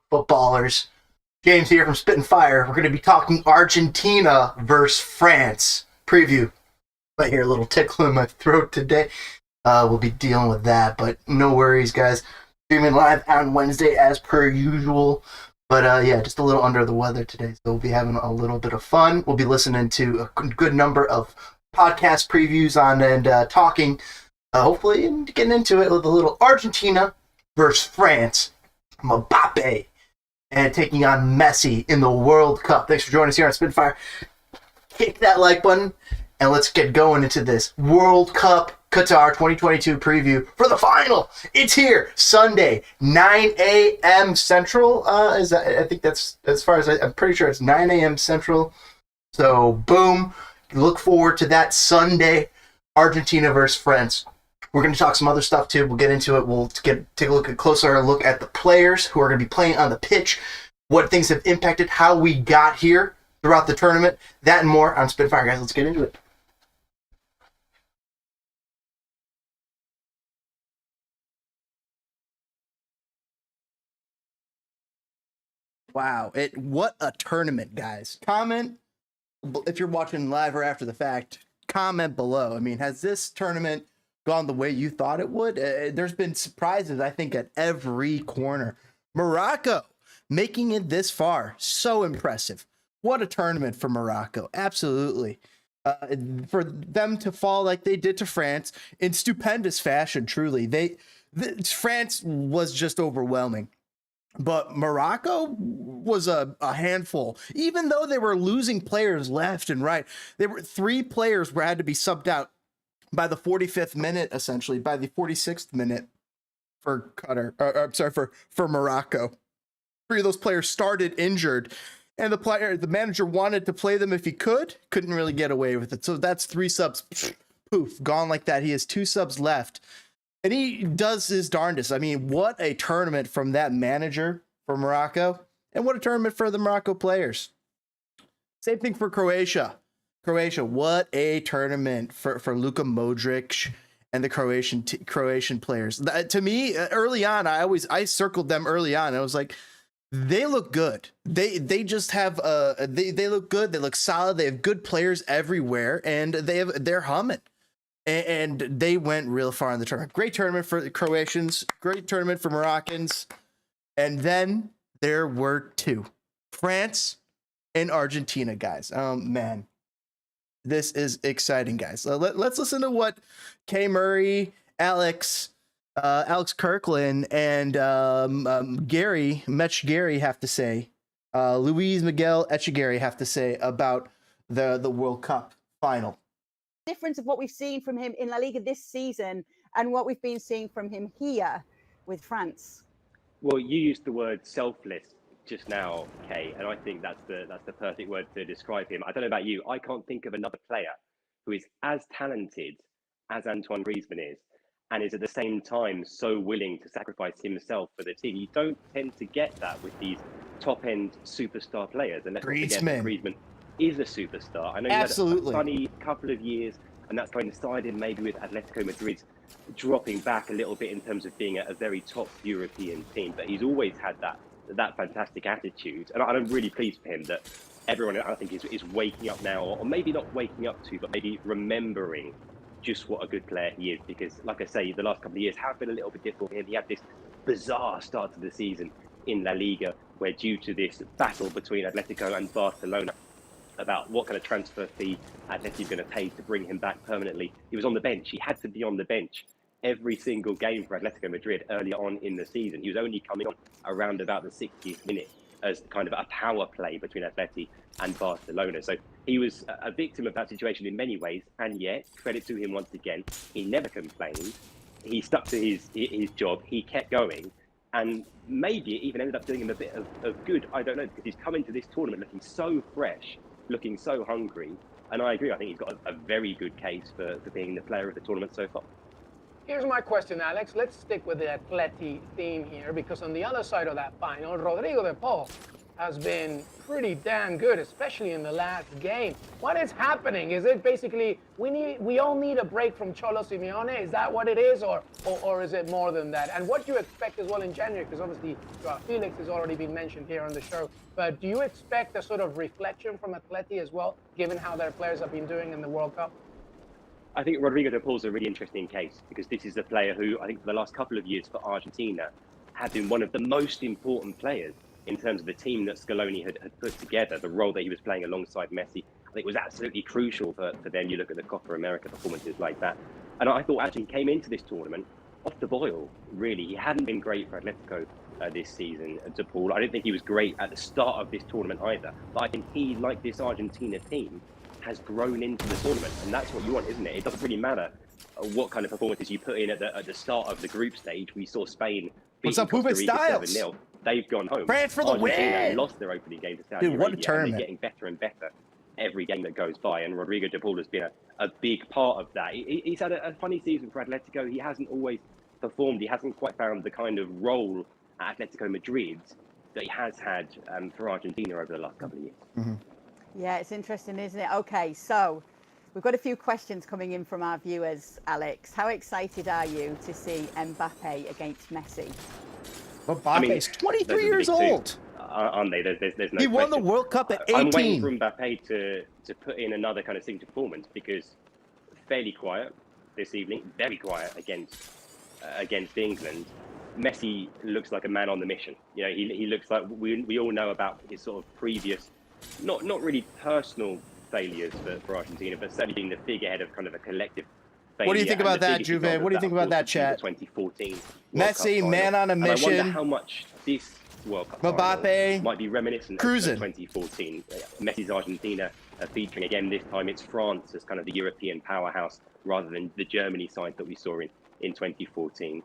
footballers? James here from Spit and Fire. We're going to be talking Argentina versus France. Preview. Might hear a little tickle in my throat today. We'll be dealing with that, but no worries, guys. Streaming live on Wednesday as per usual. But yeah, just a little under the weather today, so we'll be having a little bit of fun. We'll be listening to a good number of podcast previews on and talking, hopefully, and getting into it with a little Argentina versus France. Mbappé and taking on Messi in the World Cup. Thanks for joining us here on Spitfire. Kick that like button, and let's get going into this World Cup QATAR 2022 preview for the final. It's here Sunday, 9 a.m. Central. I think that's as far as I'm pretty sure it's 9 a.m. Central. So boom, look forward to that Sunday, Argentina versus France. We're going to talk some other stuff too. We'll get into it. We'll take a closer look at the players who are going to be playing on the pitch, what things have impacted how we got here throughout the tournament. That and more on Spitfire, guys. Let's get into it. Wow, what a tournament, guys. Comment if you're watching live or after the fact. Comment below. I mean, has this tournament gone the way you thought it would? There's been surprises, I think, at every corner. Morocco making it this far, so impressive. What a tournament for Morocco, absolutely. For them to fall like they did to France in stupendous fashion, truly. France was just overwhelming. But Morocco was a handful. Even though they were losing players left and right, there were 3 players who had to be subbed out by the 45th minute, essentially, by the 46th minute for Qatar. For Morocco. 3 of those players started injured, and the manager wanted to play them if he couldn't really get away with it. So that's 3 subs, poof, gone like that. He has 2 subs left. And he does his darndest. I mean, what a tournament from that manager for Morocco. And what a tournament for the Morocco players. Same thing for Croatia. What a tournament for Luka Modric and the Croatian players. To me, early on, I circled them early on. I was like, they look good. They just have they look good. They look solid. They have good players everywhere, and they're humming. And they went real far in the tournament. Great tournament for the Croatians. Great tournament for Moroccans. And then there were 2. France and Argentina, guys. Oh, man. This is exciting, guys. Let's listen to what Kay Murray, Alex Kirkland, and Mitch Gary have to say. Luis Miguel Echegaray have to say about the World Cup final. Difference of what we've seen from him in La Liga this season and what we've been seeing from him here with France? Well, you used the word selfless just now, Kay, and I think that's the perfect word to describe him. I don't know about you, I can't think of another player who is as talented as Antoine Griezmann is, and is at the same time so willing to sacrifice himself for the team. You don't tend to get that with these top-end superstar players, and let's not forget that Griezmann is a superstar. I know he had a funny couple of years, and that's coincided maybe with Atletico Madrid dropping back a little bit in terms of being a very top European team, but he's always had that fantastic attitude, and I'm really pleased for him that everyone, I think, is waking up now, or maybe not waking up to, but maybe remembering just what a good player he is, because like I say, the last couple of years have been a little bit difficult for him. He had this bizarre start to the season in La Liga, where due to this battle between Atletico and Barcelona about what kind of transfer fee Atletico is going to pay to bring him back permanently, he was on the bench. He had to be on the bench every single game for Atletico Madrid early on in the season. He was only coming on around about the 60th minute as kind of a power play between Atleti and Barcelona. So he was a victim of that situation in many ways, and yet, credit to him once again, he never complained. He stuck to his job, he kept going, and maybe it even ended up doing him a bit of good. I don't know, because he's come into this tournament looking so fresh, looking so hungry, and I agree, I think he's got a very good case for being the player of the tournament so far. Here's my question, Alex. Let's stick with the Atleti theme here, because on the other side of that final, Rodrigo de Paul has been pretty damn good, especially in the last game. What is happening? Is it basically we all need a break from Cholo Simeone? Is that what it is, or is it more than that? And what do you expect as well in January? Because obviously Felix has already been mentioned here on the show. But do you expect a sort of reflection from Atleti as well, given how their players have been doing in the World Cup? I think Rodrigo de Paul's a really interesting case because this is a player who I think for the last couple of years for Argentina had been one of the most important players in terms of the team that Scaloni had put together. The role that he was playing alongside Messi, I think was absolutely crucial for them. You look at the Copa America performances like that. And I thought actually he came into this tournament off the boil, really. He hadn't been great for Atletico this season, de Paul. I don't think he was great at the start of this tournament either. But I think he, like this Argentina team, has grown into the tournament, and that's what you want, isn't it? It doesn't really matter what kind of performances you put in at the start of the group stage. We saw Spain beat Costa Rica 7-0. They've gone home. France for the Argentina win! Lost their opening game to Saudi Arabia. What a tournament. And they're getting better and better every game that goes by, and Rodrigo de Paul has been a big part of that. He's had a funny season for Atletico. He hasn't always performed. He hasn't quite found the kind of role at Atletico Madrid that he has had for Argentina over the last couple of years. Mm-hmm. Yeah, it's interesting, isn't it? Okay, so we've got a few questions coming in from our viewers, Alex. How excited are you to see Mbappé against Messi? Mbappe's 23 years old. Aren't they? There's no He won the question. World Cup at 18. I'm waiting for Mbappé to put in another kind of signature performance because fairly quiet this evening, very quiet against England. Messi looks like a man on the mission. You know, he looks like we all know about his sort of previous, not really personal failures for Argentina, but certainly being the figurehead of kind of a collective failure. What do you think about that, Juve? What do you think about that, chat? 2014 Messi, man on a mission. And I wonder how much this World Cup Mbappé might be reminiscent of 2014. Messi's Argentina featuring again. This time it's France as kind of the European powerhouse rather than the Germany side that we saw in 2014.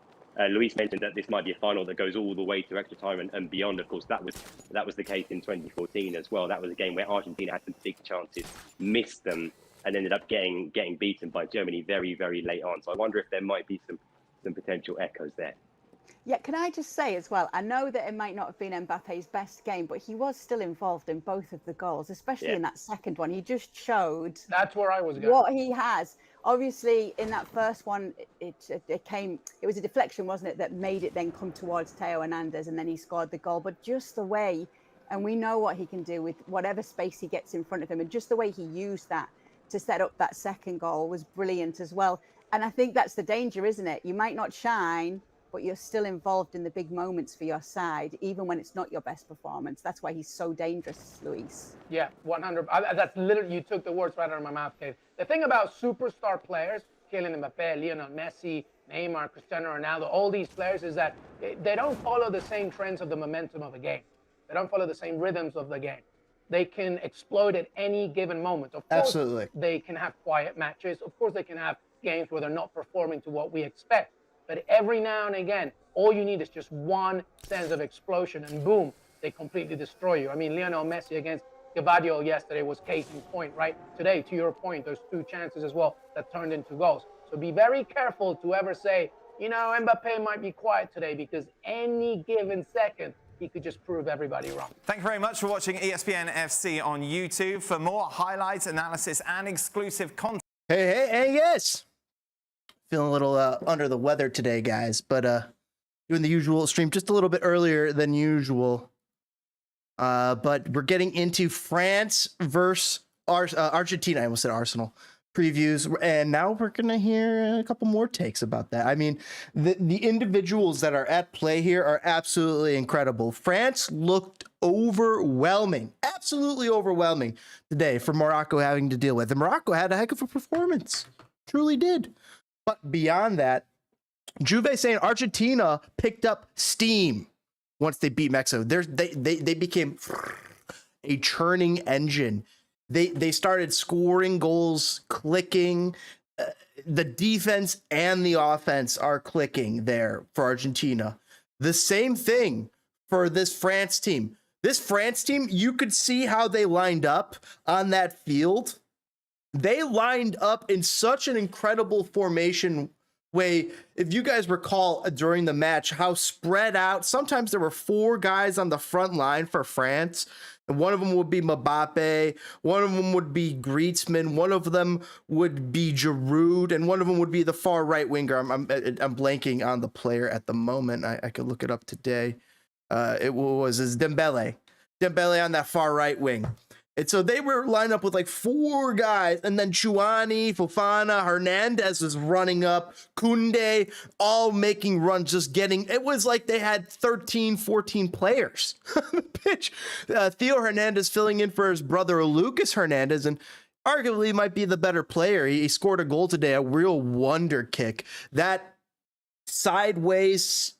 Luis mentioned that this might be a final that goes all the way to extra time and beyond. Of course, that was the case in 2014 as well. That was a game where Argentina had some big chances, missed them, and ended up getting beaten by Germany very, very late on. So I wonder if there might be some potential echoes there. Yeah, can I just say as well, I know that it might not have been Mbappe's best game, but he was still involved in both of the goals, especially in that second one. He just showed That's where I was going. what he has. Obviously, in that first one, it was a deflection, wasn't it, that made it then come towards Theo Hernandez, and then he scored the goal. But just the way, and we know what he can do with whatever space he gets in front of him, and just the way he used that to set up that second goal was brilliant as well. And I think that's the danger, isn't it? You might not shine, but you're still involved in the big moments for your side, even when it's not your best performance. That's why he's so dangerous, Luis. Yeah, 100. That's literally, you took the words right out of my mouth, Dave. The thing about superstar players, Kylian Mbappé, Lionel Messi, Neymar, Cristiano Ronaldo, all these players, is that they don't follow the same trends of the momentum of a game. They don't follow the same rhythms of the game. They can explode at any given moment. Of course, they can have quiet matches. Of course, they can have games where they're not performing to what we expect. But every now and again, all you need is just one sense of explosion, and boom, they completely destroy you. I mean, Lionel Messi against Gabbadio yesterday was case in point, right? Today, to your point, there's two chances as well that turned into goals. So be very careful to ever say, you know, Mbappé might be quiet today, because any given second, he could just prove everybody wrong. Thank you very much for watching ESPN FC on YouTube. For more highlights, analysis, and exclusive content. Hey, yes. Feeling a little under the weather today, guys, but doing the usual stream just a little bit earlier than usual. But we're getting into France versus Argentina. I almost said Arsenal previews, and now we're gonna hear a couple more takes about that. I mean, the individuals that are at play here are absolutely incredible. France looked overwhelming, absolutely overwhelming today for Morocco having to deal with. And Morocco had a heck of a performance, truly did. But beyond that, Juve saying Argentina picked up steam once they beat Mexico. They became a churning engine. They started scoring goals, clicking. The defense and the offense are clicking there for Argentina. The same thing for this France team. This France team, you could see how they lined up on that field. They lined up in such an incredible formation way, if you guys recall during the match, how spread out, sometimes there were 4 guys on the front line for France, and one of them would be Mbappé, one of them would be Griezmann, one of them would be Giroud, and one of them would be the far right winger. I'm blanking on the player at the moment. I could look it up today. It was Dembele on that far right wing. And so they were lined up with like 4 guys, and then Chouani, Fofana, Hernandez was running up, Koundé, all making runs, just getting, it was like they had 13, 14 players on the pitch. Theo Hernandez filling in for his brother Lucas Hernandez, and arguably might be the better player. He scored a goal today, a real wonder kick. That sideways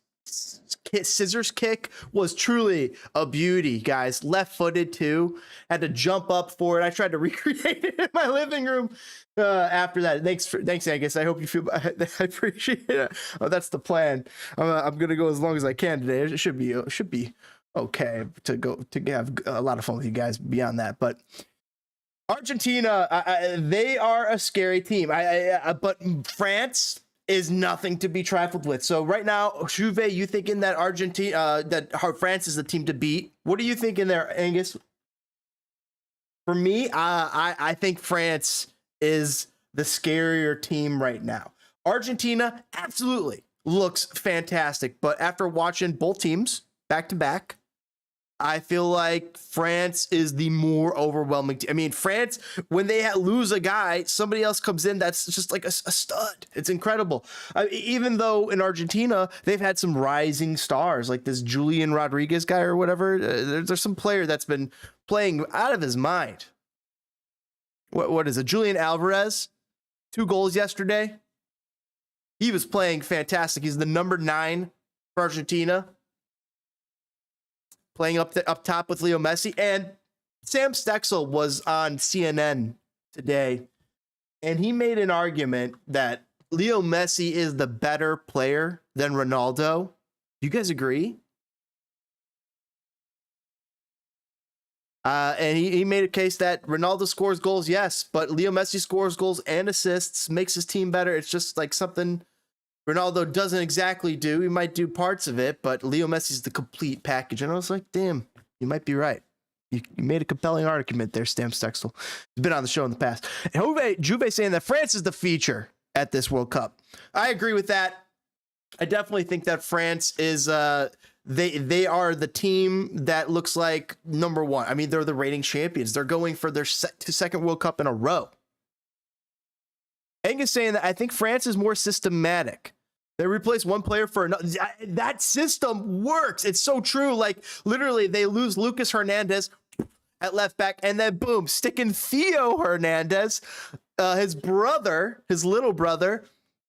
scissors kick was truly a beauty, guys. Left-footed too. Had to jump up for it. I tried to recreate it in my living room after that. Thanks, Angus. I hope you feel. I appreciate it. Oh, that's the plan. I'm gonna go as long as I can today. It should be okay to have a lot of fun with you guys beyond that. But Argentina, they are a scary team. But France is nothing to be trifled with. So right now, Juve, you thinking that France is the team to beat? What are you thinking there, Angus? For me, I think France is the scarier team right now. Argentina absolutely looks fantastic, but after watching both teams back to back, I feel like France is the more overwhelming team. I mean, France, when they lose a guy, somebody else comes in that's just like a stud. It's incredible. Even though in Argentina, they've had some rising stars, like this Julian Rodriguez guy or whatever. There's some player that's been playing out of his mind. What is it? Julian Alvarez, 2 goals yesterday. He was playing fantastic. He's the number 9 for Argentina, playing up top with Leo Messi. And Sam Stexel was on CNN today, and he made an argument that Leo Messi is the better player than Ronaldo. You guys agree? And he made a case that Ronaldo scores goals, yes, but Leo Messi scores goals and assists, makes his team better. It's just like something Ronaldo doesn't exactly do. He might do parts of it, but Leo Messi's the complete package. And I was like, damn, you might be right. You made a compelling argument there, Stam Stexel. He's been on the show in the past. And Juve saying that France is the feature at this World Cup. I agree with that. I definitely think that France is they are the team that looks like number 1. I mean, they're the reigning champions. They're going for their second World Cup in a row. Angus saying that I think France is more systematic. They replace one player for another. That system works. It's so true. Like, literally, they lose Lucas Hernandez at left back, and then boom, sticking Theo Hernandez, his little brother,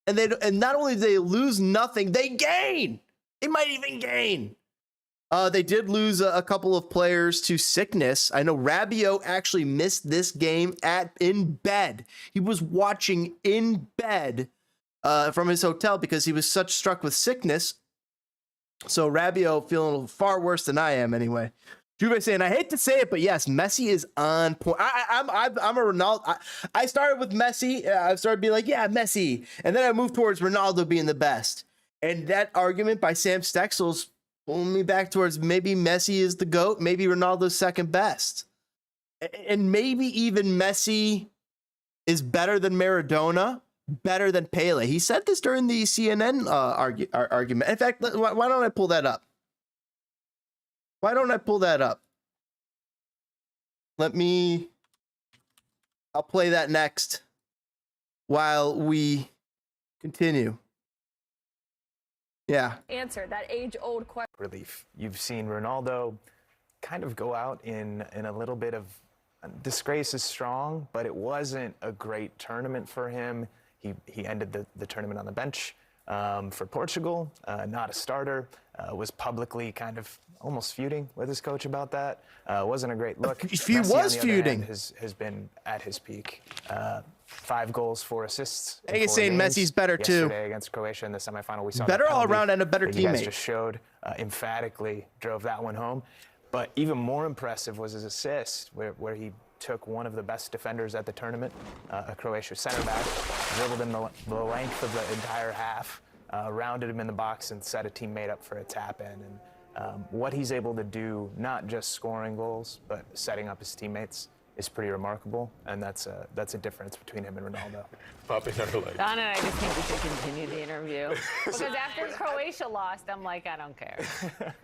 and not only do they lose nothing, they gain. They might even gain. They did lose a couple of players to sickness. I know Rabiot actually missed this game in bed. He was watching in bed from his hotel because he was struck with sickness. So Rabiot feeling far worse than I am anyway. Juve saying, I hate to say it, but yes, Messi is on point. I'm a Ronaldo. I started with Messi. I started being like, yeah, Messi. And then I moved towards Ronaldo being the best. And that argument by Sam Stexel's pulling me back towards maybe Messi is the GOAT, maybe Ronaldo's second best. And maybe even Messi is better than Maradona, better than Pele. He said this during the CNN argument. In fact, why don't I pull that up? I'll play that next while we continue. Yeah. Answer that age-old question. Relief. You've seen Ronaldo kind of go out in a little bit of disgrace is strong, but it wasn't a great tournament for him. He ended the tournament on the bench for Portugal, not a starter, was publicly kind of almost feuding with his coach about that. Wasn't a great look. He was feuding. Has been at his peak. 5 goals, 4 assists. I think saying Messi's better too. Yesterday against Croatia in the semifinal, we saw better all around and a better teammate. You guys just showed emphatically drove that one home. But even more impressive was his assist, where he took one of the best defenders at the tournament, a Croatia center back, dribbled him the length of the entire half, rounded him in the box, and set a teammate up for a tap in. And what he's able to do, not just scoring goals, but setting up his teammates, is pretty remarkable, and that's a difference between him and Ronaldo. Popping her leg. Don and I just think we should continue the interview. Because after Croatia lost, I'm like, I don't care.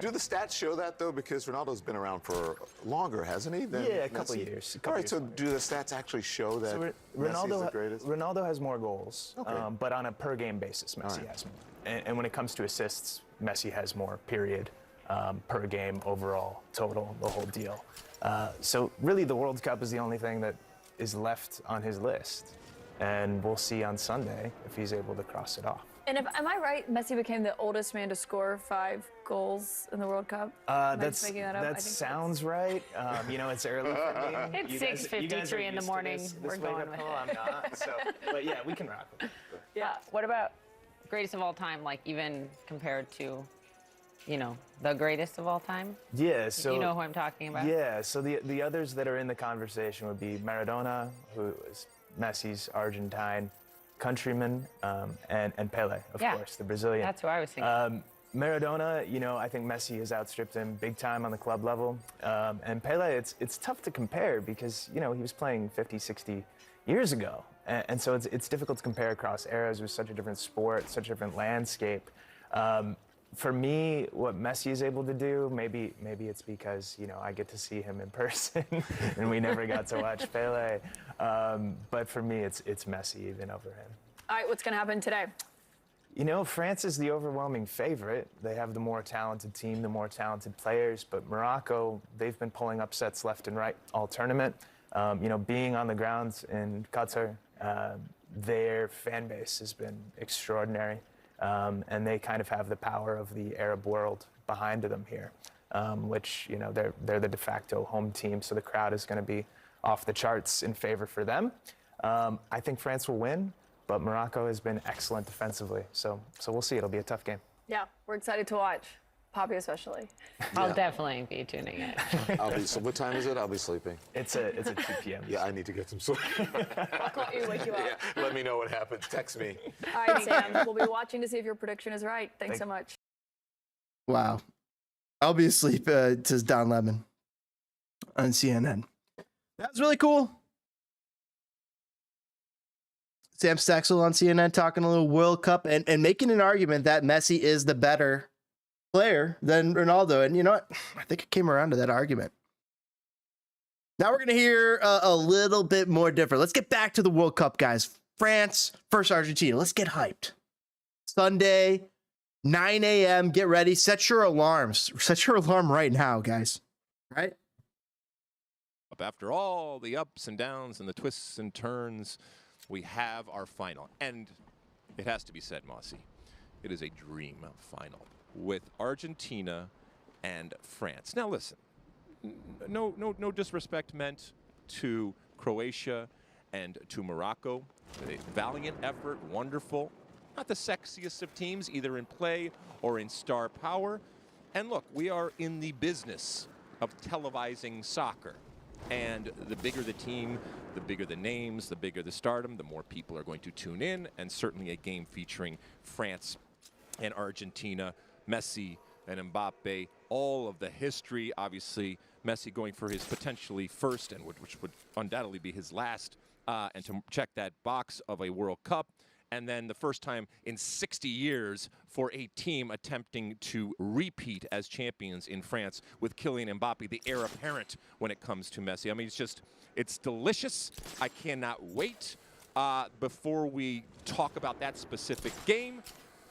Do the stats show that, though? Because Ronaldo's been around for longer, hasn't he? Yeah, a couple years. All right, so do the stats actually show that Messi's the greatest? Ronaldo has more goals, Okay. but on a per-game basis, Messi has more. And when it comes to assists, Messi has more, period, per game, overall, total, the whole deal. So really, the World Cup is the only thing that is left on his list. And we'll see on Sunday if he's able to cross it off. And am I right? Messi became the oldest man to score 5 goals in the World Cup. Am I just making that up? I That think sounds right. You know, it's early for me. It's 6:53 in the morning. We're going with it. I'm not. So, but yeah, we can rock with it. Yeah. What about greatest of all time, like even compared to, you know, the greatest of all time? Yeah, so You know who I'm talking about? Yeah, so the others that are in the conversation would be Maradona, who is Messi's Argentine countryman, and Pele, of course, the Brazilian. That's who I was thinking. Maradona, you know, I think Messi has outstripped him big time on the club level. And Pele, it's tough to compare because, you know, he was playing 50, 60 years ago. And so it's difficult to compare across eras. It was such a different sport, such a different landscape. For me, what Messi is able to do, maybe it's because, you know, I get to see him in person and we never got to watch Pele. But for me, it's Messi even over him. All right, what's going to happen today? You know, France is the overwhelming favorite. They have the more talented team, the more talented players. But Morocco, they've been pulling upsets left and right all tournament. You know, being on the grounds in Qatar, their fan base has been extraordinary. And they kind of have the power of the Arab world behind them here, which, you know, they're the de facto home team, so the crowd is going to be off the charts in favor for them. I think France will win, but Morocco has been excellent defensively, so we'll see. It'll be a tough game. Yeah, we're excited to watch. Poppy especially. I'll definitely be tuning in. So what time is it? I'll be sleeping. It's a 2 p.m. Yeah, I need to get some sleep. I'll call you, wake you up. Yeah, let me know what happens. Text me. All right, Sam, we'll be watching to see if your prediction is right. Thanks so much. Wow. I'll be asleep, says Don Lemon on CNN. That was really cool. Sam Stexel on CNN talking a little World Cup and making an argument that Messi is the better player than Ronaldo. And you know what? I think it came around to that argument. Now we're going to hear a little bit more different. Let's get back to the World Cup, guys. France versus Argentina. Let's get hyped. Sunday, 9 a.m. Get ready. Set your alarms. Set your alarm right now, guys. Right? After all the ups and downs and the twists and turns, we have our final. And it has to be said, Mossy, it is a dream final with Argentina and France. Now listen, no disrespect meant to Croatia and to Morocco. A valiant effort, wonderful. Not the sexiest of teams, either in play or in star power. And look, we are in the business of televising soccer. And the bigger the team, the bigger the names, the bigger the stardom, the more people are going to tune in. And certainly a game featuring France and Argentina, Messi and Mbappé, all of the history. Obviously, Messi going for his potentially first, and which would undoubtedly be his last, and to check that box of a World Cup. And then the first time in 60 years for a team attempting to repeat as champions in France with Kylian Mbappé, the heir apparent when it comes to Messi. I mean, it's delicious. I cannot wait. Before we talk about that specific game,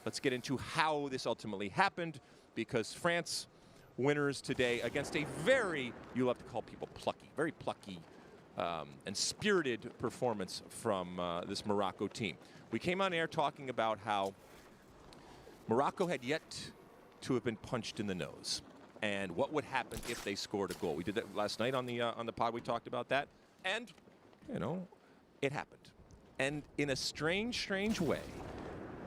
let's get into how this ultimately happened, because France winners today against a very, you love to call people plucky, very plucky and spirited performance from this Morocco team. We came on air talking about how Morocco had yet to have been punched in the nose, and what would happen if they scored a goal. We did that last night on the pod. We talked about that, and you know, it happened. And in a strange way,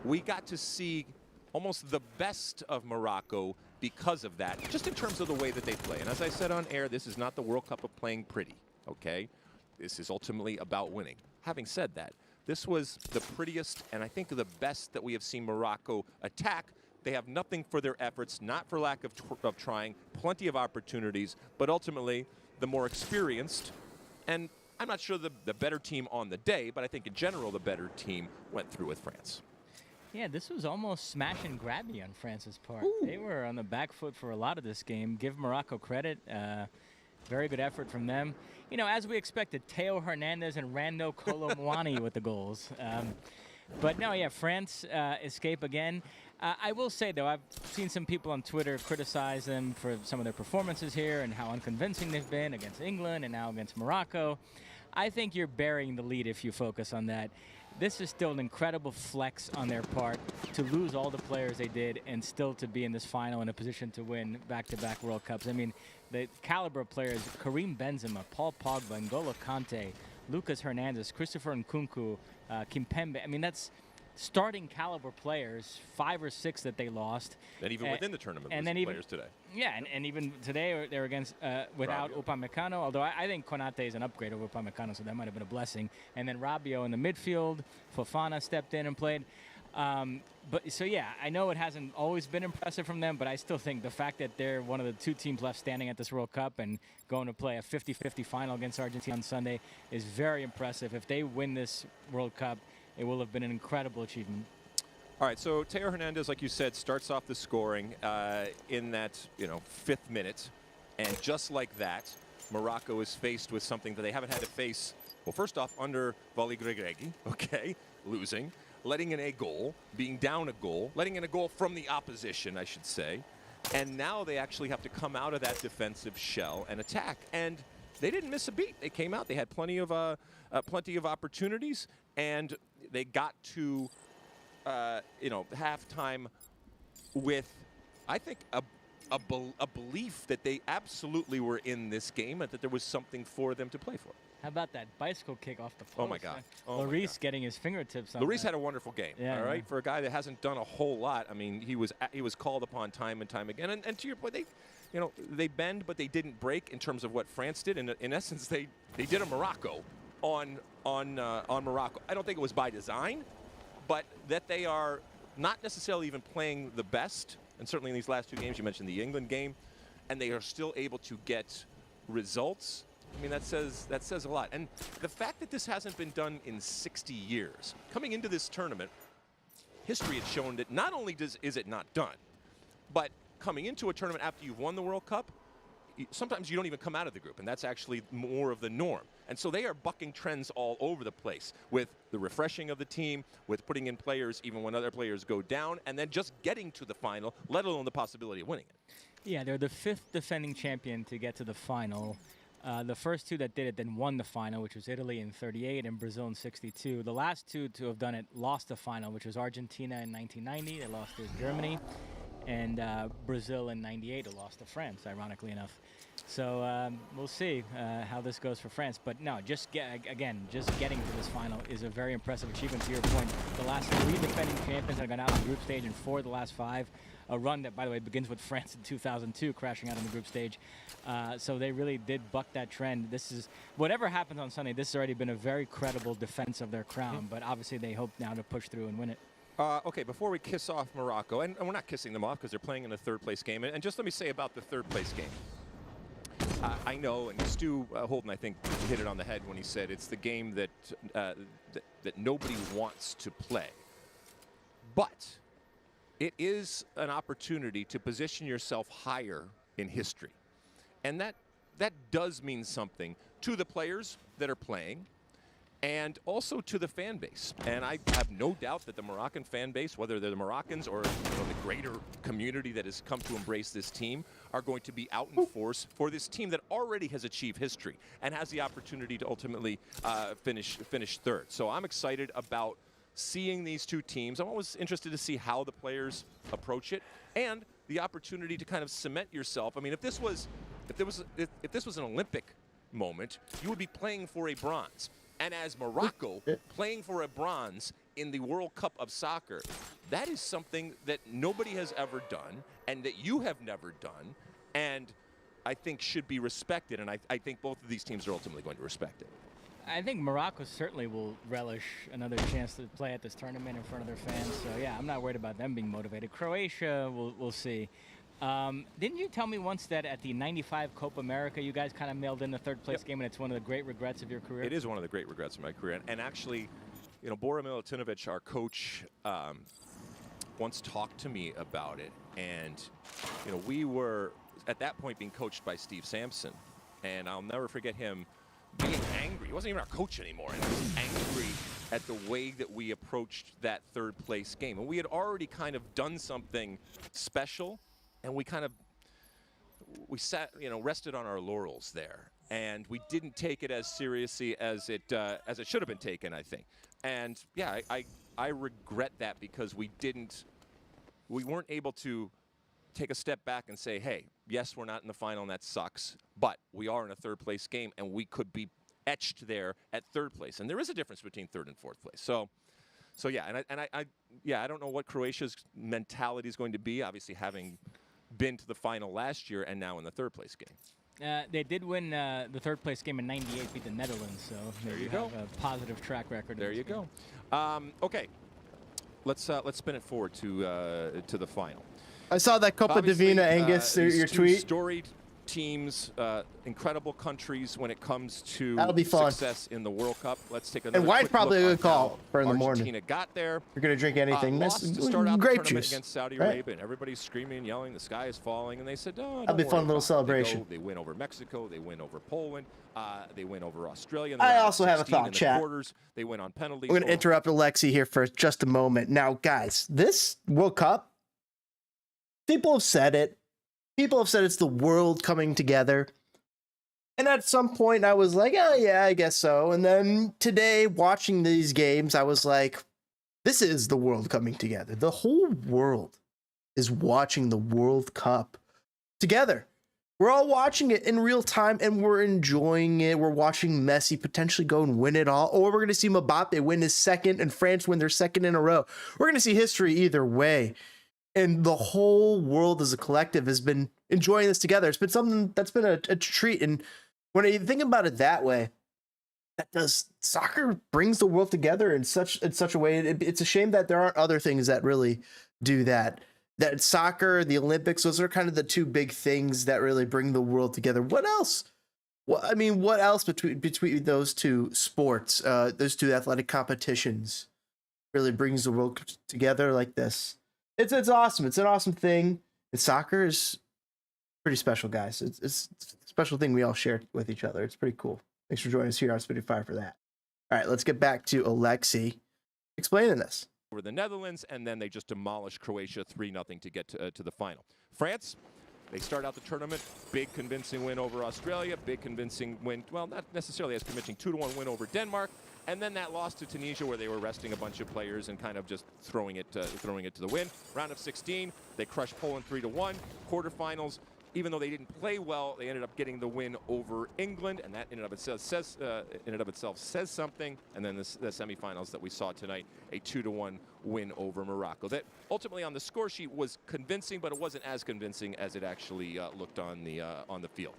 we got to see almost the best of Morocco because of that, just in terms of the way that they play. And as I said on air, this is not the World Cup of playing pretty, okay? this is ultimately about winning. Having said that, this was the prettiest and I think the best that we have seen Morocco attack. They have nothing for their efforts, not for lack of trying, plenty of opportunities, but ultimately the more experienced, and I'm not sure the better team on the day, but I think in general the better team went through with France. Yeah, this was almost smash and grabby on France's part. They were on the back foot for a lot of this game. Give Morocco credit. Very good effort from them. You know, as we expected, Theo Hernandez and Rando Kolomwani with the goals. But no, yeah, France escape again. I will say, though, I've seen some people on Twitter criticize them for some of their performances here and how unconvincing they've been against England and now against Morocco. I think you're burying the lead if you focus on that. This is still an incredible flex on their part to lose all the players they did and still to be in this final in a position to win back-to-back World Cups. I mean, the caliber of players, Karim Benzema, Paul Pogba, N'Golo Kante, Lucas Hernandez, Christopher Nkunku, Kimpembe. I mean, that's starting caliber players, 5 or 6 that they lost. And even within the tournament, and then players today. Yeah, and even today they're against without Upamecano, although I think Konate is an upgrade over Upamecano, so that might have been a blessing. And then Rabiot in the midfield, Fofana stepped in and played. But so yeah, I know it hasn't always been impressive from them, but I still think the fact that they're one of the 2 teams left standing at this World Cup and going to play a 50-50 final against Argentina on Sunday is very impressive. If they win this World Cup, it will have been an incredible achievement. All right, so Theo Hernandez, like you said, starts off the scoring in that 5th minute, and just like that, Morocco is faced with something that they haven't had to face. Well, first off, under Vali Gregregi, okay, losing, letting in a goal, being down a goal, letting in a goal from the opposition, I should say, and now they actually have to come out of that defensive shell and attack. And they didn't miss a beat. They came out. They had plenty of opportunities, and they got to halftime with, I think, a belief that they absolutely were in this game and that there was something for them to play for. How about that bicycle kick off the post? Oh, my God. Lloris getting his fingertips on Lloris that. had a wonderful game, yeah, all right? For a guy that hasn't done a whole lot, I mean, he was called upon time and time again. And to your point, they bend, but they didn't break in terms of what France did. In essence, they did a Morocco on Morocco. I don't think it was by design, but that they are not necessarily even playing the best, and certainly in these last 2 games, you mentioned the England game, and they are still able to get results. I mean, that says a lot. And the fact that this hasn't been done in 60 years, coming into this tournament, history has shown that not only is it not done, but coming into a tournament after you've won the World Cup, sometimes you don't even come out of the group, and that's actually more of the norm. And so they are bucking trends all over the place with the refreshing of the team, with putting in players even when other players go down, and then just getting to the final, let alone the possibility of winning it. Yeah, they're the 5th defending champion to get to the final. The first 2 that did it then won the final, which was Italy in '38 and Brazil in '62. The last 2 to have done it lost the final, which was Argentina in 1990. They lost to Germany. And Brazil in '98 they lost to France, ironically enough. So we'll see how this goes for France. But no, just getting to this final is a very impressive achievement. To your point, the last 3 defending champions have gone out in the group stage, and 4 of the last 5. A run that, by the way, begins with France in 2002, crashing out in the group stage. So they really did buck that trend. This is whatever happens on Sunday. This has already been a very credible defense of their crown. But obviously, they hope now to push through and win it. Okay, before we kiss off Morocco, and we're not kissing them off because they're playing in the 3rd place game, and just let me say about the 3rd place game. I know, and Stu Holden, I think, hit it on the head when he said it's the game that nobody wants to play. But it is an opportunity to position yourself higher in history. And that does mean something to the players that are playing, and also to the fan base. And I have no doubt that the Moroccan fan base, whether they're the Moroccans or the greater community that has come to embrace this team, are going to be out in force for this team that already has achieved history and has the opportunity to ultimately finish 3rd. So I'm excited about seeing these 2 teams. I'm always interested to see how the players approach it and the opportunity to kind of cement yourself. I mean, if this was an Olympic moment, you would be playing for a bronze. And as Morocco playing for a bronze in the World Cup of Soccer, that is something that nobody has ever done and that you have never done, and I think should be respected. And I think both of these teams are ultimately going to respect it. I think Morocco certainly will relish another chance to play at this tournament in front of their fans. So yeah, I'm not worried about them being motivated. Croatia, we'll see. Didn't you tell me once that at the '95 Copa America, you guys kind of mailed in the third place game, and it's one of the great regrets of your career? It is one of the great regrets of my career. And actually, you know, Bora Milutinovic, our coach, once talked to me about it. And, you know, we were at that point being coached by Steve Sampson. And I'll never forget him being angry. He wasn't even our coach anymore. And he was angry at the way that we approached that third place game. And we had already kind of done something special. And we sat, you know, rested on our laurels there. And we didn't take it as seriously as it should have been taken, I think. And yeah, I regret that because we weren't able to take a step back and say, hey, yes, we're not in the final and that sucks, but we are in a third place game and we could be etched there at third place. And there is a difference between third and fourth place. So yeah, I don't know what Croatia's mentality is going to be, obviously having been to the final last year and now in the third place game. They did win the third place game in '98, beat the Netherlands, so there you go. Have a positive track record. There you go. Okay, let's spin it forward to the final. I saw that Copa Divina, Angus, your tweet. Storied teams, incredible countries when it comes to That'll be fun. Success in the World Cup. Let's take another And wine's quick probably a look good call for in the morning. Argentina got there. You're gonna drink anything. Lost to start out the grape tournament juice against Saudi right? Arabia, and everybody's screaming and yelling, the sky is falling, and they said, "No, That'll be a fun little celebration." They win over Mexico, they win over Poland, they win over Australia. I also have a thought, chat. Quarters, they win on penalties. I'm gonna interrupt Alexi here for just a moment. Now, guys, this World Cup, people have said it. People have said it's the world coming together. And at some point, I was like, oh, yeah, I guess so. And then today, watching these games, I was like, this is the world coming together. The whole world is watching the World Cup together. We're all watching it in real time, and we're enjoying it. We're watching Messi potentially go and win it all. Or we're going to see Mbappé win his second and France win their second in a row. We're going to see history either way. And the whole world as a collective has been enjoying this together. It's been something that's been a treat. And when you think about it that way, soccer brings the world together in such a way. It's a shame that there aren't other things that really do that. That soccer, the Olympics, those are kind of the two big things that really bring the world together. What else? What else between those two sports, those two athletic competitions, really brings the world together like this? It's awesome. It's an awesome thing. And soccer is pretty special, guys. It's a special thing we all share with each other. It's pretty cool. Thanks for joining us here on Spitting Fire for that. All right, let's get back to Alexi explaining this. Over the Netherlands, and then they just demolished Croatia 3-0 to get to the final. France, they start out the tournament, big convincing win over Australia, big convincing win, well, not necessarily as convincing, 2-1 win over Denmark, and then that loss to Tunisia where they were resting a bunch of players and kind of just throwing it to the wind. Round of 16, they crushed Poland 3-1. Quarterfinals, even though they didn't play well, they ended up getting the win over England, and that in and of itself says something. And then the semifinals that we saw tonight, a 2-1 win over Morocco. That ultimately on the score sheet was convincing, but it wasn't as convincing as it actually looked on the field.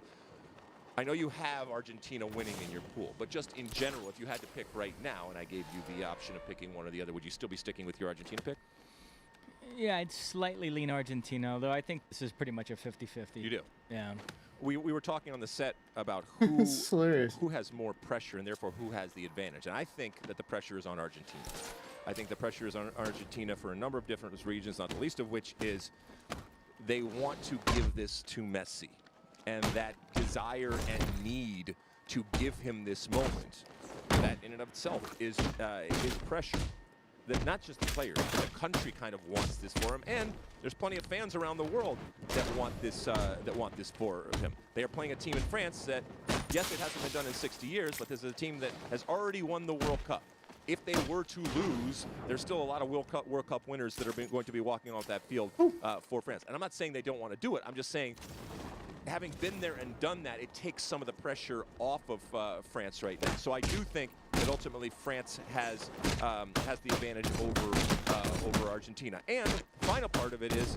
I know you have Argentina winning in your pool, but just in general, if you had to pick right now, and I gave you the option of picking one or the other, would you still be sticking with your Argentina pick? Yeah, I'd slightly lean Argentina, although I think this is pretty much a 50-50. You do? Yeah. We were talking on the set about who has more pressure and therefore who has the advantage. And I think that the pressure is on Argentina. I think the pressure is on Argentina for a number of different reasons, not the least of which is they want to give this to Messi. And that desire and need to give him this moment, that in and of itself is pressure. That not just the players, but the country kind of wants this for him, and there's plenty of fans around the world that want this for him. They are playing a team in France that, yes, it hasn't been done in 60 years, but this is a team that has already won the World Cup. If they were to lose, there's still a lot of World Cup winners that are going to be walking off that field for France. And I'm not saying they don't want to do it. I'm just saying, having been there and done that, it takes some of the pressure off of France right now. So I do think that that ultimately France has the advantage over Argentina. And the final part of it is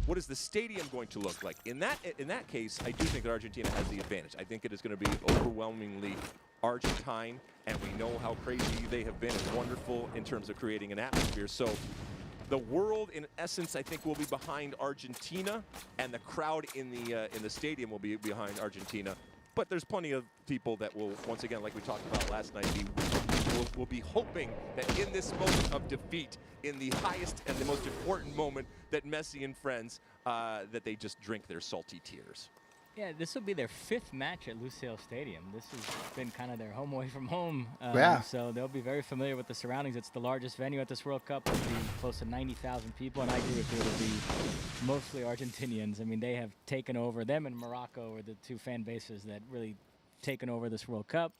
what is the stadium going to look like? In that case, I do think that Argentina has the advantage. I think it is going to be overwhelmingly Argentine, and we know how crazy they have been and wonderful in terms of creating an atmosphere. So the world, in essence, I think will be behind Argentina, and the crowd in the stadium will be behind Argentina. But there's plenty of people that will, once again, like we talked about last night, will be hoping that in this moment of defeat, in the highest and the most important moment, that Messi and friends, that they just drink their salty tears. Yeah, this will be their 5th match at Lusail Stadium. This has been kind of their home away from home. So they'll be very familiar with the surroundings. It's the largest venue at this World Cup. It'll be close to 90,000 people, and I agree with you, it'll be mostly Argentinians. I mean, they have taken over. Them and Morocco are the 2 fan bases that really taken over this World Cup.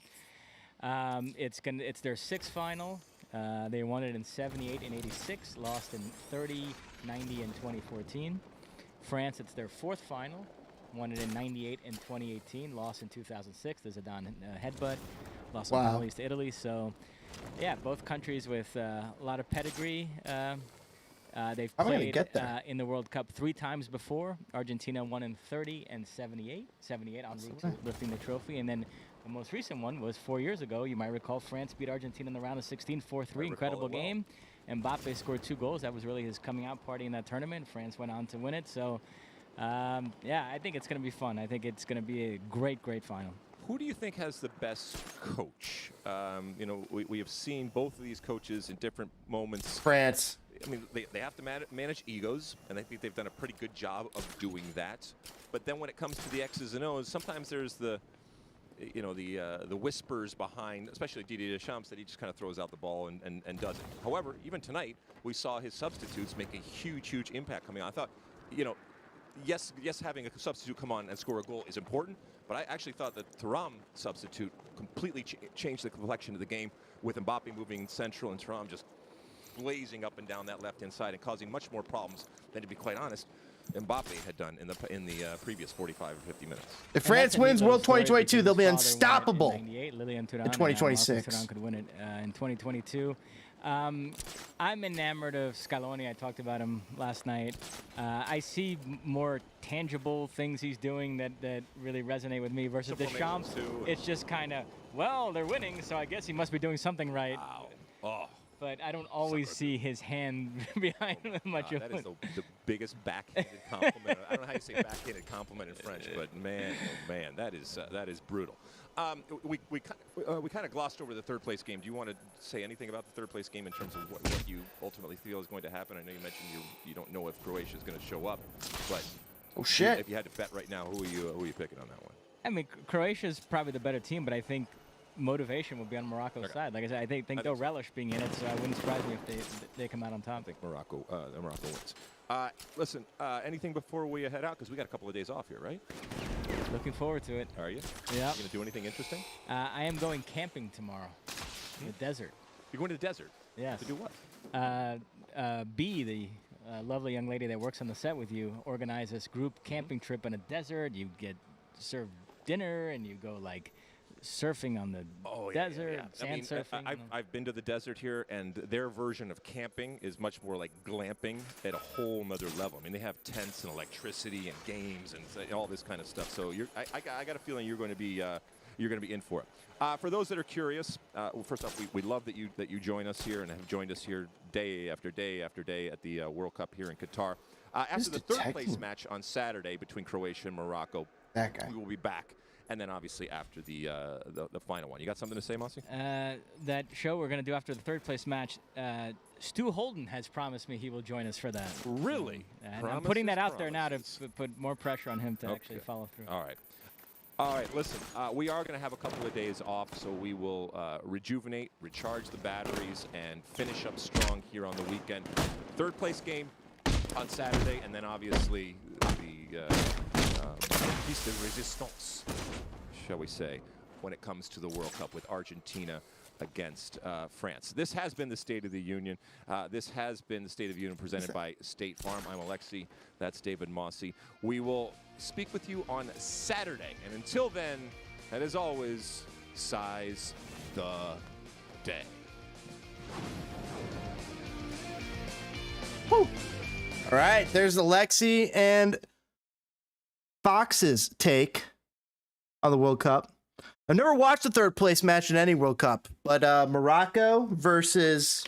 It's their 6th final. They won it in 78 and 86, lost in 30, 90, and 2014. France, it's their 4th final. Won it in 98 and 2018, lost in 2006. There's a Zidane headbutt, lost on penalties to Italy. So, yeah, both countries with a lot of pedigree. They've played in the World Cup 3 times before. Argentina won in 30 and 78. 78 en route to lifting the trophy. And then the most recent one was 4 years ago. You might recall France beat Argentina in the round of 16, 4-3. Incredible game. Mbappé scored 2 goals. That was really his coming out party in that tournament. France went on to win it. So, yeah, I think it's going to be fun. I think it's going to be a great, great final. Who do you think has the best coach? You know, we have seen both of these coaches in different moments. France. I mean, they have to manage egos, and I think they've done a pretty good job of doing that. But then when it comes to the X's and O's, sometimes there's the whispers behind, especially Didier Deschamps, that he just kind of throws out the ball and does it. However, even tonight, we saw his substitutes make a huge, huge impact coming on. I thought, you know, yes, having a substitute come on and score a goal is important, but I actually thought that Thuram substitute completely changed the complexion of the game, with Mbappé moving central and Thuram just blazing up and down that left-hand side and causing much more problems than, to be quite honest, Mbappé had done in the previous 45 or 50 minutes. If France wins World 2022, they'll be unstoppable in 2026. Thuram could win it in 2022. I'm enamored of Scaloni. I talked about him last night. I see more tangible things he's doing that really resonate with me versus Deschamps. It's just kind of, well, they're winning, so I guess he must be doing something right. Wow. Oh. But I don't always see his hand behind much of it. That is the biggest backhanded compliment. I don't know how you say backhanded compliment in French, but man, oh man, that is brutal. We kind of glossed over the 3rd place game. Do you want to say anything about the 3rd place game in terms of what you ultimately feel is going to happen? I know you mentioned you don't know if Croatia is going to show up, but if you had to bet right now, who are you picking on that one? I mean, Croatia is probably the better team, but I think motivation will be on Morocco's side. Like I said, I think they'll relish being in it, so I wouldn't surprise me if they come out on top. I think Morocco wins. Listen, anything before we head out? Because we got a couple of days off here, right? Looking forward to it. Are you? Yeah. You going to do anything interesting? I am going camping tomorrow in the desert. You're going to the desert? Yes. To do what? B, the lovely young lady that works on the set with you, organized this group camping trip in a desert. You get served dinner, and you go, like, surfing on the desert, sand surfing. I've been to the desert here, and their version of camping is much more like glamping at a whole nother level. I mean, they have tents and electricity and games and all this kind of stuff. So I got a feeling you're going to be in for it. For those that are curious, well, first off, we love that you join us here and have joined us here day after day after day at the World Cup here in Qatar. After the 3rd place match on Saturday between Croatia and Morocco, we will be back. And then obviously after the final one. You got something to say, Mossy? That show we're going to do after the 3rd place match, Stu Holden has promised me he will join us for that. Really? And I'm putting that out there now to put more pressure on him to actually follow through. All right, listen, we are going to have a couple of days off, so we will rejuvenate, recharge the batteries, and finish up strong here on the weekend. 3rd place game on Saturday, and then obviously the piece de resistance, shall we say, when it comes to the World Cup with Argentina against France. This has been the State of the Union. This has been the State of the Union presented by State Farm. I'm Alexi. That's David Mossy. We will speak with you on Saturday. And until then, and as always, size the day. Woo. All right, there's Alexi and Fox's take on the World Cup. I've never watched a third place match in any World Cup, but Morocco versus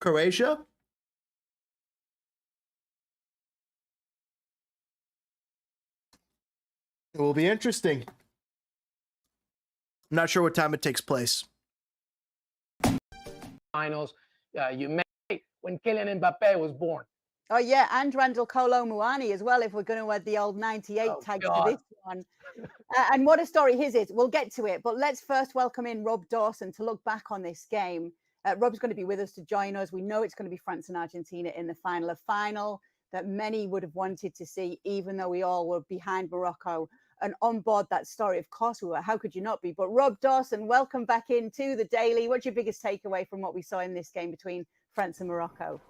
Croatia. It will be interesting. I'm not sure what time it takes place. Finals, you met when Kylian Mbappé was born. Oh yeah, and Randall Kolo Muani as well, if we're going to add the old 98 tag to this one. And what a story his is. We'll get to it, but let's first welcome in Rob Dawson to look back on this game. Rob's going to be with us to join us. We know it's going to be France and Argentina in the final, a final that many would have wanted to see, even though we all were behind Morocco and on board that story. Of course we were. How could you not be? But Rob Dawson, welcome back into the Daily. What's your biggest takeaway from what we saw in this game between France and Morocco?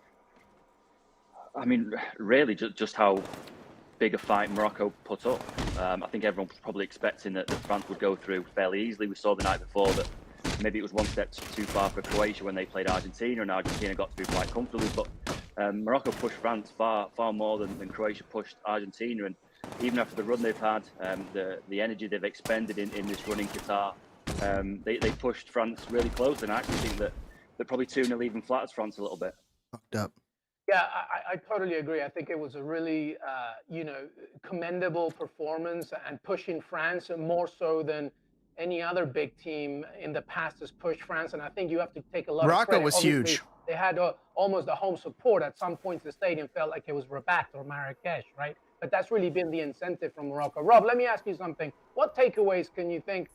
I mean, really, just how big a fight Morocco put up. I think everyone was probably expecting that France would go through fairly easily. We saw the night before that maybe it was one step too far for Croatia when they played Argentina, and Argentina got through quite comfortably. But Morocco pushed France far more than Croatia pushed Argentina. And even after the run they've had, the energy they've expended in this run in Qatar, they pushed France really close. And I actually think that probably 2-0 even flatters France a little bit. Fucked up. Yeah, I totally agree. I think it was a really, commendable performance and pushing France more so than any other big team in the past has pushed France. And I think you have to take a lot of credit. Morocco was Obviously, huge. They had almost a home support. At some points, the stadium felt like it was Rabat or Marrakesh, right? But that's really been the incentive from Morocco. Rob, let me ask you something. What takeaways can you think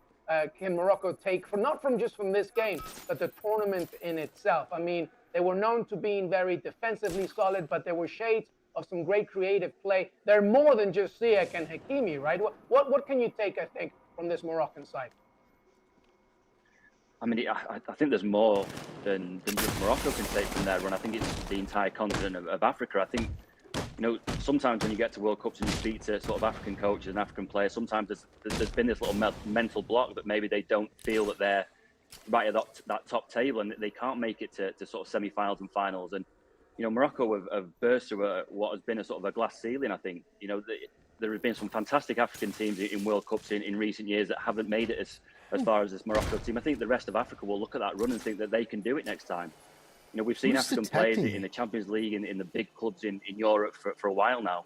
can Morocco take not from this game, but the tournament in itself? I mean, they were known to being very defensively solid, but there were shades of some great creative play. They're more than just Ziyech and Hakimi, right? What can you take, I think, from this Moroccan side? I mean, I think there's more than just Morocco can take from their run. I think it's the entire continent of Africa. I think, sometimes when you get to World Cups and you speak to sort of African coaches and African players, sometimes there's been this little mental block that maybe they don't feel that they're right at that top table and they can't make it to sort of semi-finals and finals. And Morocco have burst through what has been a sort of a glass ceiling. I think there have been some fantastic African teams in World Cups in recent years that haven't made it as far as this Morocco team. I think the rest of Africa will look at that run and think that they can do it next time. We've seen African players in the Champions League in the big clubs in Europe for a while now.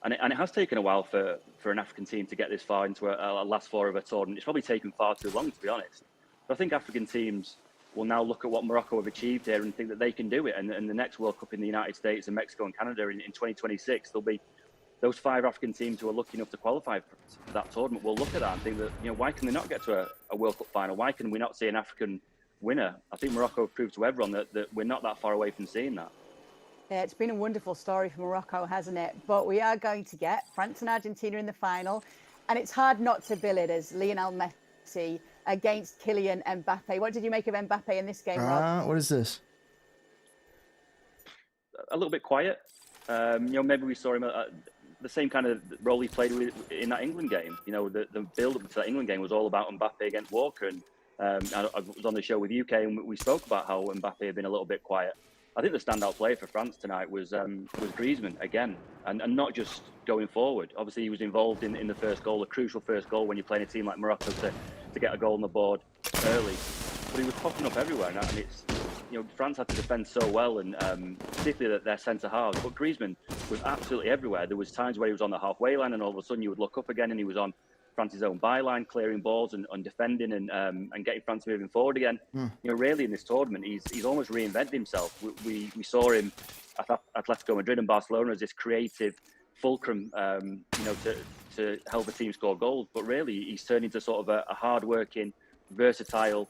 And it has taken a while for an African team to get this far into a last four of a tournament. It's probably taken far too long, to be honest. But I think African teams will now look at what Morocco have achieved here and think that they can do it. And the next World Cup in the United States and Mexico and Canada in 2026, there'll be those 5 African teams who are lucky enough to qualify for that tournament will look at that and think that, why can they not get to a World Cup final? Why can we not see an African winner? I think Morocco have proved to everyone that we're not that far away from seeing that. Yeah, it's been a wonderful story for Morocco, hasn't it? But we are going to get France and Argentina in the final. And it's hard not to bill it as Lionel Messi against Kylian Mbappé. What did you make of Mbappé in this game, Rob? What is this? A little bit quiet. Maybe we saw him the same kind of role he played in that England game. The build-up to that England game was all about Mbappé against Walker. And I was on the show with UK and we spoke about how Mbappé had been a little bit quiet. I think the standout player for France tonight was Griezmann again, and not just going forward. Obviously, he was involved in the first goal, a crucial first goal when you're playing a team like Morocco to get a goal on the board early. But he was popping up everywhere, and it's France had to defend so well, and particularly their centre halves. But Griezmann was absolutely everywhere. There was times where he was on the halfway line, and all of a sudden you would look up again, and he was on France's own byline, clearing balls and defending and getting France moving forward again. Really in this tournament, he's almost reinvented himself. We saw him at Atletico Madrid and Barcelona as this creative fulcrum, to help a team score goals. But really, he's turned into sort of a hard-working, versatile,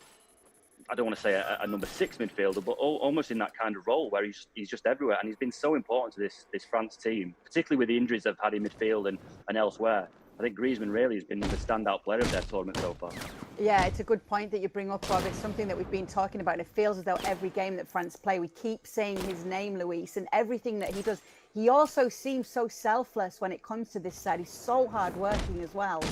I don't want to say a number 6 midfielder, but almost in that kind of role where he's just everywhere. And he's been so important to this France team, particularly with the injuries they've had in midfield and elsewhere. I think Griezmann really has been the standout player of their tournament so far. Yeah, it's a good point that you bring up, Rob. It's something that we've been talking about, and it feels as though every game that France play, we keep saying his name, Luis, and everything that he does. He also seems so selfless when it comes to this side. He's so hardworking as well.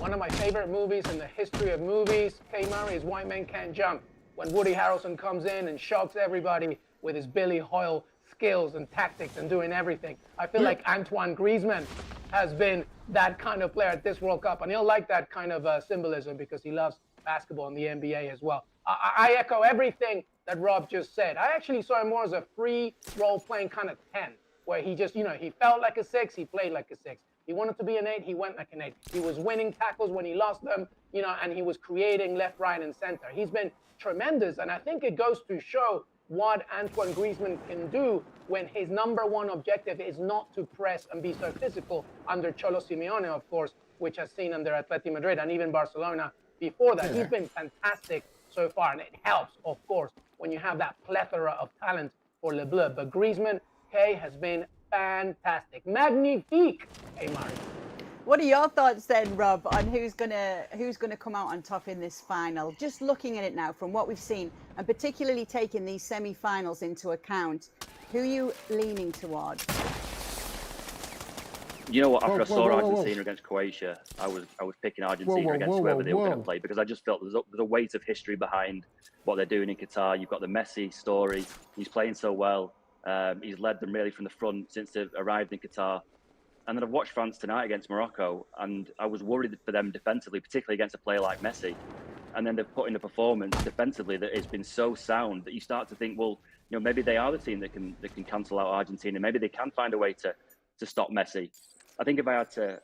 One of my favorite movies in the history of movies, Kay Murray, is White Men Can't Jump. When Woody Harrelson comes in and shocks everybody with his Billy Hoyle skills and tactics and doing everything. I feel like Antoine Griezmann has been that kind of player at this World Cup, and he'll like that kind of symbolism because he loves basketball and the NBA as well. I echo everything that Rob just said. I actually saw him more as a free role-playing kind of 10, where he just, he felt like a 6, he played like a 6. He wanted to be an 8, he went like an 8. He was winning tackles when he lost them, and he was creating left, right, and center. He's been tremendous, and I think it goes to show what Antoine Griezmann can do when his #1 objective is not to press and be so physical under Cholo Simeone, of course, which has seen under Atletico Madrid and even Barcelona before that. He's been fantastic so far, and it helps, of course, when you have that plethora of talent for Le Bleu. But Griezmann, Kay, has been fantastic. Magnifique, Kay Murray. What are your thoughts then, Rob, on who's gonna come out on top in this final? Just looking at it now from what we've seen, and particularly taking these semi-finals into account, who are you leaning towards? You know what? After I saw Argentina against Croatia, I was picking Argentina against whoever they were going to play, because I just felt there's a weight of history behind what they're doing in Qatar. You've got the Messi story. He's playing so well. He's led them really from the front since they've arrived in Qatar. And then I've watched France tonight against Morocco, and I was worried for them defensively, particularly against a player like Messi. And then they've put in a performance defensively that has been so sound that you start to think, well, maybe they are the team that can cancel out Argentina. Maybe they can find a way to stop Messi. I think if I had to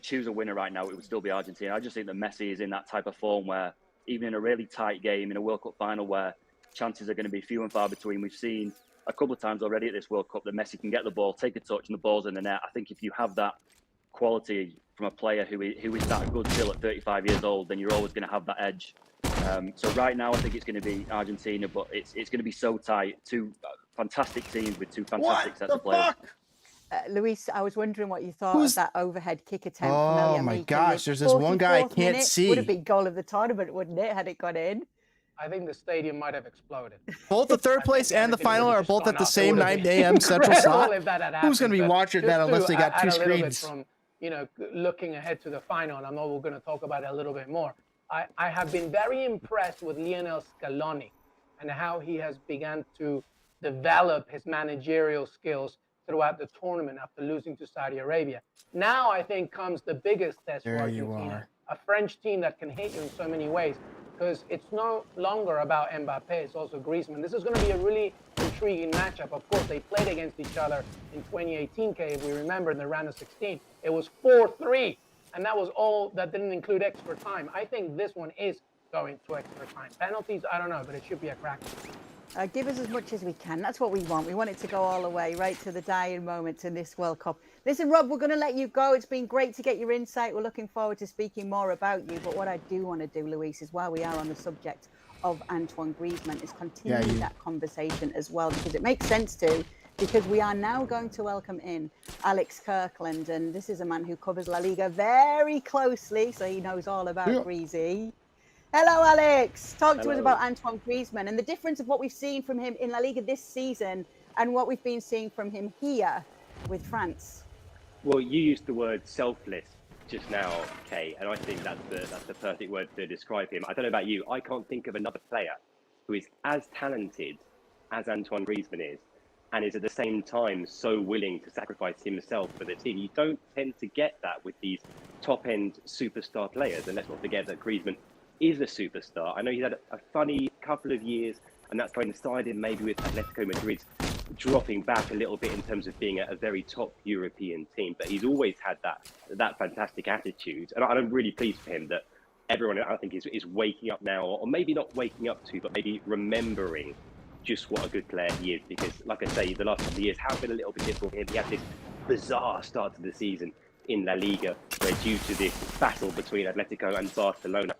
choose a winner right now, it would still be Argentina. I just think that Messi is in that type of form where even in a really tight game, in a World Cup final where chances are going to be few and far between, we've seen a couple of times already at this World Cup that Messi can get the ball, take a touch, and the ball's in the net. I think if you have that quality from a player who is that good still at 35 years old, then you're always going to have that edge. So right now, I think it's going to be Argentina, but it's going to be so tight. Two fantastic teams with two fantastic sets of players. Luis, I was wondering what you thought of that overhead kick attempt. Oh my gosh, there's this one guy I can't see. Would have been goal of the tournament, wouldn't it, had it gone in? I think the stadium might have exploded. Both the third place and the final are both at the same 9 a.m. Central slot. Who's going to be watching that unless they got two screens? From, looking ahead to the final, and I know we're going to talk about it a little bit more. I have been very impressed with Lionel Scaloni and how he has begun to develop his managerial skills throughout the tournament after losing to Saudi Arabia. Now I think comes the biggest test for Argentina, a French team that can hit you in so many ways, because it's no longer about Mbappé, it's also Griezmann. This is going to be a really intriguing matchup. Of course, they played against each other in 2018, if we remember, in the round of 16. It was 4-3, and that was all, that didn't include extra time. I think this one is going to extra time. Penalties, I don't know, but it should be a cracker. Give us as much as we can. That's what we want. We want it to go all the way, right to the dying moments in this World Cup. Listen, Rob, we're going to let you go. It's been great to get your insight. We're looking forward to speaking more about you. But what I do want to do, Luis, is while we are on the subject of Antoine Griezmann, is continue that conversation as well, because it makes sense to, because we are now going to welcome in Alex Kirkland. And this is a man who covers La Liga very closely, so he knows all about Greasy. Hello, Alex. Talk to us about Antoine Griezmann and the difference of what we've seen from him in La Liga this season and what we've been seeing from him here with France. Well, you used the word selfless just now, Kay, and I think that's the perfect word to describe him. I don't know about you. I can't think of another player who is as talented as Antoine Griezmann is, and is at the same time so willing to sacrifice himself for the team. You don't tend to get that with these top-end superstar players, and let's not forget that Griezmann is a superstar. I know he's had a funny couple of years, and that's coincided maybe with Atletico Madrid dropping back a little bit in terms of being a very top European team, but he's always had that fantastic attitude, and I'm really pleased for him that everyone, I think, is waking up now, or maybe not waking up to, but maybe remembering just what a good player he is, because like I say, the last couple of years have been a little bit difficult for him. He had this bizarre start to the season in La Liga, where due to this battle between Atletico and Barcelona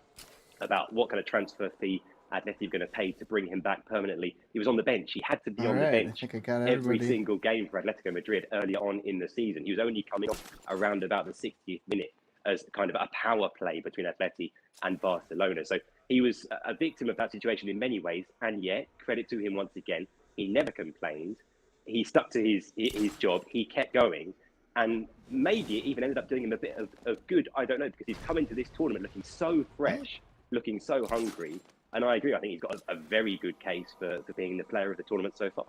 about what kind of transfer fee Atleti were going to pay to bring him back permanently, he was on the bench. He had to be on the bench every single game for Atletico Madrid early on in the season. He was only coming off around about the 60th minute as kind of a power play between Atleti and Barcelona. So he was a victim of that situation in many ways, and yet, credit to him once again, he never complained. He stuck to his job. He kept going, And maybe it even ended up doing him a bit of good. I don't know, because he's come into this tournament looking so fresh, looking so hungry. And I agree. I think he's got a very good case for being the player of the tournament so far.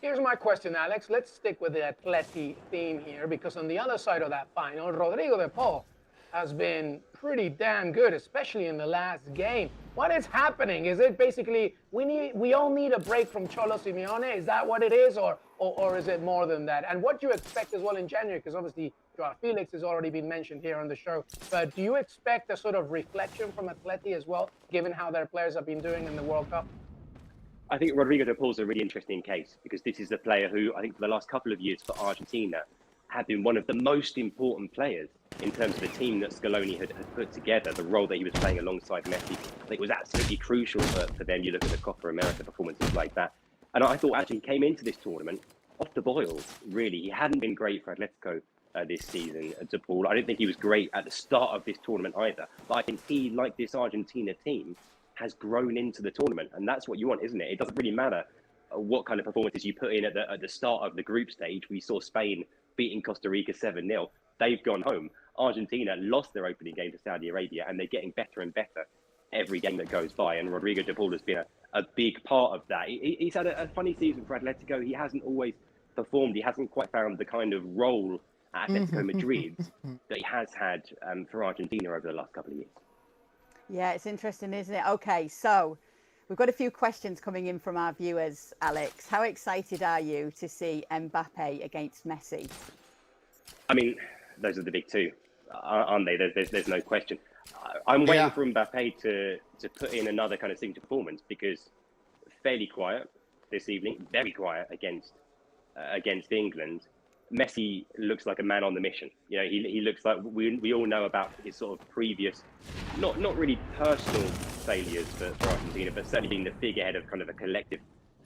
Here's my question, Alex. Let's stick with the Atleti theme here, because on the other side of that final, Rodrigo de Paul has been pretty damn good, especially in the last game. What is happening? Is it basically we all need a break from Cholo Simeone? Is that what it is, or is it more than that? And what do you expect as well in January? Because obviously Joao Felix has already been mentioned here on the show. But do you expect a sort of reflection from Atleti as well, given how their players have been doing in the World Cup? I think Rodrigo de Paul's a really interesting case, because this is the player who I think for the last couple of years for Argentina had been one of the most important players in terms of the team that Scaloni had put together. The role that he was playing alongside Messi, I think, was absolutely crucial for them. You look at the Copa America performances like that. And I thought actually he came into this tournament off the boils, really. He hadn't been great for Atletico this season, de Paul. I don't think he was great at the start of this tournament either. But I think he, like this Argentina team, has grown into the tournament. And that's what you want, isn't it? It doesn't really matter what kind of performances you put in at the start of the group stage. We saw Spain beating Costa Rica 7-0. They've gone home. Argentina lost their opening game to Saudi Arabia, and they're getting better and better every game that goes by. And Rodrigo de Paul has been a big part of that. He's had a funny season for Atletico. He hasn't always performed. He hasn't quite found the kind of role at Atletico Madrid that he has had for Argentina over the last couple of years. Yeah, it's interesting, isn't it? Okay, so we've got a few questions coming in from our viewers, Alex. How excited are you to see Mbappé against Messi? I mean, those are the big two, aren't they? There's no question. I'm waiting for Mbappé to put in another kind of signature performance, because fairly quiet this evening, very quiet against England. Messi looks like a man on the mission. You know, he looks like we all know about his sort of previous, not really personal failures for Argentina, but certainly being the figurehead of kind of a collective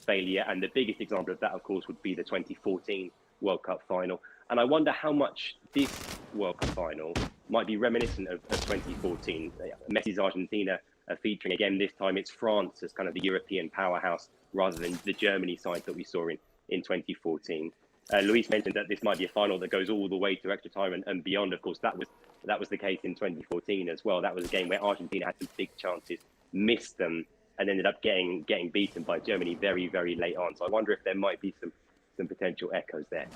failure. And the biggest example of that, of course, would be the 2014 World Cup final. And I wonder how much this World Cup final might be reminiscent of 2014. Messi's Argentina featuring again. This time it's France as kind of the European powerhouse rather than the Germany side that we saw in 2014. Luis mentioned that this might be a final that goes all the way to extra time and beyond. Of course, that was the case in 2014 as well. That was a game where Argentina had some big chances, missed them, and ended up getting beaten by Germany very, very late on. So I wonder if there might be some potential echoes there.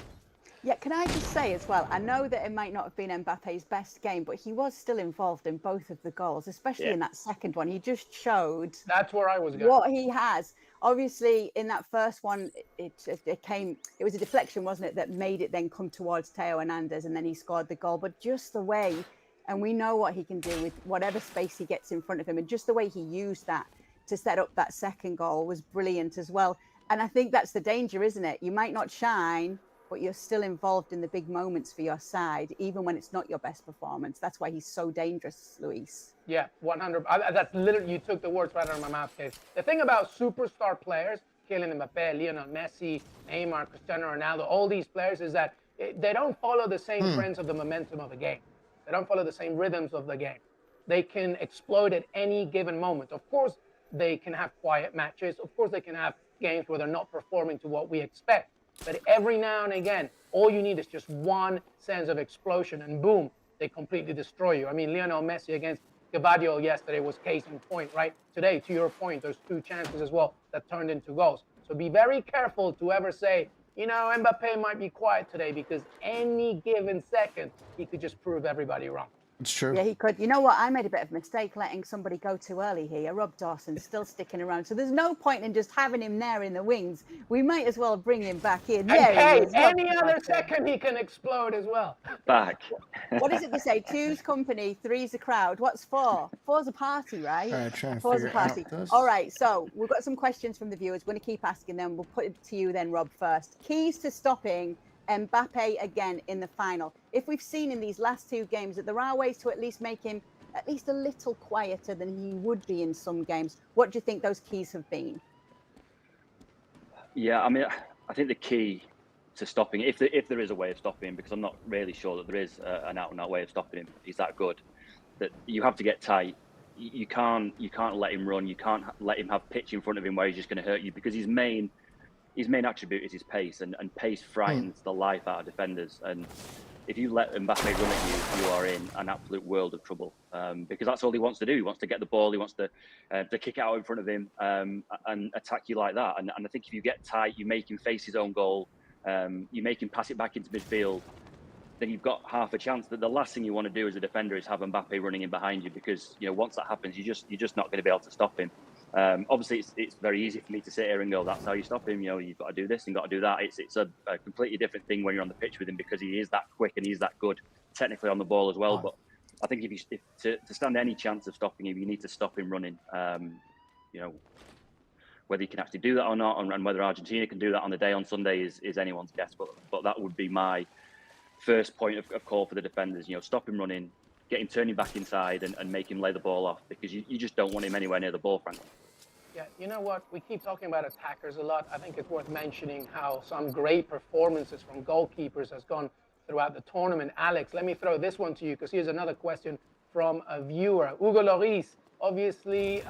Yeah, can I just say as well, I know that it might not have been Mbappe's best game, but he was still involved in both of the goals, especially in that second one. He just showed that's where I was going. What he has. Obviously, in that first one, it was a deflection, wasn't it, that made it then come towards Theo Hernandez, and then he scored the goal. But just the way, and we know what he can do with whatever space he gets in front of him, and just the way he used that to set up that second goal was brilliant as well. And I think that's the danger, isn't it? You might not shine, but you're still involved in the big moments for your side, even when it's not your best performance. That's why he's so dangerous, Luis. Yeah, 100. That's literally, you took the words right out of my mouth, Dave. The thing about superstar players, Kylian Mbappé, Lionel Messi, Neymar, Cristiano Ronaldo, all these players, is that they don't follow the same trends of the momentum of the game. They don't follow the same rhythms of the game. They can explode at any given moment. Of course, they can have quiet matches. Of course, they can have games where they're not performing to what we expect. But every now and again, all you need is just one sense of explosion, and boom, they completely destroy you. I mean, Lionel Messi against Gavardio yesterday was case in point, right? Today, to your point, there's two chances as well that turned into goals. So be very careful to ever say, you know, Mbappé might be quiet today, because any given second, he could just prove everybody wrong. It's true. Yeah, he could. You know what? I made a bit of a mistake letting somebody go too early here. Rob Dawson's still sticking around. So there's no point in just having him there in the wings. We might as well bring him back in. And any other second he can explode as well. Back. What is it they say? Two's company, three's a crowd. What's four? Four's a party, right? All right, trying to Four's a figure out party. this. All right, so we've got some questions from the viewers. We're going to keep asking them. We'll put it to you then, Rob, first. Keys to stopping Mbappé again in the final. If we've seen in these last two games that there are ways to at least make him at least a little quieter than he would be in some games, what do you think those keys have been? Yeah, I mean, I think the key to stopping, if there is a way of stopping him, because I'm not really sure that there is an out-and-out way of stopping him. He's that good that you have to get tight. You can't let him run. You can't let him have pitch in front of him where he's just going to hurt you, because his main his main attribute is his pace, and pace frightens the life out of defenders. And if you let Mbappé run at you, you are in an absolute world of trouble, because that's all he wants to do. He wants to get the ball, he wants to kick it out in front of him and attack you like that. And I think if you get tight, you make him face his own goal, you make him pass it back into midfield, then you've got half a chance. That the last thing you want to do as a defender is have Mbappé running in behind you, because once that happens, you're just not going to be able to stop him. Obviously, it's very easy for me to sit here and go, that's how you stop him. You've got to do this and got to do that. It's a completely different thing when you're on the pitch with him, because he is that quick and he's that good technically on the ball as well. But I think if to stand any chance of stopping him, you need to stop him running. Whether he can actually do that or not, and whether Argentina can do that on the day on Sunday is anyone's guess. But that would be my first point of call for the defenders. Stop him running, get him turning back inside, and make him lay the ball off, because you just don't want him anywhere near the ball, frankly. Yeah, you know what? We keep talking about attackers a lot. I think it's worth mentioning how some great performances from goalkeepers has gone throughout the tournament. Alex, let me throw this one to you, because here's another question from a viewer. Hugo Lloris, obviously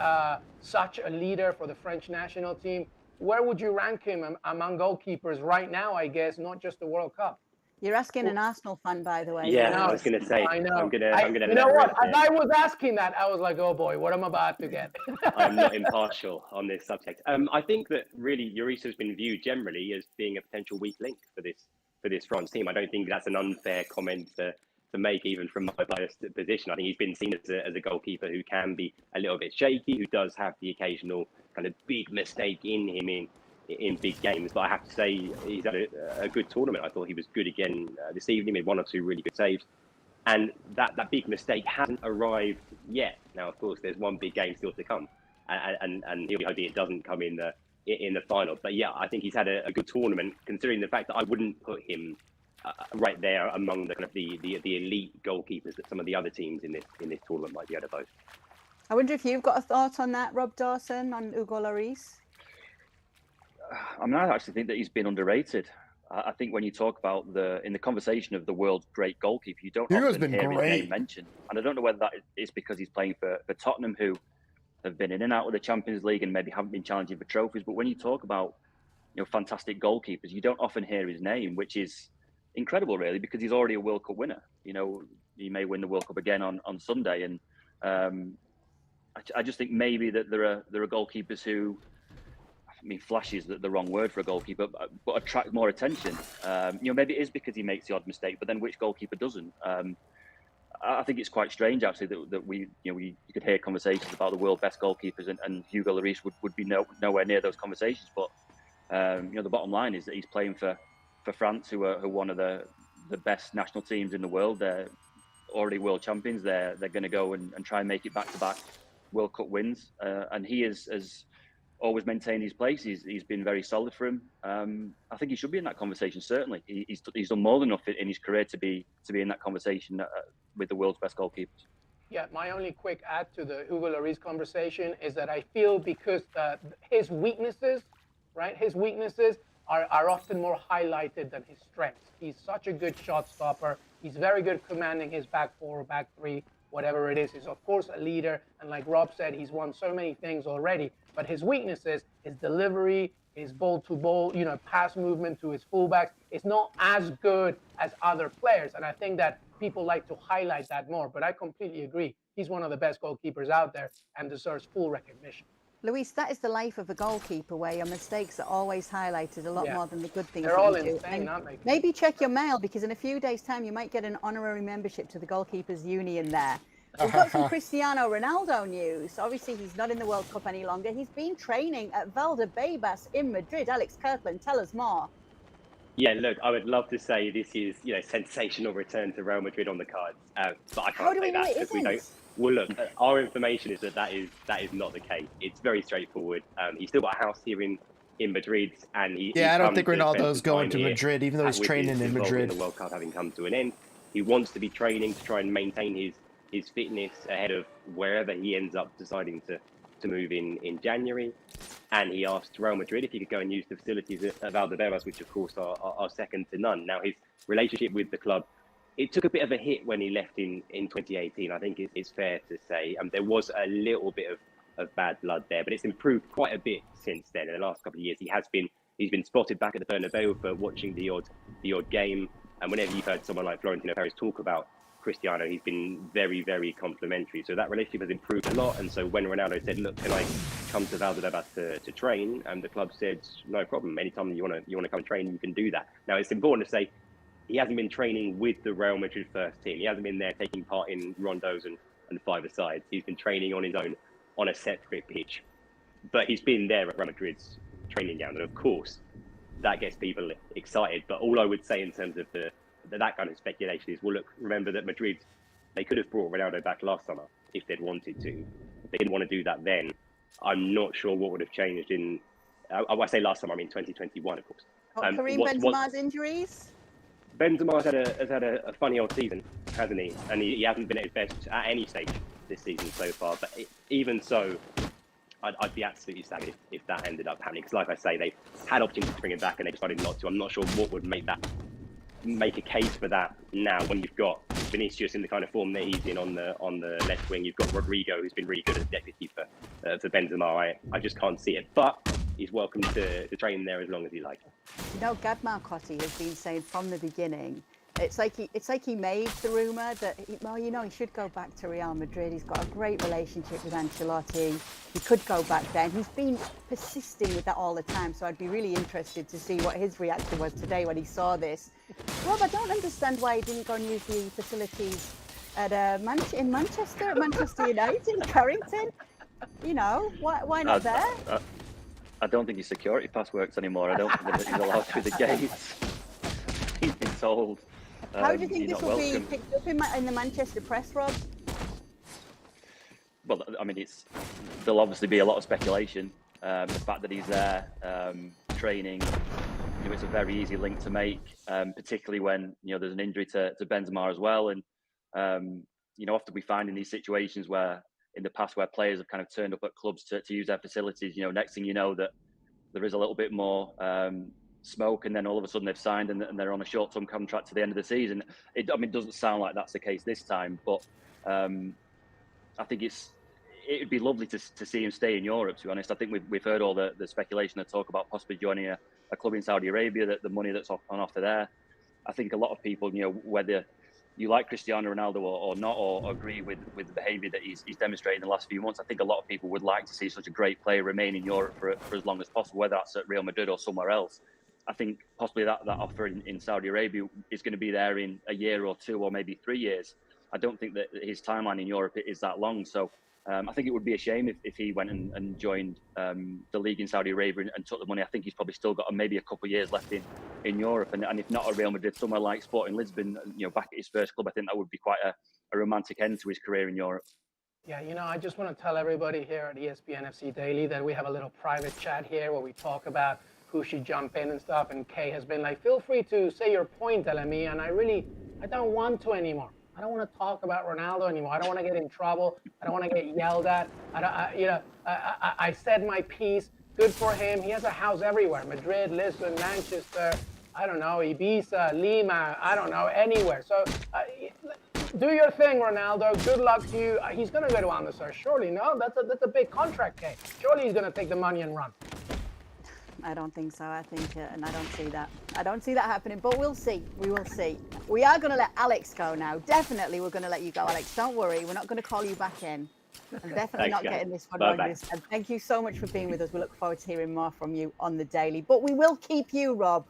such a leader for the French national team. Where would you rank him among goalkeepers right now, I guess, not just the World Cup? You're asking an Arsenal fan, by the way. Yeah, I was going to say. I know. I'm gonna. You know what? As I was asking that, I was like, "Oh boy, what am I about to get?" I'm not impartial on this subject. I think that really Lloris has been viewed generally as being a potential weak link for this France team. I don't think that's an unfair comment to make, even from my biased position. I think he's been seen as a goalkeeper who can be a little bit shaky, who does have the occasional kind of big mistake in him in big games. But I have to say he's had a good tournament. I thought he was good again this evening. He made one or two really good saves, and that big mistake hasn't arrived yet. Now, of course, there's one big game still to come, and he'll be hoping it doesn't come in the final. But yeah, I think he's had a good tournament, considering the fact that I wouldn't put him right there among the kind of the elite goalkeepers that some of the other teams in this tournament might be able to vote. I wonder if you've got a thought on that, Rob Dawson, on Hugo Lloris. I mean, I actually think that he's been underrated. I think when you talk about in the conversation of the world's great goalkeeper, you don't often hear his name mentioned. And I don't know whether that is because he's playing for Tottenham, who have been in and out of the Champions League and maybe haven't been challenging for trophies. But when you talk about fantastic goalkeepers, you don't often hear his name, which is incredible, really, because he's already a World Cup winner. He may win the World Cup again on Sunday, and I just think maybe that there are goalkeepers who, I mean, flash is the wrong word for a goalkeeper, but attract more attention. Maybe it is because he makes the odd mistake, but then which goalkeeper doesn't? I think it's quite strange, actually, that you could hear conversations about the world's best goalkeepers, and Hugo Lloris would be nowhere near those conversations. But the bottom line is that he's playing for France, who are one of the best national teams in the world. They're already world champions. They're going to go and try and make it back-to-back World Cup wins, and he has always maintained his place. He's been very solid for him. I think he should be in that conversation. Certainly, he's done more than enough in his career to be in that conversation with the world's best goalkeepers. Yeah, my only quick add to the Hugo Lloris conversation is that I feel because his weaknesses, right? His weaknesses are often more highlighted than his strengths. He's such a good shot stopper. He's very good commanding his back four or back three, whatever it is. He's, of course, a leader. And like Rob said, he's won so many things already. But his weaknesses, his delivery, his ball-to-ball, pass movement to his fullbacks, is not as good as other players. And I think that people like to highlight that more. But I completely agree. He's one of the best goalkeepers out there and deserves full recognition. Luis, that is the life of a goalkeeper, where your mistakes are always highlighted a lot more than the good things. They're all insane, aren't they? Maybe check your mail, because in a few days' time you might get an honorary membership to the Goalkeepers Union there. We've got some Cristiano Ronaldo news. Obviously, he's not in the World Cup any longer. He's been training at Valdebebas in Madrid. Alex Kirkland, tell us more. Yeah, look, I would love to say this is, sensational return to Real Madrid on the cards, but I can't say that because we don't. Well, look, our information is that is not the case. It's very straightforward. He's still got a house here in Madrid, and I don't think Ronaldo's going to Madrid, even though he's training in Madrid. The World Cup having come to an end, he wants to be training to try and maintain his fitness ahead of wherever he ends up deciding to move in January. And he asked Real Madrid if he could go and use the facilities at Valdebebas, which of course are second to none. Now, his relationship with the club, it took a bit of a hit when he left in 2018. I think it's fair to say. There was a little bit of bad blood there, but it's improved quite a bit since then. In the last couple of years, he has been He's been spotted back at the Bernabeu for watching the odd game. And whenever you've heard someone like Florentino Perez talk about Cristiano, he's been very, very complimentary. So that relationship has improved a lot. And so when Ronaldo said, "Look, can I come to Valdebebas to train?" and the club said, "No problem. Anytime you want to come train, you can do that." Now it's important to say he hasn't been training with the Real Madrid first team. He hasn't been there taking part in rondos and five-a-sides. He's been training on his own on a separate pitch. But he's been there at Real Madrid's training ground, and of course, that gets people excited. But all I would say in terms of that kind of speculation is, well, look, remember that Madrid, they could have brought Ronaldo back last summer if they'd wanted to. If they didn't want to do that then, I'm not sure what would have changed in, I say last summer, I mean 2021, of course. Karim Benzema's injuries? Benzema has had a funny old season, hasn't he? And he hasn't been at his best at any stage this season so far. But even so, I'd be absolutely staggered if that ended up happening. Because like I say, they had opportunities to bring him back and they decided not to. I'm not sure what would make a case for that now when you've got Vinicius in the kind of form that he's in on the left wing. You've got Rodrigo, who's been really good as deputy for Benzema. I just can't see it. But he's welcome to train there as long as he likes. You know, Gab Marcotti has been saying from the beginning, it's like he made the rumour that he should go back to Real Madrid. He's got a great relationship with Ancelotti. He could go back there. And he's been persisting with that all the time. So I'd be really interested to see what his reaction was today when he saw this. Rob, I don't understand why he didn't go and use the facilities at in Manchester, at Manchester United, Carrington. You know, why not there? I don't think his security pass works anymore. I don't think that he's allowed through the gates. He's been told. How do you think this will be picked up in the Manchester press, Rob? Well, I mean, there'll obviously be a lot of speculation. The fact that he's there training, it's a very easy link to make, particularly when there's an injury to Benzema as well. And often we find in these situations where in the past where players have kind of turned up at clubs to use their facilities, next thing you know that there is a little bit more smoke, and then all of a sudden they've signed and they're on a short-term contract to the end of the season. It doesn't sound like that's the case this time, but I think it'd be lovely to see him stay in Europe, to be honest. I think we've heard all the speculation and talk about possibly joining a club in Saudi Arabia, that the money that's on offer there. I think a lot of people, whether you like Cristiano Ronaldo or not, or agree with the behaviour that he's demonstrated in the last few months, I think a lot of people would like to see such a great player remain in Europe for as long as possible, whether that's at Real Madrid or somewhere else. I think possibly that offer in Saudi Arabia is going to be there in a year or two or maybe 3 years. I don't think that his timeline in Europe is that long. So I think it would be a shame if he went and joined the league in Saudi Arabia and took the money. I think he's probably still got maybe a couple of years left in Europe. And if not at Real Madrid, somewhere like Sporting Lisbon, back at his first club, I think that would be quite a romantic end to his career in Europe. Yeah, I just want to tell everybody here at ESPN FC Daily that we have a little private chat here where we talk about who should jump in and stuff. And Kay has been like, feel free to say your point, LME. And I don't want to anymore. I don't want to talk about Ronaldo anymore. I don't want to get in trouble. I don't want to get yelled at. I said my piece. Good for him. He has a house everywhere. Madrid, Lisbon, Manchester, I don't know, Ibiza, Lima, I don't know, anywhere. So do your thing, Ronaldo. Good luck to you. He's going to go to Al Nassr, surely. No, that's a big contract, Kay. Surely he's going to take the money and run. I don't think so. I think, and I don't see that. I don't see that happening, but we'll see. We will see. We are going to let Alex go now. Definitely, we're going to let you go, Alex. Don't worry. We're not going to call you back in. I'm definitely not getting this one wrong this time. Thank you so much for being with us. We look forward to hearing more from you on the daily. But we will keep you, Rob,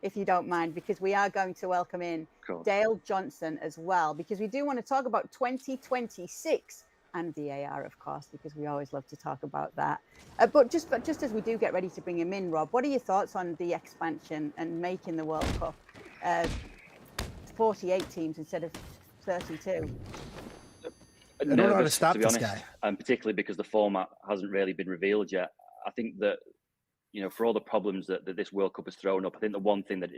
if you don't mind, because we are going to welcome in Dale Johnson as well, because we do want to talk about 2026 and VAR, of course, because we always love to talk about that. But just as we do get ready to bring him in, Rob, what are your thoughts on the expansion and making the World Cup 48 teams instead of 32? I don't know how to stop this guy. And particularly because the format hasn't really been revealed yet. I think that, for all the problems that this World Cup has thrown up, I think the one thing that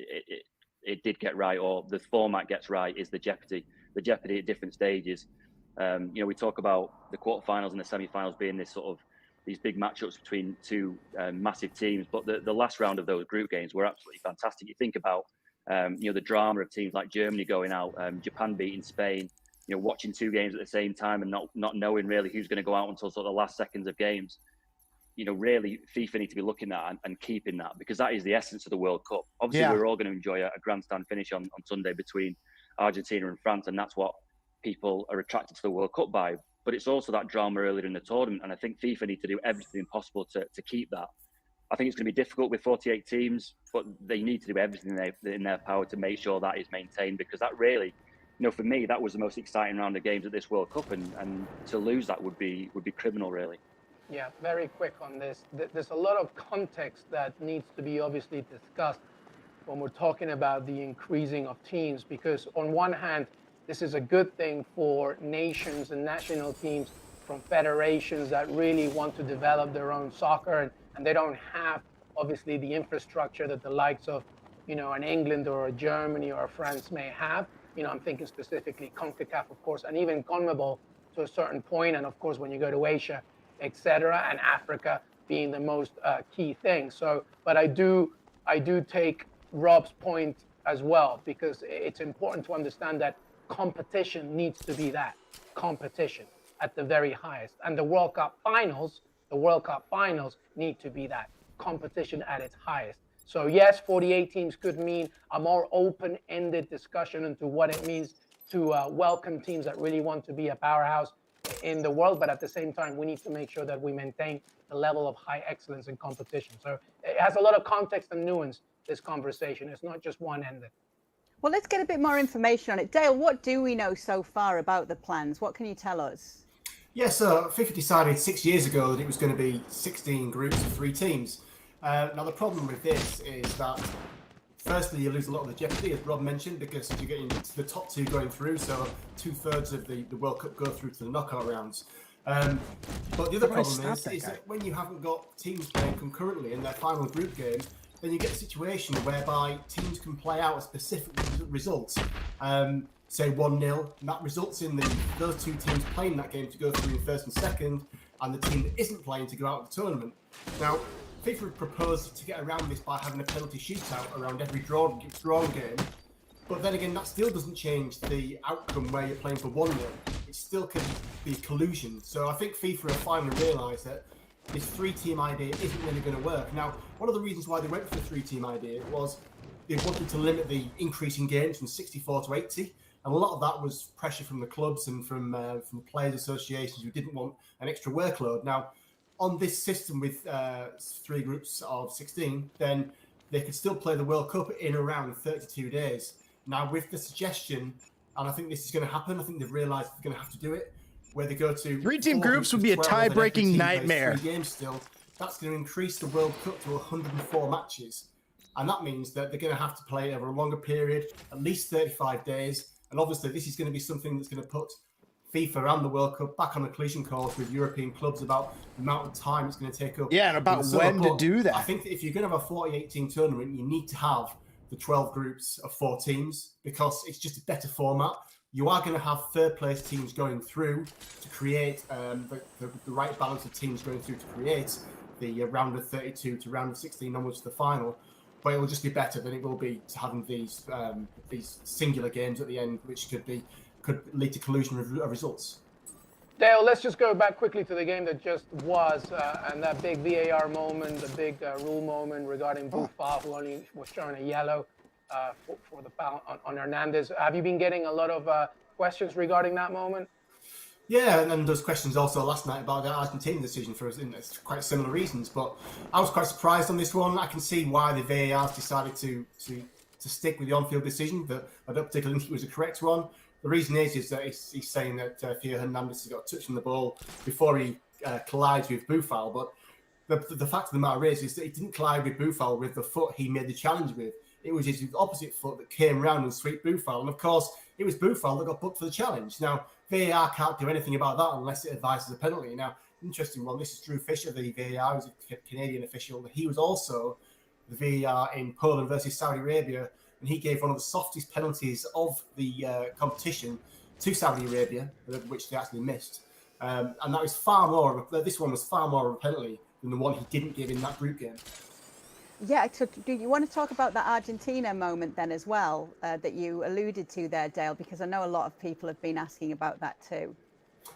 it did get right, or the format gets right, is the jeopardy at different stages. We talk about the quarterfinals and the semifinals being these big matchups between two massive teams, but the last round of those group games were absolutely fantastic. You think about the drama of teams like Germany going out, Japan beating Spain, watching two games at the same time and not knowing really who's going to go out until sort of the last seconds of games. really FIFA need to be looking at and keeping that, because that is the essence of the World Cup. Obviously, Yeah. we're all going to enjoy a grandstand finish on Sunday between Argentina and France, and that's what people are attracted to the World Cup by. But it's also that drama earlier in the tournament, and I think FIFA need to do everything possible to keep that. I think it's going to be difficult with 48 teams, but they need to do everything in their power to make sure that is maintained, because that really, for me, that was the most exciting round of games at this World Cup, and to lose that would be criminal, really. Yeah, very quick on this. There's a lot of context that needs to be obviously discussed when we're talking about the increasing of teams, because on one hand, this is a good thing for nations and national teams from federations that really want to develop their own soccer, and they don't have obviously the infrastructure that the likes of an England or a Germany or a France may have. I'm thinking specifically CONCACAF, of course, and even CONMEBOL to a certain point, and of course when you go to Asia, etc., and Africa being the most key thing. So, but I do take Rob's point as well, because it's important to understand that competition needs to be that competition at the very highest, and the World Cup finals need to be that competition at its highest. So yes, 48 teams could mean a more open-ended discussion into what it means to welcome teams that really want to be a powerhouse in the world, but at the same time, we need to make sure that we maintain the level of high excellence in competition. So it has a lot of context and nuance, this conversation. It's not just one-ended. Well, let's get a bit more information on it. Dale, what do we know so far about the plans? What can you tell us? Yeah, so FIFA decided 6 years ago that it was going to be 16 groups of 3 teams. Now, the problem with this is that, firstly, you lose a lot of the jeopardy, as Rob mentioned, because you're getting to the top 2 going through, so 2/3 of the World Cup go through to the knockout rounds. But the other problem is that when you haven't got teams playing concurrently in their final group game, then you get a situation whereby teams can play out a specific result, say 1-0, and that results in those 2 teams playing that game to go through in first and second, and the team that isn't playing to go out of the tournament. Now, FIFA proposed to get around this by having a penalty shootout around every drawn game, but then again, that still doesn't change the outcome where you're playing for 1-0. It still can be collusion. So I think FIFA have finally realised that this 3-team idea isn't really going to work. Now, one of the reasons why they went for the 3-team idea was they wanted to limit the increase in games from 64 to 80, and a lot of that was pressure from the clubs and from the players' associations who didn't want an extra workload. Now, on this system with 3 groups of 16, then they could still play the World Cup in around 32 days. Now, with the suggestion, and I think this is going to happen, I think they've realised they're going to have to do it, where they go to 3-team groups would be a tie-breaking nightmare. 3 games still. That's going to increase the World Cup to 104 matches. And that means that they're going to have to play over a longer period, at least 35 days. And obviously, this is going to be something that's going to put FIFA and the World Cup back on a collision course with European clubs about the amount of time it's going to take up. Yeah, and about when to do that. I think that if you're going to have a 48-team tournament, you need to have the 12 groups of 4 teams, because it's just a better format. You are going to have third-place teams going through to create the right balance of teams going through to create the round of 32 to round of 16 onwards to the final. But it will just be better than it will be to having these singular games at the end, which could lead to collusion of results. Dale, let's just go back quickly to the game that just was, and that big VAR moment, the big rule moment regarding Buffal, who only was shown a yellow for the foul on Hernandez. Have you been getting a lot of questions regarding that moment? Yeah, and then there's questions also last night about the Argentina decision for quite similar reasons. But I was quite surprised on this one. I can see why the VAR's decided to stick with the on-field decision, but I don't particularly think it was a correct one. The reason is that he's saying that Theo Hernandez has got a touch on the ball before he collides with Buffal. But the fact of the matter is that he didn't collide with Buffal with the foot he made the challenge with. It was his opposite foot that came round and swept Buffal. And of course, it was Buffal that got booked for the challenge. Now, VAR can't do anything about that unless it advises a penalty. Now, interesting one, this is Drew Fisher, the VAR, who's a Canadian official. He was also the VAR in Poland versus Saudi Arabia, and he gave one of the softest penalties of the competition to Saudi Arabia, which they actually missed. And that was this one was far more of a penalty than the one he didn't give in that group game. Yeah, so do you want to talk about that Argentina moment then as well, that you alluded to there, Dale, because I know a lot of people have been asking about that too.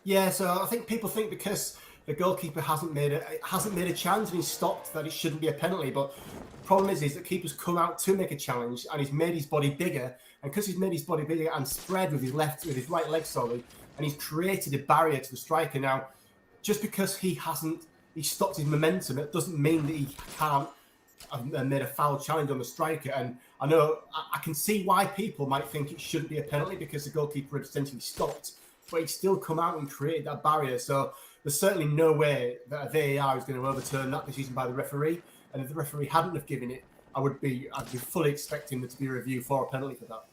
Yeah, so I think people think because the goalkeeper hasn't made a challenge and he's stopped that it shouldn't be a penalty. But the problem is that keepers come out to make a challenge and he's made his body bigger, and because he's made his body bigger and spread with his right leg, sorry, and he's created a barrier to the striker. Now, just because he stopped his momentum, it doesn't mean that he can't have made a foul challenge on the striker. And I know I can see why people might think it shouldn't be a penalty because the goalkeeper had essentially stopped, but he'd still come out and created that barrier. So there's certainly no way that a VAR is going to overturn that decision by the referee. And if the referee hadn't have given it, I'd be fully expecting there to be a review for a penalty for that.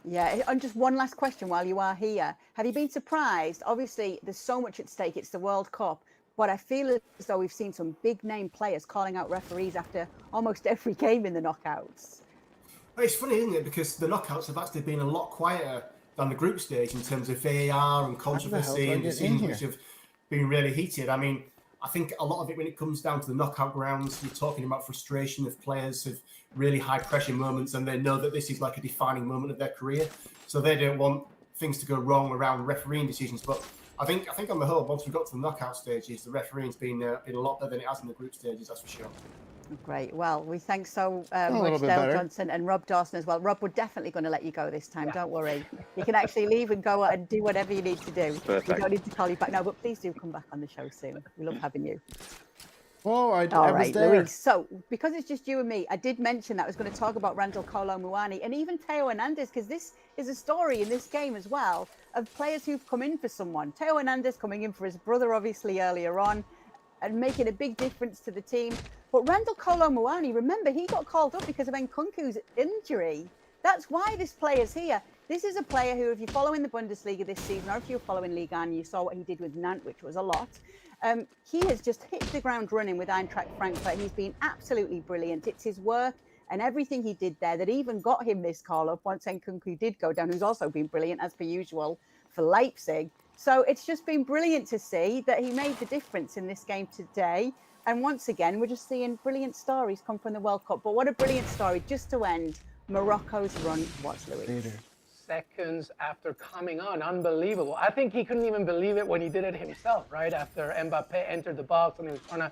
Yeah, and just one last question while you are here. Have you been surprised? Obviously, there's so much at stake. It's the World Cup. But I feel as though we've seen some big name players calling out referees after almost every game in the knockouts. It's funny, isn't it? Because the knockouts have actually been a lot quieter than the group stage in terms of VAR and controversy and decisions which have been really heated. I mean, I think a lot of it, when it comes down to the knockout grounds, you're talking about frustration of players of really high pressure moments, and they know that this is like a defining moment of their career. So they don't want things to go wrong around refereeing decisions. But I think on the whole, once we got to the knockout stages, the refereeing's been a lot better than it has in the group stages, that's for sure. Great. Well, we thank so much Dale Johnson and Rob Dawson as well. Rob, we're definitely going to let you go this time. Don't worry. You can actually leave and go and do whatever you need to do. Perfect. We don't need to call you back. No, but please do come back on the show soon. We love having you. Oh, I All was right, there. Luis. So, because it's just you and me, I did mention that I was going to talk about Randall Kolo Muani and even Theo Hernandez, because this is a story in this game as well of players who've come in for someone. Theo Hernandez coming in for his brother, obviously, earlier on, and making a big difference to the team. But Randall Kolo Muani, remember, he got called up because of Nkunku's injury. That's why this player's here. This is a player who, if you're following the Bundesliga this season, or if you're following Liga and you saw what he did with Nantes, which was a lot, he has just hit the ground running with Eintracht Frankfurt. He's been absolutely brilliant. It's his work and everything he did there that even got him this call-up once Nkunku did go down, who's also been brilliant, as per usual, for Leipzig. So it's just been brilliant to see that he made the difference in this game today. And once again, we're just seeing brilliant stories come from the World Cup. But what a brilliant story, just to end Morocco's run. Watch, Luis. Seconds after coming on, unbelievable. I think he couldn't even believe it when he did it himself, right? After Mbappé entered the box and he was trying to,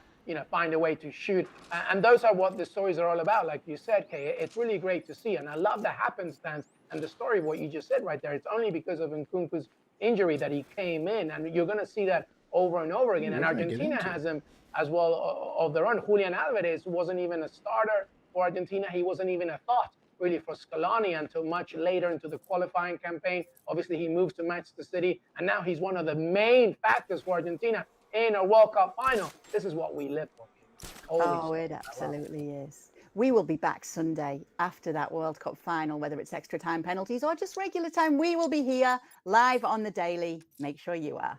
find a way to shoot. And those are what the stories are all about. Like you said, Kay, it's really great to see. And I love the happenstance and the story of what you just said right there. It's only because of Nkunku's injury that he came in. And you're going to see that over and over again. And Argentina has him as well of their own. Julian Alvarez wasn't even a starter for Argentina. He wasn't even a thought really for Scaloni until much later into the qualifying campaign. Obviously, he moves to Manchester City, and now he's one of the main factors for Argentina in a World Cup final. This is what we live for. It absolutely is. We will be back Sunday after that World Cup final, whether it's extra time penalties or just regular time. We will be here live on the daily. Make sure you are.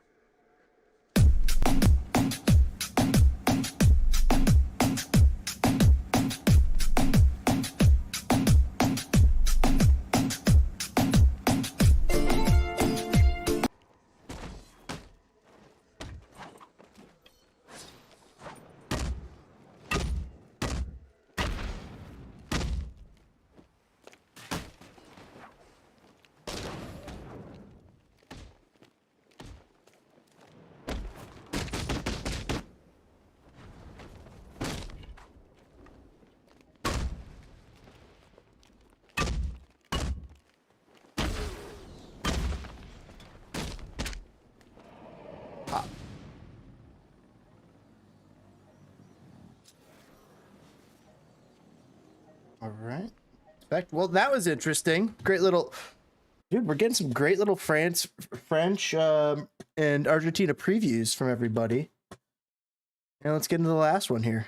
All right. Well, that was interesting. Great little, dude. We're getting some great little French, and Argentina previews from everybody. And let's get into the last one here.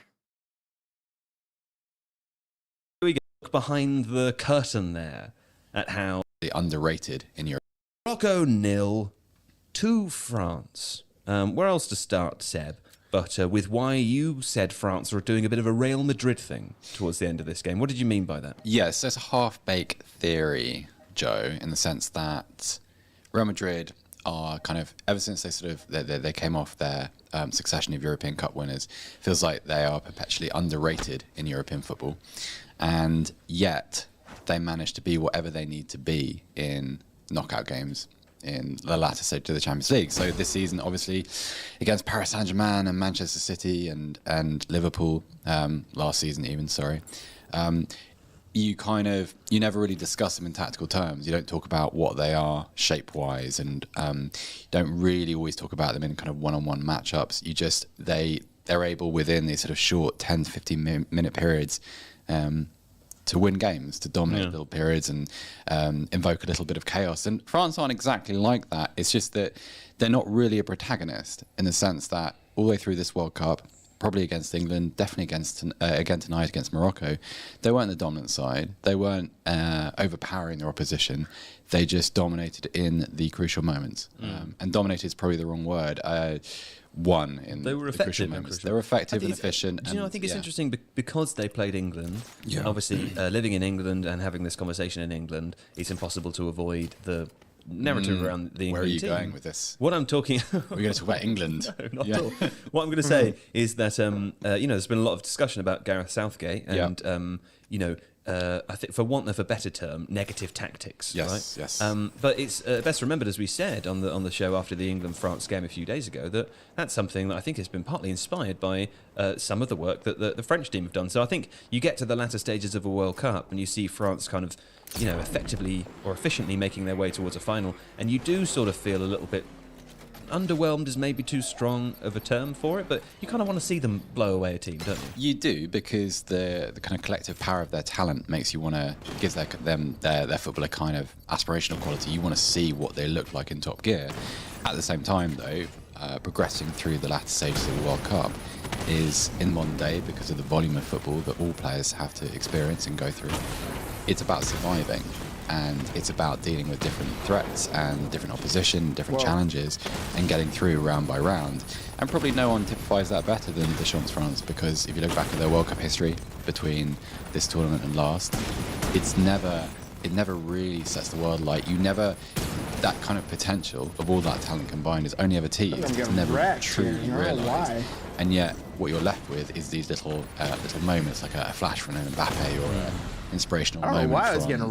We look behind the curtain there at how underrated in Europe. Morocco 0 to France. Where else to start, Seb? But with why you said France were doing a bit of a Real Madrid thing towards the end of this game. What did you mean by that? Yes, there's a half-baked theory, Joe, in the sense that Real Madrid are kind of, ever since they came off their succession of European Cup winners, feels like they are perpetually underrated in European football. And yet they manage to be whatever they need to be in knockout games in the latter stage of the Champions League. So this season, obviously, against Paris Saint-Germain and Manchester City and Liverpool, last season even, sorry, you never really discuss them in tactical terms. You don't talk about what they are shape-wise, and don't really always talk about them in kind of one-on-one matchups. They're able within these sort of short 10 to 15 minute periods to win games, to dominate little periods and invoke a little bit of chaos. And France aren't exactly like that. It's just that they're not really a protagonist in the sense that all the way through this World Cup, probably against England, definitely again tonight against Morocco, they weren't the dominant side. They weren't overpowering their opposition. They just dominated in the crucial moments. And dominated is probably the wrong word. Won in they were the crucial moments. They were effective and efficient. Do you know, I think it's interesting because they played England. Obviously, living in England and having this conversation in England, it's impossible to avoid the narrative around the England Where are you team. going with this? What I'm talking... We're going to talk about England. No, not at all. What I'm going to say is that, there's been a lot of discussion about Gareth Southgate and, I think, for want of a better term, negative tactics. Yes, right? yes. But it's best remembered, as we said on the show after the England-France game a few days ago, that that's something that I think has been partly inspired by some of the work that the French team have done. So I think you get to the latter stages of a World Cup and you see France kind of, effectively or efficiently making their way towards a final, and you do sort of feel a little bit underwhelmed is maybe too strong of a term for it, but you kind of want to see them blow away a team, don't you? You do, because the kind of collective power of their talent makes you want to give their football a kind of aspirational quality. You want to see what they look like in top gear. At the same time, though, progressing through the latter stages of the World Cup is, in modern day, because of the volume of football that all players have to experience and go through, it's about surviving. And it's about dealing with different threats and different opposition, different challenges, and getting through round by round. And probably no one typifies that better than Deschamps' France, because if you look back at their World Cup history between this tournament and last, it never really sets the world light. That kind of potential of all that talent combined is only ever teased. It's never truly realised. And yet, what you're left with is these little moments, like a flash from an Mbappé or an inspirational moment from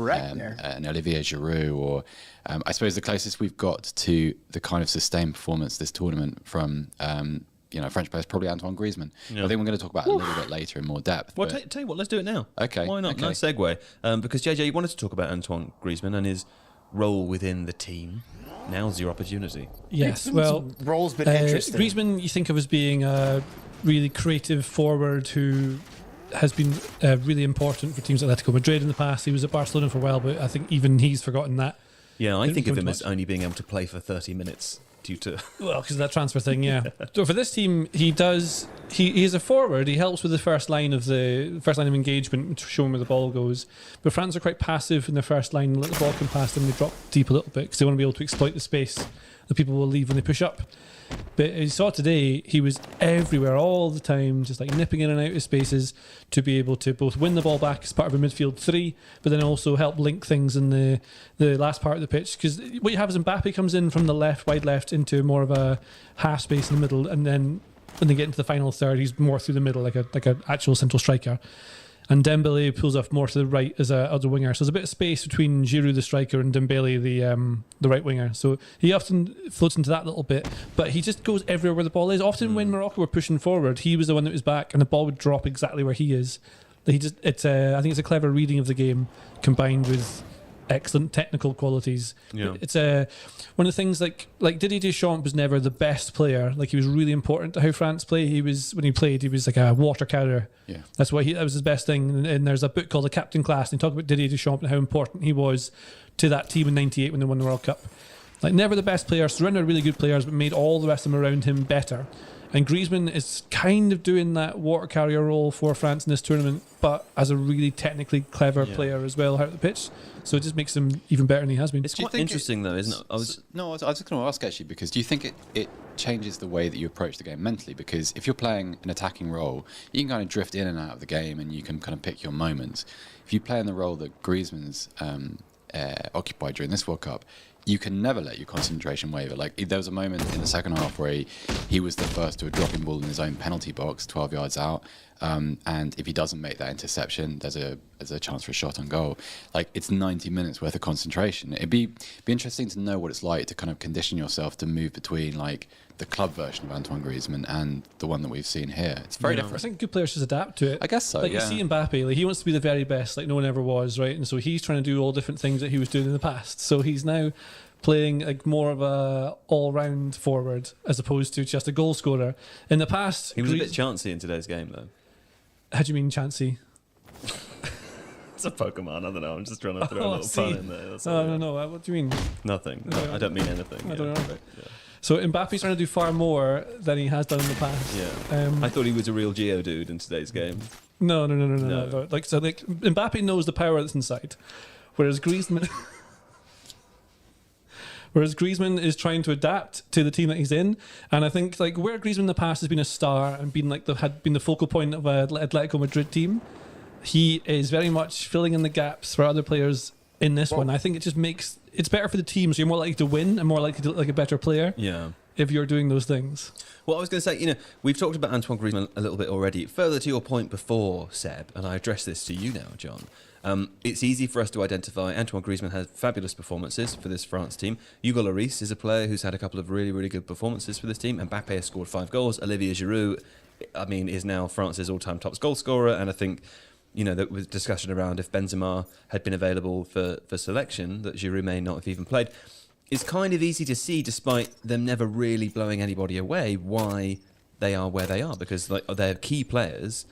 an Olivier Giroud, or I suppose the closest we've got to the kind of sustained performance this tournament from French players, probably Antoine Griezmann. I think we're going to talk about it a little bit later in more depth. Well, tell you what, let's do it now. Okay. Why not? Okay. Nice segue. Because JJ, you wanted to talk about Antoine Griezmann and his role within the team. Now's your opportunity. Yes, well, role's been interesting. Griezmann, you think of as being a really creative forward who has been really important for teams like Atletico Madrid in the past. He was at Barcelona for a while, but I think even he's forgotten that. Yeah, I think of him as only being able to play for 30 minutes due to... Well, because of that transfer thing, yeah. So for this team, he is a forward. He helps with the first line of engagement, showing where the ball goes. But France are quite passive in their first line. Let the ball come past them, they drop deep a little bit because they want to be able to exploit the space that people will leave when they push up. But as you saw today, he was everywhere all the time, just like nipping in and out of spaces to be able to both win the ball back as part of a midfield three, but then also help link things in the last part of the pitch. Because what you have is Mbappé comes in from the left, wide left, into more of a half space in the middle, and then when they get into the final third, he's more through the middle, like a actual central striker. And Dembélé pulls off more to the right as a other winger. So there's a bit of space between Giroud, the striker, and Dembélé, the right winger. So he often floats into that little bit, but he just goes everywhere where the ball is. Often when Morocco were pushing forward, he was the one that was back, and the ball would drop exactly where he is. I think it's a clever reading of the game combined with excellent technical qualities. Yeah. It's one of the things like Didier Deschamps was never the best player. Like, he was really important to how France play. When he played, he was like a water carrier. Yeah. That was his best thing. And there's a book called The Captain Class, and they talk about Didier Deschamps and how important he was to that team in '98 when they won the World Cup. Like, never the best player, surrounded really good players, but made all the rest of them around him better. And Griezmann is kind of doing that water carrier role for France in this tournament, but as a really technically clever player as well out of the pitch. So it just makes him even better than he has been. It's quite interesting, though, isn't it? I was just going to ask, actually, because do you think it changes the way that you approach the game mentally? Because if you're playing an attacking role, you can kind of drift in and out of the game, and you can kind of pick your moments. If you play in the role that Griezmann's occupied during this World Cup, you can never let your concentration waver. Like there was a moment in the second half where he was the first to a dropping ball in his own penalty box, 12 yards out. And if he doesn't make that interception, there's a chance for a shot on goal. Like it's 90 minutes worth of concentration. It'd be interesting to know what it's like to kind of condition yourself to move between like the club version of Antoine Griezmann and the one that we've seen here. It's very different. I think good players just adapt to it. I guess so. Like you see Mbappe, like he wants to be the very best, like no one ever was, right? And so he's trying to do all different things that he was doing in the past. So he's now playing like more of a all-round forward as opposed to just a goal scorer. In the past, he was a bit chancy in today's game, though. How do you mean chancy? It's a Pokemon. I don't know. I'm just trying to throw a little pun in there. That's No. What do you mean? Nothing. No, I don't mean anything. I don't know. Yeah. So Mbappe's trying to do far more than he has done in the past. Yeah. I thought he was a real Geodude in today's game. No. Like Mbappe knows the power that's inside, whereas Griezmann. Whereas Griezmann is trying to adapt to the team that he's in, and I think like where Griezmann in the past has been a star and been like had been the focal point of a Atletico Madrid team, he is very much filling in the gaps for other players in this one. I think it just makes it's better for the team, so you're more likely to win and more likely to look like a better player. Yeah. If you're doing those things. Well, I was going to say, we've talked about Antoine Griezmann a little bit already. Further to your point before, Seb, and I address this to you now, John. It's easy for us to identify Antoine Griezmann has fabulous performances for this France team. Hugo Lloris is a player who's had a couple of really, really good performances for this team. Mbappé has scored 5 goals. Olivier Giroud, is now France's all-time top goal scorer. And I think, there was discussion around if Benzema had been available for selection, that Giroud may not have even played. It's kind of easy to see, despite them never really blowing anybody away, why they are where they are, because their key players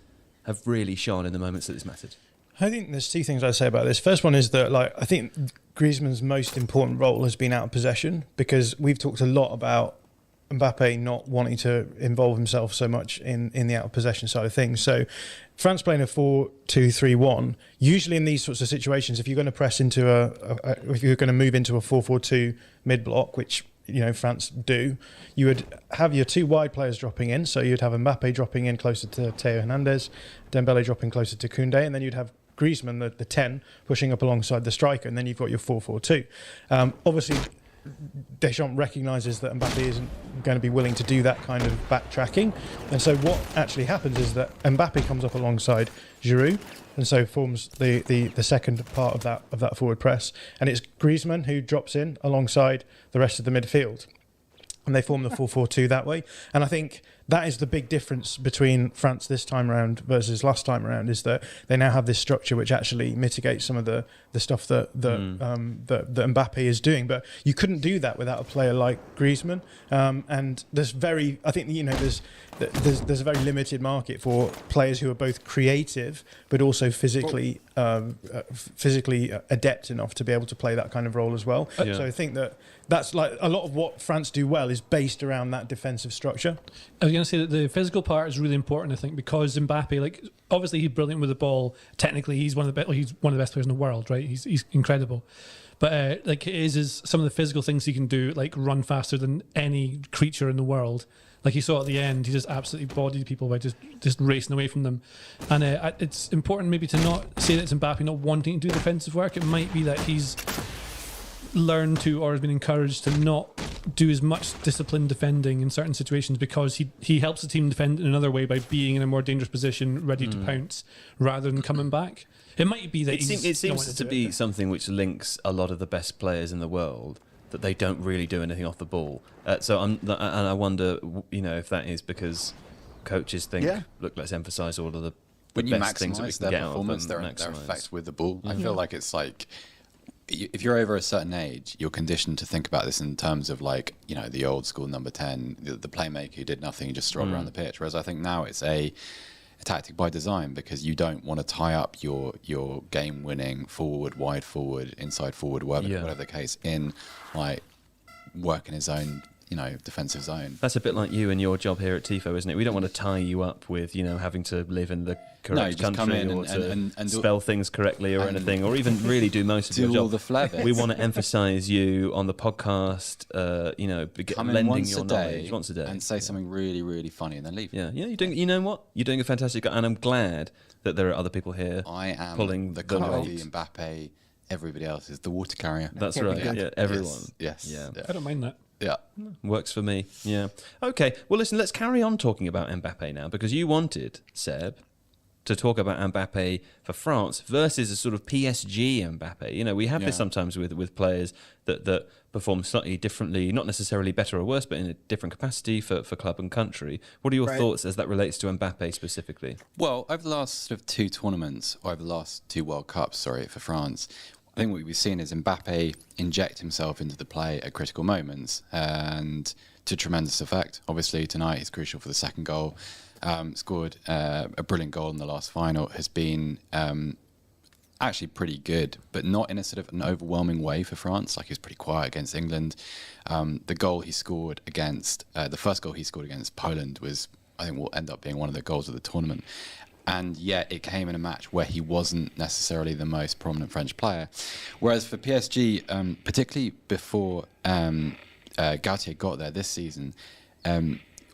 have really shone in the moments that it's mattered. I think there's 2 things I'd say about this. First one is that I think Griezmann's most important role has been out of possession, because we've talked a lot about Mbappé not wanting to involve himself so much in the out of possession side of things. So France playing a 4-2-3-1, usually in these sorts of situations, if you're going to press into if you're going to move into a 4-4-2 mid block, which France do, you would have your 2 wide players dropping in. So you'd have Mbappé dropping in closer to Theo Hernandez, Dembele dropping closer to Koundé, and then you'd have Griezmann, the 10, pushing up alongside the striker, and then you've got your 4-4-2. Obviously, Deschamps recognises that Mbappé isn't going to be willing to do that kind of backtracking, and so what actually happens is that Mbappé comes up alongside Giroud, and so forms the second part of that forward press, and it's Griezmann who drops in alongside the rest of the midfield, and they form the 4-4-2 that way. And I think that is the big difference between France this time around versus last time around, is that they now have this structure which actually mitigates some of the stuff that Mbappé is doing. But you couldn't do that without a player like Griezmann. And there's a very limited market for players who are both creative but also physically adept enough to be able to play that kind of role as well. Yeah. So I think that's like a lot of what France do well is based around that defensive structure. I was going to say that the physical part is really important, I think, because Mbappe, obviously he's brilliant with the ball. Technically, he's one of the best players in the world, right? He's incredible. But it is some of the physical things he can do, like run faster than any creature in the world. Like you saw at the end, he just absolutely bodied people by just racing away from them. And it's important maybe to not say that it's Mbappe not wanting to do defensive work. It might be that he's learned to, or has been encouraged to not do as much disciplined defending in certain situations, because he helps the team defend in another way by being in a more dangerous position, ready to pounce, rather than coming back. It might be that it seems to be something which links a lot of the best players in the world, that they don't really do anything off the ball. I wonder, if that is because coaches think, look, let's emphasise all of the when you best things that we maximise can their get performance, their their effect with the ball. I feel like it's like, if you're over a certain age, you're conditioned to think about this in terms of the old school number 10, the playmaker who did nothing, he just strolled around the pitch. Whereas I think now it's a tactic by design, because you don't want to tie up your game-winning forward, wide forward, inside forward, whatever the case, in working his own defensive zone. That's a bit like you and your job here at TIFO, isn't it? We don't want to tie you up with having to live in the correct country or to spell things correctly or anything, or even really do most of your job. All the flavors. We want to emphasise you on the podcast. Come in lending once your a day, knowledge once a day, and say something really, really funny, and then leave. Yeah, you're doing. You know what? You're doing a fantastic job, and I'm glad that there are other people here. I am pulling the Mbappé everybody else is the water carrier. That's right. Yeah, everyone. Yes. Yeah. I don't mind that. Yeah. Works for me. Yeah. Okay. Well, listen, let's carry on talking about Mbappé now, because you wanted, Seb, to talk about Mbappé for France versus a sort of PSG Mbappé. You know, we have this sometimes with players that perform slightly differently, not necessarily better or worse, but in a different capacity for club and country. What are your thoughts as that relates to Mbappé specifically? Well, over the last sort of 2 tournaments, or over the last 2 World Cups, sorry, for France, I think what we've seen is Mbappé inject himself into the play at critical moments, and to tremendous effect. Obviously, tonight he's crucial for the second goal. Scored a brilliant goal in the last final. Has been actually pretty good, but not in a sort of an overwhelming way for France. Like, he was pretty quiet against England. The goal he scored against, the first goal he scored against Poland was, I think, will end up being one of the goals of the tournament. And yet it came in a match where he wasn't necessarily the most prominent French player. Whereas for PSG, particularly before Gautier got there this season,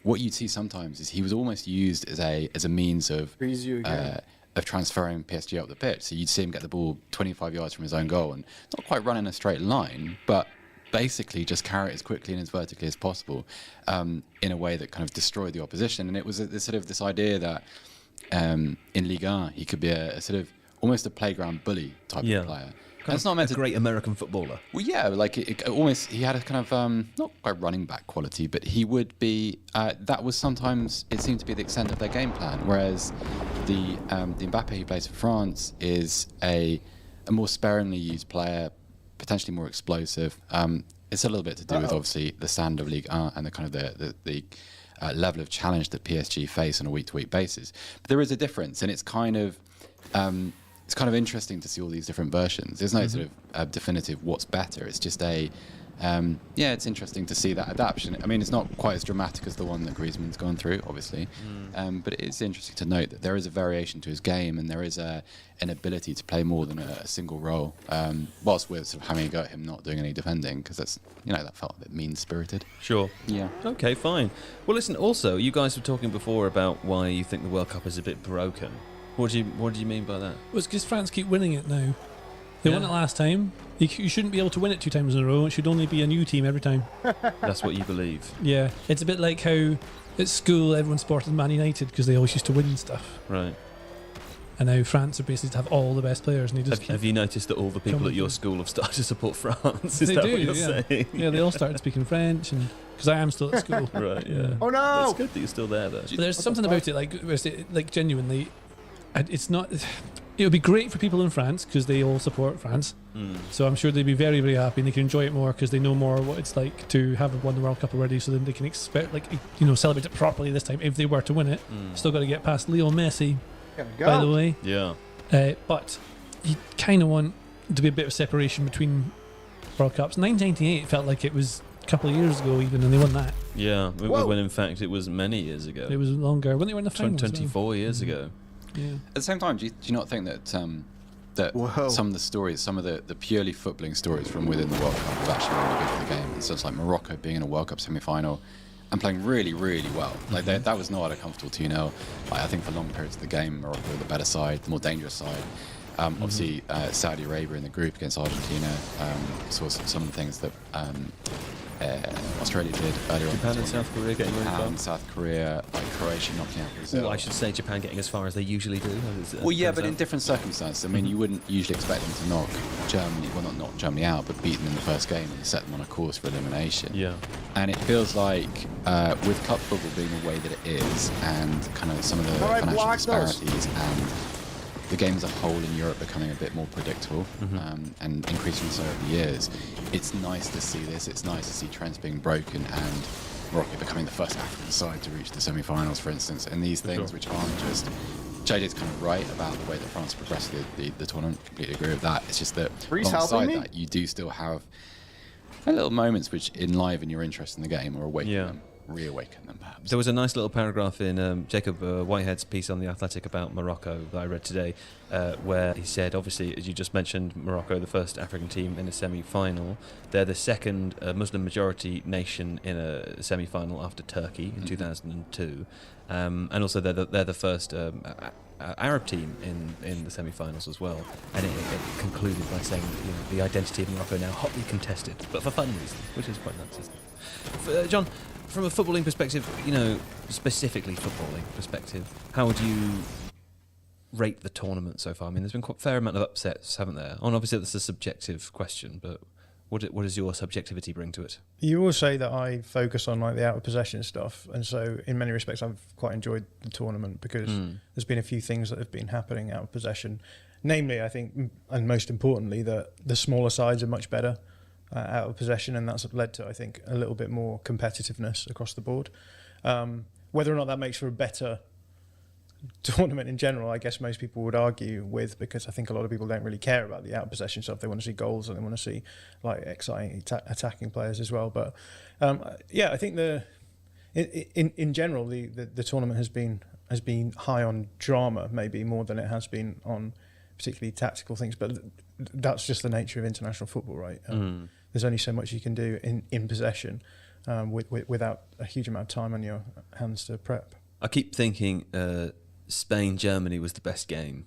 what you'd see sometimes is he was almost used as a means of transferring PSG up the pitch. So you'd see him get the ball 25 yards from his own goal and not quite run in a straight line, but basically just carry it as quickly and as vertically as possible, in a way that kind of destroyed the opposition. And it was this idea that in Ligue 1 he could be a sort of almost a playground bully type of player. And it's not meant a great American footballer. Well, yeah, like it almost, he had a kind of not quite running back quality, but he would be. That was sometimes, it seemed to be the extent of their game plan. Whereas the Mbappé who plays for France is a more sparingly used player, potentially more explosive. It's a little bit to do with obviously the standard of Ligue 1 and the kind of the level of challenge that PSG face on a week-to-week basis. But there is a difference, and it's kind of interesting to see all these different versions. There's no sort of definitive what's better. It's just it's interesting to see that adaptation. I mean, it's not quite as dramatic as the one that Griezmann's gone through, obviously, but it is interesting to note that there is a variation to his game, and there is an ability to play more than a single role, whilst we're sort of having a go at him not doing any defending, because that's, that felt a bit mean-spirited. Sure. Yeah. Okay, fine. Well, listen, also, you guys were talking before about why you think the World Cup is a bit broken. What do you mean by that? Well, it's because France keep winning it now. They won it last time. You shouldn't be able to win it 2 times in a row. It should only be a new team every time. That's what you believe. Yeah. It's a bit like how at school everyone supported Man United because they always used to win stuff. Right. And now France are basically to have all the best players. And they just have you noticed that all the people at your school have started to support France? Is they that do, what you're saying? Yeah, they all started speaking French, and because I am still at school. Right, yeah. Oh no! It's good that you're still there, though. But there's something about it, like genuinely, it's not. It would be great for people in France because they all support France. So I'm sure they'd be very, very happy, and they can enjoy it more because they know more what it's like to have won the World Cup already. So then they can expect, celebrate it properly this time if they were to win it. Still got to get past Leo Messi, by the way. Yeah. But you kind of want to be a bit of separation between World Cups. 1998 felt like it was a couple of years ago even, and they won that. Yeah, when in fact it was many years ago. It was longer. When they were in the final. 24 years ago. Yeah. At the same time, do you not think that some of the stories, some of the purely footballing stories from within the World Cup have actually really good for the game? It's just like Morocco being in a World Cup semi-final and playing really, really well. Like that was not a comfortable 2-0. I think for long periods of the game, Morocco were the better side, the more dangerous side. Obviously, Saudi Arabia in the group against Argentina. Saw some of the things that Australia did earlier Japan on. and South Korea getting really far. South Korea, like Croatia knocking out Brazil. Well, I should say Japan getting as far as they usually do. Well, yeah, but in different circumstances. I mean, you wouldn't usually expect them to knock Germany, well, not knock Germany out, but beat them in the first game and set them on a course for elimination. Yeah. And it feels like with club football being the way that it is, and kind of some of the financial disparities and the game as a whole in Europe becoming a bit more predictable and increasingly so over the years, it's nice to see this. It's nice to see trends being broken and Morocco becoming the first African side to reach the semi-finals, for instance, and these things which aren't just... JJ's kind of right about the way that France progressed the tournament. Completely agree with that. It's just that alongside that, you do still have little moments which enliven your interest in the game or awaken them. reawaken them, perhaps. There was a nice little paragraph in Jacob Whitehead's piece on The Athletic about Morocco that I read today, where he said, obviously, as you just mentioned, Morocco, the first African team in a semi-final. They're the second Muslim-majority nation in a semi-final after Turkey in 2002. And also they're the first Arab team in the semi-finals as well. And it concluded by saying that, the identity of Morocco now hotly contested, but for fun reasons, which is quite nice, isn't it? John, from a footballing perspective, specifically footballing perspective, how would you rate the tournament so far? I mean, there's been quite a fair amount of upsets, haven't there? And obviously that's a subjective question, but what does your subjectivity bring to it? You will say that I focus on like the out of possession stuff, and so in many respects I've quite enjoyed the tournament because there's been a few things that have been happening out of possession. Namely, I think, and most importantly, that the smaller sides are much better out of possession, and that's led to, I think, a little bit more competitiveness across the board. Whether or not that makes for a better tournament in general, I guess most people would argue with, because I think a lot of people don't really care about the out of possession stuff. They want to see goals and they want to see like exciting attacking players as well. But I think in general the tournament has been high on drama, maybe more than it has been on particularly tactical things. But that's just the nature of international football, right? There's only so much you can do in possession without a huge amount of time on your hands to prep. I keep thinking Spain-Germany was the best game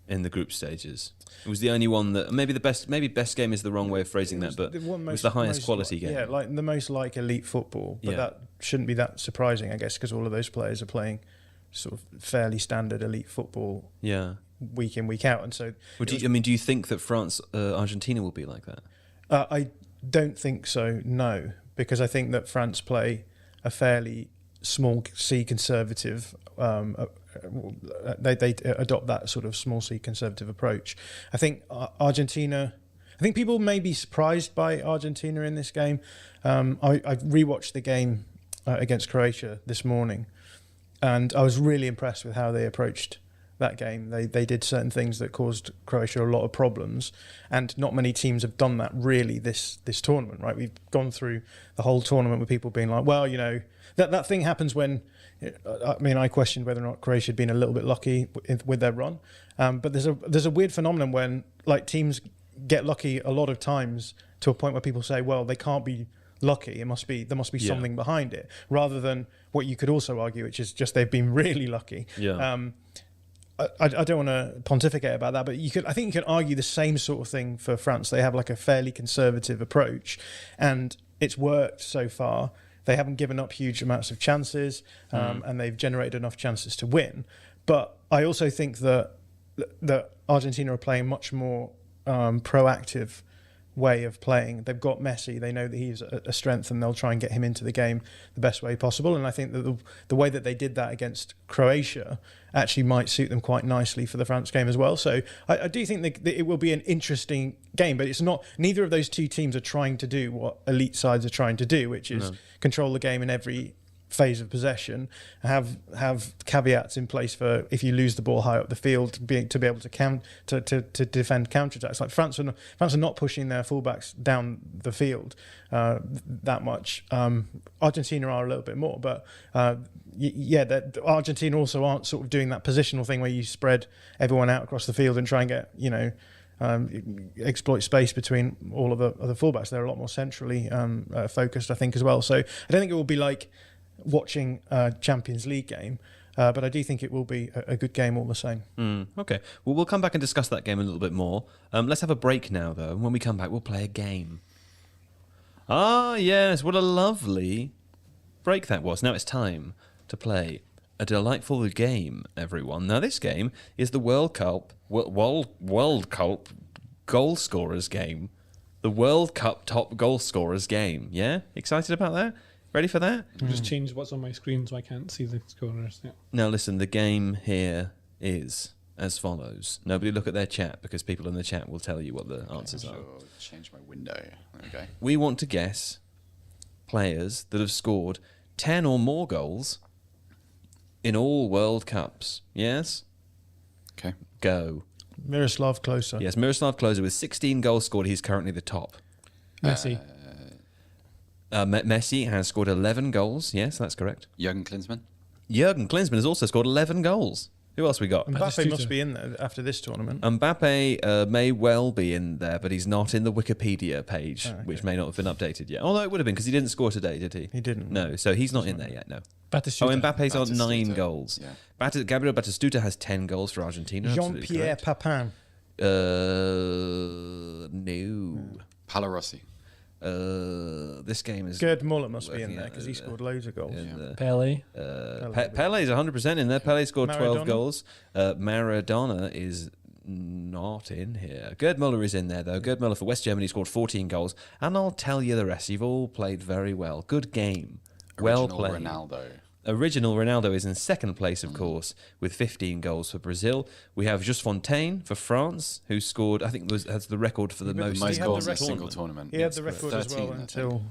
in the group stages. It was the only one that maybe best game is the wrong way of phrasing that, but it was the highest quality game. Yeah, like the most like elite football, but that shouldn't be that surprising, I guess, because all of those players are playing sort of fairly standard elite football. Week in, week out, and so. Do you think that France, Argentina will be like that? I don't think so. No, because I think that France play a fairly small C conservative. They adopt that sort of small C conservative approach. I think Argentina. I think people may be surprised by Argentina in this game. I rewatched the game against Croatia this morning, and I was really impressed with how they approached that game. They did certain things that caused Croatia a lot of problems, and not many teams have done that really this tournament, right? We've gone through the whole tournament with people being like, well, that thing happens when, I questioned whether or not Croatia had been a little bit lucky with their run, but there's a weird phenomenon when like teams get lucky a lot of times to a point where people say, well, they can't be lucky, there must be something behind it, rather than what you could also argue, which is just they've been really lucky. I don't want to pontificate about that, but I think you can argue the same sort of thing for France. They have like a fairly conservative approach, and it's worked so far. They haven't given up huge amounts of chances, and they've generated enough chances to win. But I also think that Argentina are playing much more proactive way of playing. They've got Messi. They know that he's a strength, and they'll try and get him into the game the best way possible. And I think that the way that they did that against Croatia actually might suit them quite nicely for the France game as well. So I do think that it will be an interesting game, but it's not. Neither of those two teams are trying to do what elite sides are trying to do, which is control the game in every phase of possession, have caveats in place for if you lose the ball high up the field to be able to defend counterattacks. Like France are not pushing their fullbacks down the field that much. Argentina are a little bit more, but Argentina also aren't sort of doing that positional thing where you spread everyone out across the field and try and get exploit space between all of the fullbacks. They're a lot more centrally focused, I think, as well. So I don't think it will be like watching a Champions League game, but I do think it will be a good game all the same. Okay, well, we'll come back and discuss that game a little bit more. Let's have a break now, though, and when we come back, we'll play a game. Ah, yes, what a lovely break that was. Now it's time to play a delightful game, everyone. Now, this game is the World Cup goal scorers game. The World Cup top goal scorers game. Yeah? Excited about that? Ready for that? I'll just change what's on my screen so I can't see the scorers. Yeah. Now, listen, the game here is as follows. Nobody look at their chat, because people in the chat will tell you what the answers are. Change my window. There we go. We want to guess players that have scored 10 or more goals in all World Cups. Yes? Okay. Go. Miroslav Klose. Yes, Miroslav Klose with 16 goals scored. He's currently the top. Messi. Messi has scored 11 goals. Yes, that's correct. Jurgen Klinsmann. Jurgen Klinsmann has also scored 11 goals. Who else we got? Mbappé must be in there after this tournament. Mbappé may well be in there, but he's not in the Wikipedia page, which may not have been updated yet. Although it would have been, because he didn't score today, did he? He didn't. No, so he's not in there yet, no. Batistuta. Oh, Mbappe's on 9 goals. Yeah. Gabriel Batistuta has 10 goals for Argentina. Jean-Pierre Papin. No. Palarossi. This game is... Gerd Muller must be in there because he scored loads of goals. Pele. Pele's 100% in there. Pele scored 12 Maradona? goals. Maradona is not in here. Gerd Muller is in there, though. Gerd Muller for West Germany scored 14 goals. And I'll tell you the rest. You've all played very well. Good game. Well played. Ronaldo. Original Ronaldo is in second place, of course, with 15 goals for Brazil. We have Just Fontaine for France, who scored, I think, has the record for the most goals in a single tournament. He had the record 13, as well until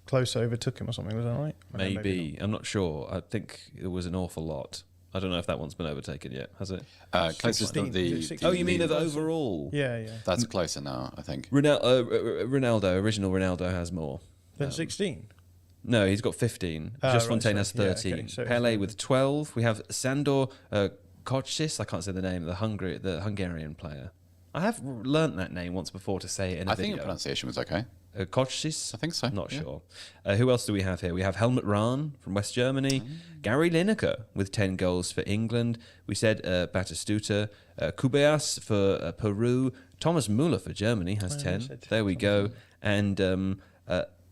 Close overtook him or something. Was that right? Maybe. I'm not sure. I think it was an awful lot. I don't know if that one's been overtaken yet, has it? Close is Oh, you mean of overall? Yeah. That's closer now, I think. Ronaldo, original Ronaldo has more. Than 16? No, he's got 15. Just Fontaine has 13. Yeah, okay, so Pele with 12. We have Sandor Kocsis. I can't say the name. The Hungarian player. I have learnt that name once before to say it in a video. I think your pronunciation was okay. Kocsis? I think so. Not sure. Who else do we have here? We have Helmut Rahn from West Germany. Gary Lineker with 10 goals for England. We said Batistuta. Cubeas for Peru. Thomas Müller for Germany has 10. There we go. And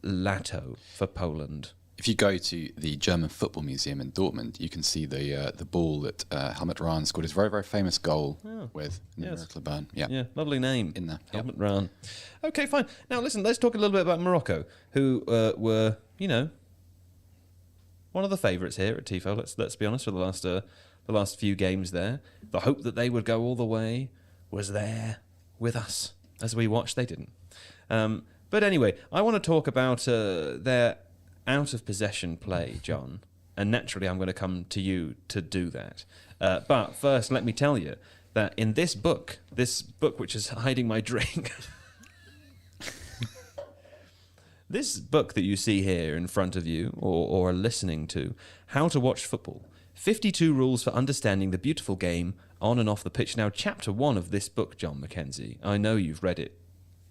Lato for Poland. If you go to the German Football Museum in Dortmund, you can see the ball that Helmut Rahn scored his very, very famous goal with in the Miracle Burn. Yeah, lovely name. In there. Helmut Rahn. Okay, fine. Now, listen, let's talk a little bit about Morocco, who were, one of the favourites here at TIFO, let's be honest, for the last few games there. The hope that they would go all the way was there with us. As we watched, they didn't. But anyway, I want to talk about their out-of-possession play, John. And naturally, I'm going to come to you to do that. But first, let me tell you that in this book which is hiding my drink, this book that you see here in front of you or are listening to, How to Watch Football, 52 Rules for Understanding the Beautiful Game on and Off the Pitch. Now, chapter 1 of this book, John Mackenzie, I know you've read it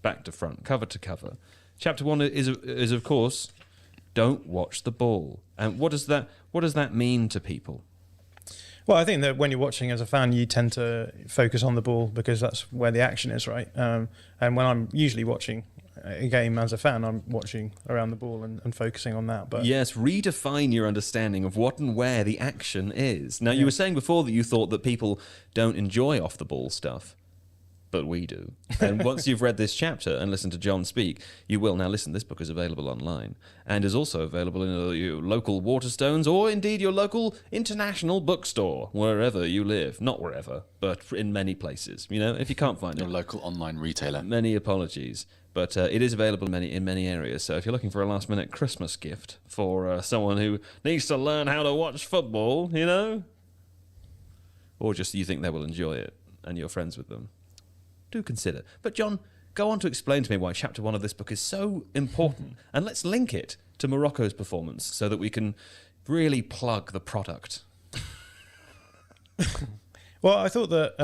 back to front, cover to cover. Chapter 1 is of course, don't watch the ball. And what does that mean to people? Well, I think that when you're watching as a fan, you tend to focus on the ball because that's where the action is, right? And when I'm usually watching a game as a fan, I'm watching around the ball and focusing on that. But yes, redefine your understanding of what and where the action is. Now, you were saying before that you thought that people don't enjoy off-the-ball stuff. But we do. And once you've read this chapter and listened to John speak, you will. Now listen, this book is available online and is also available in your local Waterstones or indeed your local international bookstore, wherever you live. Not wherever, but in many places. If you can't find your local online retailer. Many apologies. But it is available in many areas. So if you're looking for a last-minute Christmas gift for someone who needs to learn how to watch football, or just you think they will enjoy it and you're friends with them, do consider. But John, go on to explain to me why chapter 1 of this book is so important, and let's link it to Morocco's performance so that we can really plug the product. Well, I thought that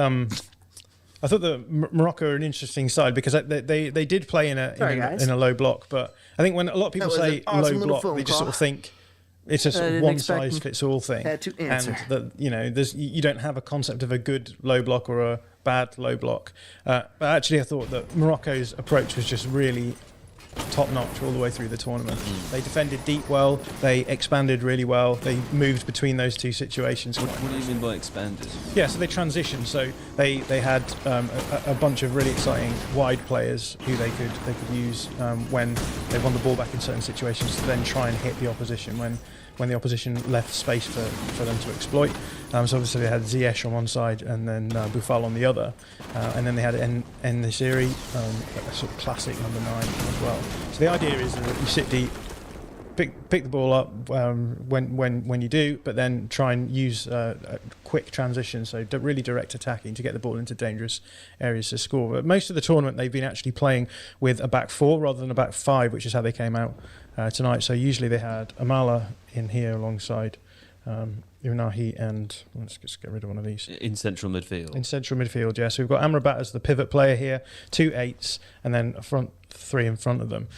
Morocco are an interesting side because they did play in a low block, but I think when a lot of people say awesome low block, they just sort of think it's a sort of one size fits all thing, and that you don't have a concept of a good low block or a bad low block. But actually, I thought that Morocco's approach was just really top notch all the way through the tournament. They defended deep well, they expanded really well, they moved between those two situations. What do you mean by expanded? Yeah, so they transitioned. So they had a bunch of really exciting wide players who they could use when they won the ball back in certain situations to then try and hit the opposition when the opposition left space for them to exploit. So obviously they had Ziyech on one side and then Boufal on the other. And then they had En-Nesyri, a sort of classic number 9 as well. So the idea is that you sit deep, pick the ball up when you do, but then try and use a quick transition, so really direct attacking to get the ball into dangerous areas to score. But most of the tournament they've been actually playing with a back 4 rather than a back 5, which is how they came out tonight. So usually they had Amala in here alongside Unahi and let's just get rid of one of these. In central midfield. In central midfield, yeah. So we've got Amrabat as the pivot player here, 2 8s, and then a front 3 in front of them.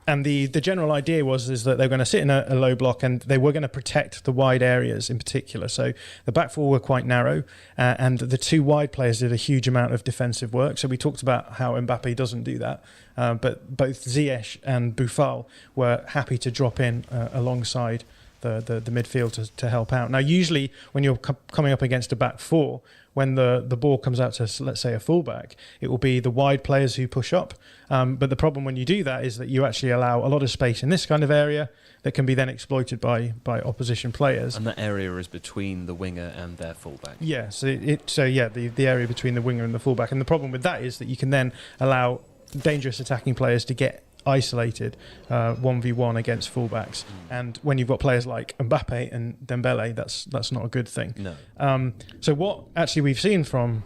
And the general idea is that they're going to sit in a low block and they were going to protect the wide areas in particular. So the back four were quite narrow and the 2 wide players did a huge amount of defensive work. So we talked about how Mbappé doesn't do that. But both Ziyech and Boufal were happy to drop in alongside the midfield to help out. Now, usually when you're coming up against a back four, when the ball comes out to, let's say, a fullback, it will be the wide players who push up. But the problem when you do that is that you actually allow a lot of space in this kind of area that can be then exploited by opposition players. And that area is between the winger and their fullback. Yeah, the area between the winger and the fullback. And the problem with that is that you can then allow dangerous attacking players to get isolated 1v1 against fullbacks, and when you've got players like Mbappé and Dembele, that's not a good thing. No. So what actually we've seen from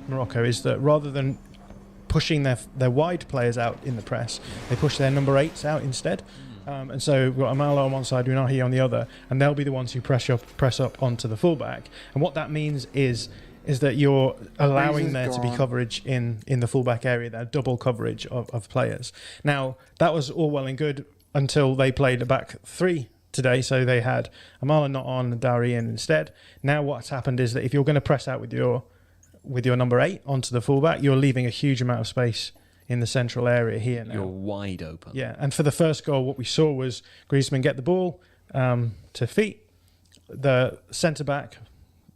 Morocco is that rather than pushing their wide players out in the press, they push their number 8s out instead. And so we've got Amala on one side, Unahi on the other, and they'll be the ones who press up onto the fullback. And what that means is that you're allowing there to be coverage in the fullback area, that double coverage of players. Now, that was all well and good until they played a back 3 today. So they had Amala not on and Dowry in instead. Now what's happened is that if you're going to press out with your number 8 onto the fullback, you're leaving a huge amount of space in the central area here now. You're wide open. Yeah, and for the first goal, what we saw was Griezmann get the ball to feet, the centre-back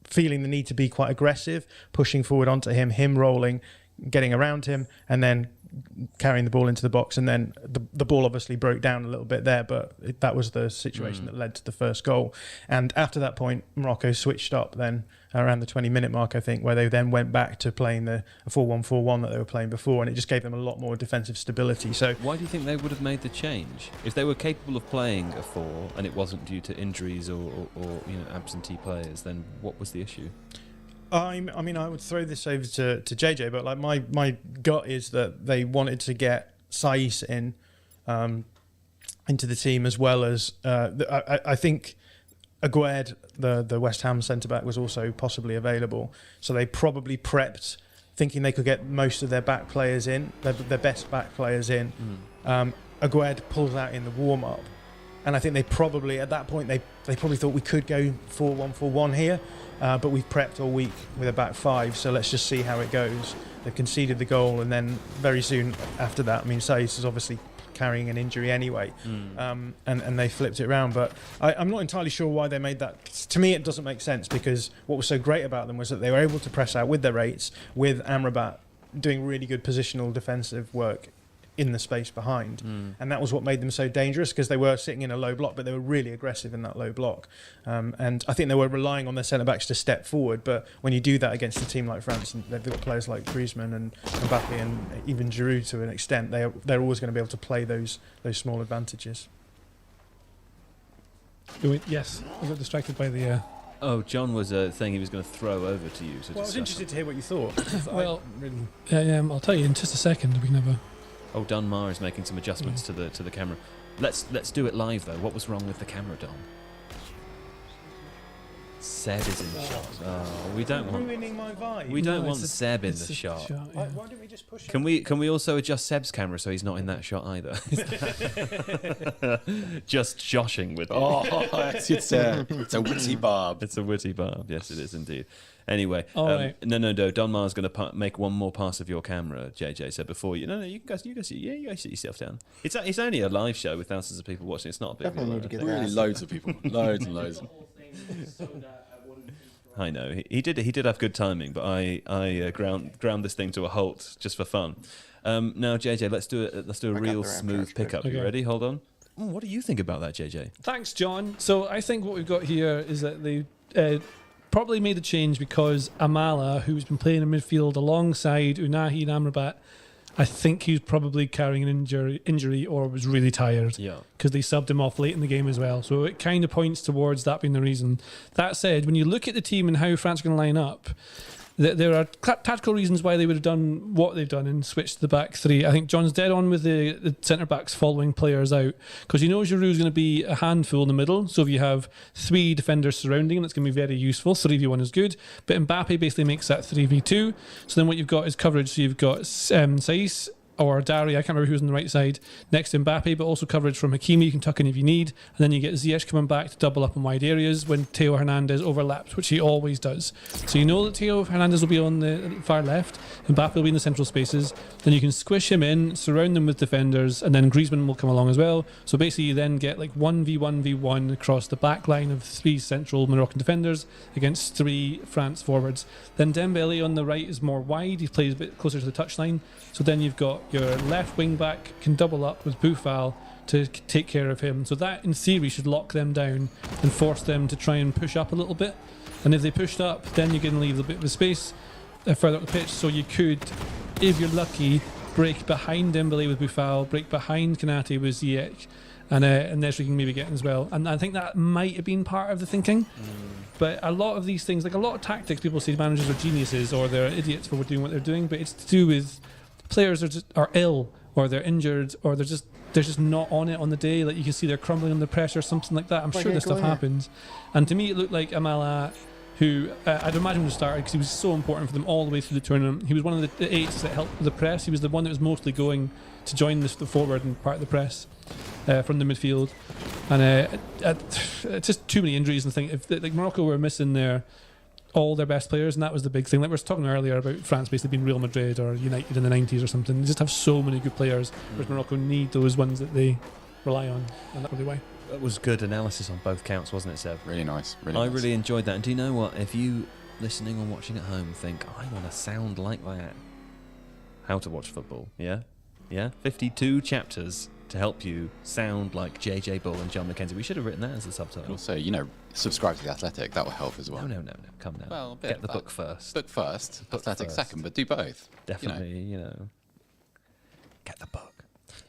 feeling the need to be quite aggressive, pushing forward onto him rolling, getting around him, and then carrying the ball into the box. And then the ball obviously broke down a little bit there, but that was the situation that led to the first goal. And after that point, Morocco switched up then around the 20-minute mark, I think, where they then went back to playing the 4-1-4-1 that they were playing before, and it just gave them a lot more defensive stability. So why do you think they would have made the change? If they were capable of playing a 4 and it wasn't due to injuries or absentee players, then what was the issue? I mean, I would throw this over to JJ, but like my gut is that they wanted to get Saiss in into the team, as well as I think Aguerd, the West Ham centre-back, was also possibly available. So they probably prepped, thinking they could get most of their back players in, their best back players in. Aguerd pulls out in the warm-up. And I think they probably, at that point, they probably thought we could go 4-1-4-1 here, but we've prepped all week with a back 5, so let's just see how it goes. They've conceded the goal, and then very soon after that, I mean, Saiss is obviously carrying an injury anyway, and they flipped it around. But I'm not entirely sure why they made that. To me, it doesn't make sense, because what was so great about them was that they were able to press out with their 8s, with Amrabat doing really good positional defensive work in the space behind, and that was what made them so dangerous, because they were sitting in a low block, but they were really aggressive in that low block, and I think they were relying on their centre-backs to step forward. But when you do that against a team like France, and they've got players like Griezmann and Mbappé and even Giroud to an extent, they're always going to be able to play those small advantages. Yes, I got distracted by the... Oh, John was saying he was going to throw over to you. Well, I was interested to hear what you thought. Well, I'll tell you in just a second. We can have a... Oh, Don Mar is making some adjustments to the camera. Let's do it live though. What was wrong with the camera, Don? Seb is in the shot. Oh, we don't want. Ruining my vibe. We don't want Seb in the shot. Why don't we just push? Can we also adjust Seb's camera so he's not in that shot either? Just joshing with. It's a witty barb. It's a witty barb. Yes, it is indeed. Anyway, right. No. Don Mar's going to make one more pass of your camera, JJ. So before you, you guys sit yourself down. It's only a live show with thousands of people watching. It's not a big Definitely need to get Really, loads of people, loads and loads. I know he did have good timing, but I ground this thing to a halt just for fun. Now, JJ, let's do a real smooth pickup. Okay. You ready? Hold on. What do you think about that, JJ? Thanks, John. So I think what we've got here is that they probably made the change because Amala, who's been playing in midfield alongside Unahi and Amrabat, I think he was probably carrying an injury or was really tired. Yeah. Because they subbed him off late in the game as well. So it kind of points towards that being the reason. That said, when you look at the team and how France are going to line up, there are tactical reasons why they would have done what they've done and switched to the back three. I think John's dead on with the centre backs following players out, because you know Giroud's going to be a handful in the middle. So if you have 3 defenders surrounding him, it's going to be very useful. 3v1 is good, but Mbappe basically makes that 3v2. So then what you've got is coverage. So you've got Saiss or Dari, I can't remember who's on the right side, next to Mbappe, but also coverage from Hakimi. You can tuck in if you need. And then you get Ziyech coming back to double up in wide areas when Theo Hernandez overlaps, which he always does. So you know that Theo Hernandez will be on the far left, Mbappe will be in the central spaces. Then you can squish him in, surround them with defenders, and then Griezmann will come along as well. So basically you then get like 1v1v1 across the back line of 3 central Moroccan defenders against 3 France forwards. Then Dembele on the right is more wide, he plays a bit closer to the touchline. So then you've got your left wing back can double up with Boufal to take care of him. So that in theory should lock them down and force them to try and push up a little bit. And if they pushed up, then you can leave a bit of space further up the pitch. So you could, if you're lucky, break behind Dembele with Boufal, break behind Konate with Ziyech, and Nesri can maybe get in as well. And I think that might have been part of the thinking. But a lot of these things, like a lot of tactics, people say managers are geniuses or they're idiots for doing what they're doing, but it's to do with players are ill or they're injured or they're just not on it on the day. Like you can see they're crumbling under pressure, something like that. I'm sure this stuff happens. And to me it looked like Amala, who I'd imagine would have started because he was so important for them all the way through the tournament. He was one of the 8s that helped with the press. He was the one that was mostly going to join the forward and part of the press from the midfield. And it's just too many injuries. And think if like Morocco were missing all their best players, and that was the big thing. Like we were talking earlier about France basically being Real Madrid or United in the 90s or something. They just have so many good players, whereas Morocco need those ones that they rely on, and that's really why. That was good analysis on both counts, wasn't it, Seb? Really nice. I really enjoyed that. And do you know what? If you listening or watching at home think, I want to sound like that, how to watch football, yeah? 52 chapters to help you sound like JJ Bull and John McKenzie. We should have written that as a subtitle. Also, subscribe to The Athletic. That will help as well. No. Come now. Well, get the book first. Book first, Athletic second, but do both. Definitely, get the book.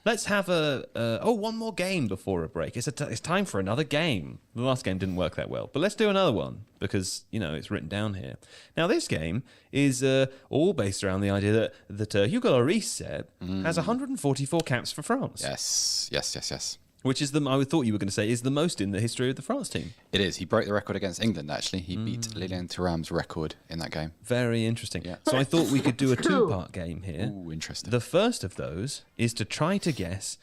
Let's have one more game before a break. It's time for another game. The last game didn't work that well, but let's do another one because it's written down here. Now this game is all based around the idea that Hugo Lloris has 144 caps for France. Yes. Which is I thought you were going to say is the most in the history of the France team. It is. He broke the record against England. Actually, he beat Lilian Thuram's record in that game. Very interesting. Yeah. So I thought we could do a 2-part game here. Ooh, interesting. The first of those is to try to guess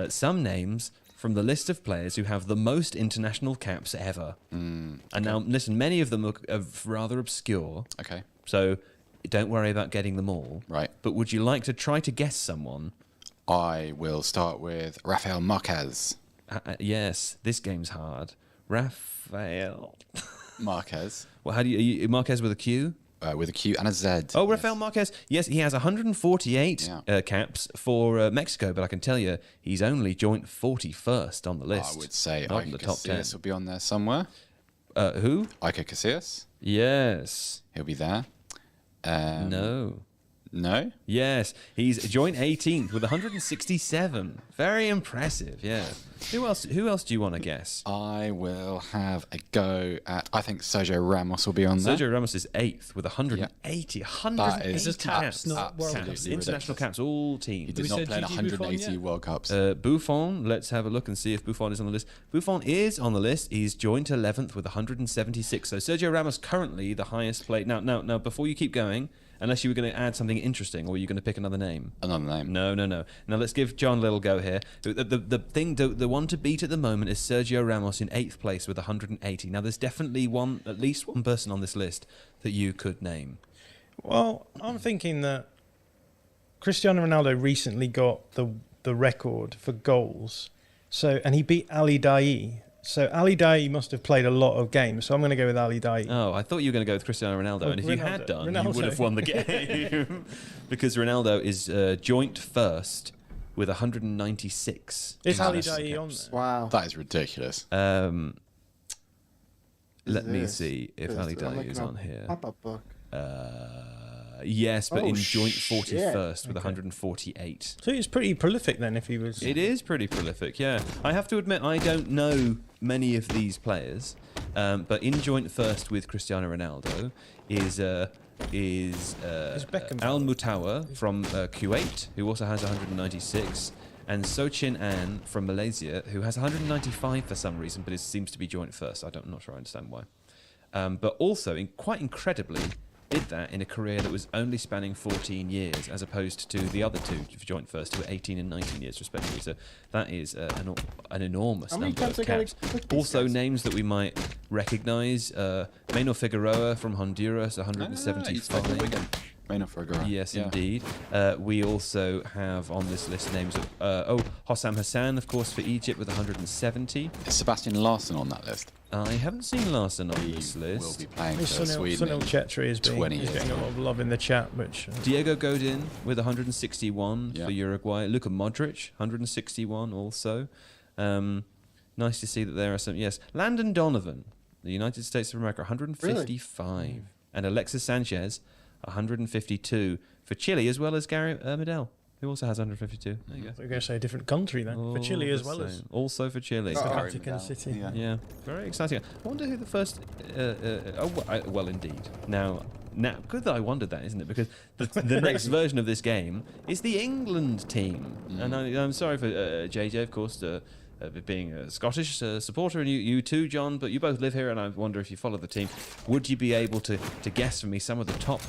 some names from the list of players who have the most international caps ever. And now, listen, many of them are rather obscure. Okay. So don't worry about getting them all. Right. But would you like to try to guess someone? I will start with Rafael Marquez. Yes, this game's hard. Rafael Marquez. Well, how do you Marquez with a Q? With a Q and a Z. Oh, Rafael Marquez. Yes, he has 148 caps for Mexico, but I can tell you he's only joint 41st on the list. I would say not in the top 10. Casillas will be on there somewhere. Who? Iker Casillas. Yes. He'll be there. No? Yes. He's joint 18th with 167. Very impressive, yeah. Who else do you want to guess? I will have a go at, I think Sergio Ramos will be on there. Sergio Ramos is 8th with 180. 180 That is caps. Not world Caps. International caps, all teams. He did not play in 180 World Cups. Buffon, let's have a look and see if Buffon is on the list. Buffon is on the list. He's joint 11th with 176. So Sergio Ramos currently the highest played. Now, before you keep going, unless you were going to add something interesting, or are you going to pick another name? Another name. No. Now let's give John a little go here. The one to beat at the moment is Sergio Ramos in 8th place with 180. Now there's definitely at least one person on this list that you could name. Well, I'm thinking that Cristiano Ronaldo recently got the record for goals. And he beat Ali Daei. So Ali Daei must have played a lot of games. So I'm going to go with Ali Daei. Oh, I thought you were going to go with Cristiano Ronaldo. And if you had done, you would have won the game. Because Ronaldo is joint first with 196. Is Ali Daei on there? Wow. That is ridiculous. Let me see if Ali Daei is on here. Pop-up book. Yes, but in joint 41st with 148. So it's pretty prolific then if he was... It is pretty prolific, yeah. I have to admit, I don't know many of these players, but in joint first with Cristiano Ronaldo is is Beckham Al Mutawa from Kuwait, who also has 196, and Sochin An from Malaysia, who has 195 for some reason, but it seems to be joint first. I'm not sure I understand why. But also, quite incredibly, did that in a career that was only spanning 14 years, as opposed to the other two joint first, who were 18 and 19 years respectively. So that is an enormous number of caps. Also, names that we might recognise: Maynor Figueroa from Honduras, 175. Maynor Figueroa. Yes, indeed. We also have on this list names of Hossam Hassan, of course, for Egypt with 170. Is Sebastian Larsson on that list? I haven't seen Larsson on this list. Will be playing for Sweden. Sunil Chetri is getting a lot of love in the chat. Which Diego Godin with 161 for Uruguay. Luka Modric, 161 also. Nice to see that there are some. Yes, Landon Donovan, the United States of America, 155, Really? and Alexis Sanchez, 152 for Chile, as well as Gary Medel, who also has 152. There you go. We're going to say a different country then for Chile as well as also for Chile. Vatican City. Yeah, very exciting. I wonder who the first. Well, indeed. Now, good that I wondered that, isn't it? Because the next version of this game is the England team, and I'm sorry for JJ, of course. Being a Scottish supporter, and you too, John, but you both live here, and I wonder if you follow the team. Would you be able to guess for me some of the top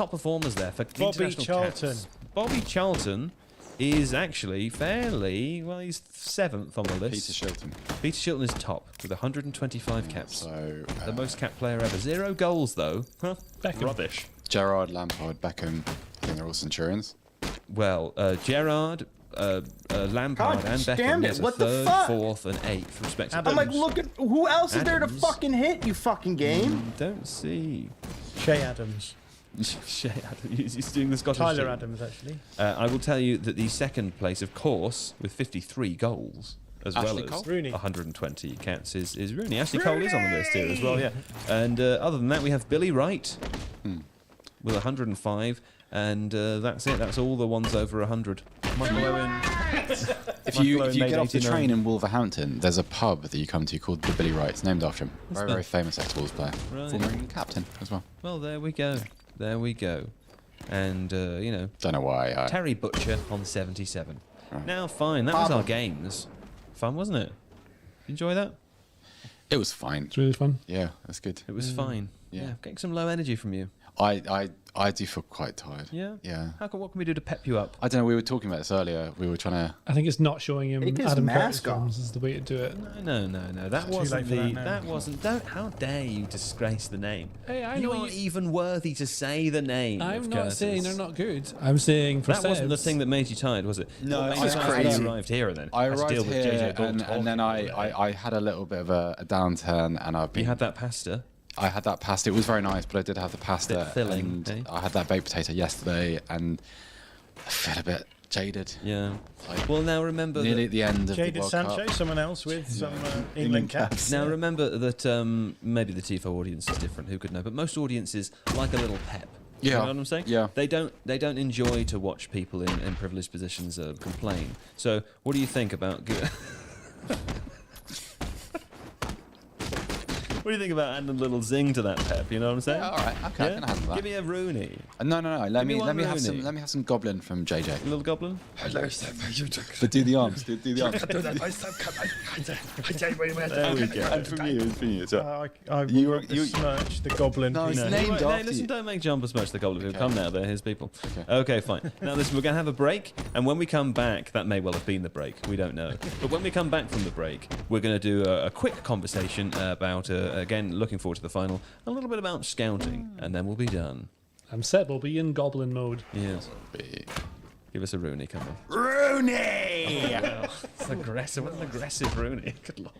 performers there for Bobby international Charlton. caps? Bobby Charlton is actually fairly well. He's 7th on the list. Peter Shilton. Peter Shilton is top with 125 caps. So the most cap player ever. 0 goals though. Huh? Rubbish. Gerrard, Lampard, Beckham. I think they're all Centurions. Well, Gerrard. Lampard God and Beckham damn it, gets what a the 3rd, fuck? 4th, and 8th, respectively. I'm like, look at who else is there to Adams. fucking hit, you fucking game? Don't see. Shea Adams. Shea Adams. He's doing the Scottish Tyler team. Adams, actually. I will tell you that the second place, of course, with 53 goals, as Ashley well Cole? as Rooney. 120 caps, is Rooney. Ashley Cole is on the list here as well, yeah. And other than that, we have Billy Wright with 105. And that's it. That's all the ones over 100. Michael Owen. If you get off the train in Wolverhampton, there's a pub that you come to called the Billy Wright. It's named after him. Very famous ex-Wolves player. Right. Former England captain as well. Well, there we go. There we go. And, Don't know why. Terry Butcher on 77. Right. Now, fine. That was our games. Fun, wasn't it? Enjoy that? It was fine. It's really fun. Yeah, that's good. It was fine. Yeah. Getting some low energy from you. I do feel quite tired. Yeah? Yeah. What can we do to pep you up? I don't know. We were talking about this earlier. We were trying to. I think it's not showing him Take his Adam Curtis mask off. films is the way to do it. No. That Too wasn't late for the. that now. That wasn't. Don't. How dare you disgrace the name? Hey, I you know aren't even worthy to say the name. I'm of not Curtis. saying they're not good. I'm saying for that wasn't the Sebs- thing that made you tired, was it? No, What made it's you tired was crazy. you arrived here and then I had to deal arrived with here JJ Gould and then talking all day. I had a little bit of a downturn and I've been. You had that pasta. I had that pasta. It was very nice, but I did have the pasta. Bit filling, and eh? I had that baked potato yesterday, and I feel a bit jaded. Yeah. Like, Well, now remember nearly that at the end of the Jaded World Sancho, Cup. someone else with some England caps. Now remember that maybe the TIFO audience is different. Who could know? But most audiences like a little pep. Yeah. You know what I'm saying? Yeah. They don't enjoy to watch people in privileged positions complain. So what do you think about? What do you think about adding a little zing to that pep? You know what I'm saying? Yeah, all right. Okay, I can handle that. Give me a Rooney. No. Let me one have Rooney. some goblin from JJ. A little goblin. But do the arms. Do the arms. There we go. And from you. I You besmirch the goblin. No, it's piece. named Hey, after listen, you. don't make John besmirch the goblin. Okay. Come now, they're his people. Okay. Okay, fine. Now listen, we're going to have a break, and when we come back, that may well have been the break, we don't know. But when we come back from the break, we're going to do a quick conversation about, again, looking forward to the final, a little bit about scouting, and then we'll be done. And Seb will be in goblin mode. Yes. Give us a Rooney, come on. Rooney! It's aggressive. What an aggressive Rooney. Good lord.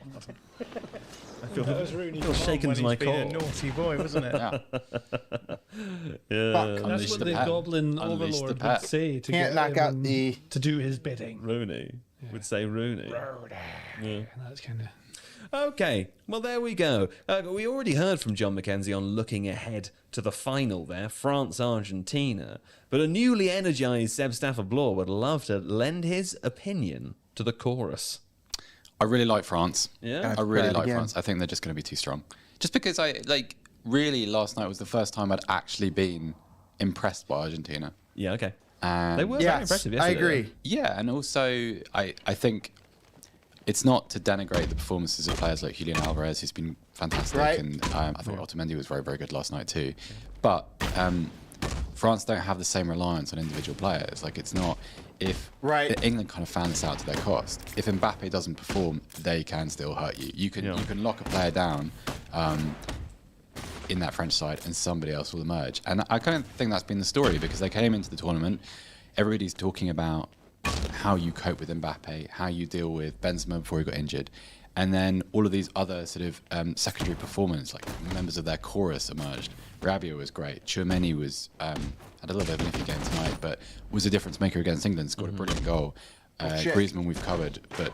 I feel, That was Rooney feel shaken when to my he's been core. a naughty boy, wasn't it? Yeah. Yeah. That's Unleash what the the pet. goblin Unleash the overlord would pet. say to Can't get knock out him the- to do his bidding. Rooney would say Rooney. Yeah. And that's kind of. Okay, well, there we go. We already heard from John McKenzie on looking ahead to the final there, France-Argentina. But a newly energised Seb Stafford-Bloor would love to lend his opinion to the chorus. I really like France. Yeah? I really like again. France. I think they're just going to be too strong. Just because really last night was the first time I'd actually been impressed by Argentina. Yeah, okay. And They were very impressive yesterday. I agree. Yeah, and also I think it's not to denigrate the performances of players like Julian Alvarez, who's been fantastic, Right. and I thought Otamendi was very, very good last night too. But France don't have the same reliance on individual players. Like, it's not if England kind of found this out to their cost. If Mbappé doesn't perform, they can still hurt you. You can lock a player down in that French side, and somebody else will emerge. And I kind of think that's been the story, because they came into the tournament, everybody's talking about how you cope with Mbappé, how you deal with Benzema before he got injured. And then all of these other sort of secondary performers, like members of their chorus, emerged. Rabiot was great. Tchouameni was had a little bit of an iffy game tonight, but was a difference maker against England. Scored a brilliant goal. Griezmann we've covered, but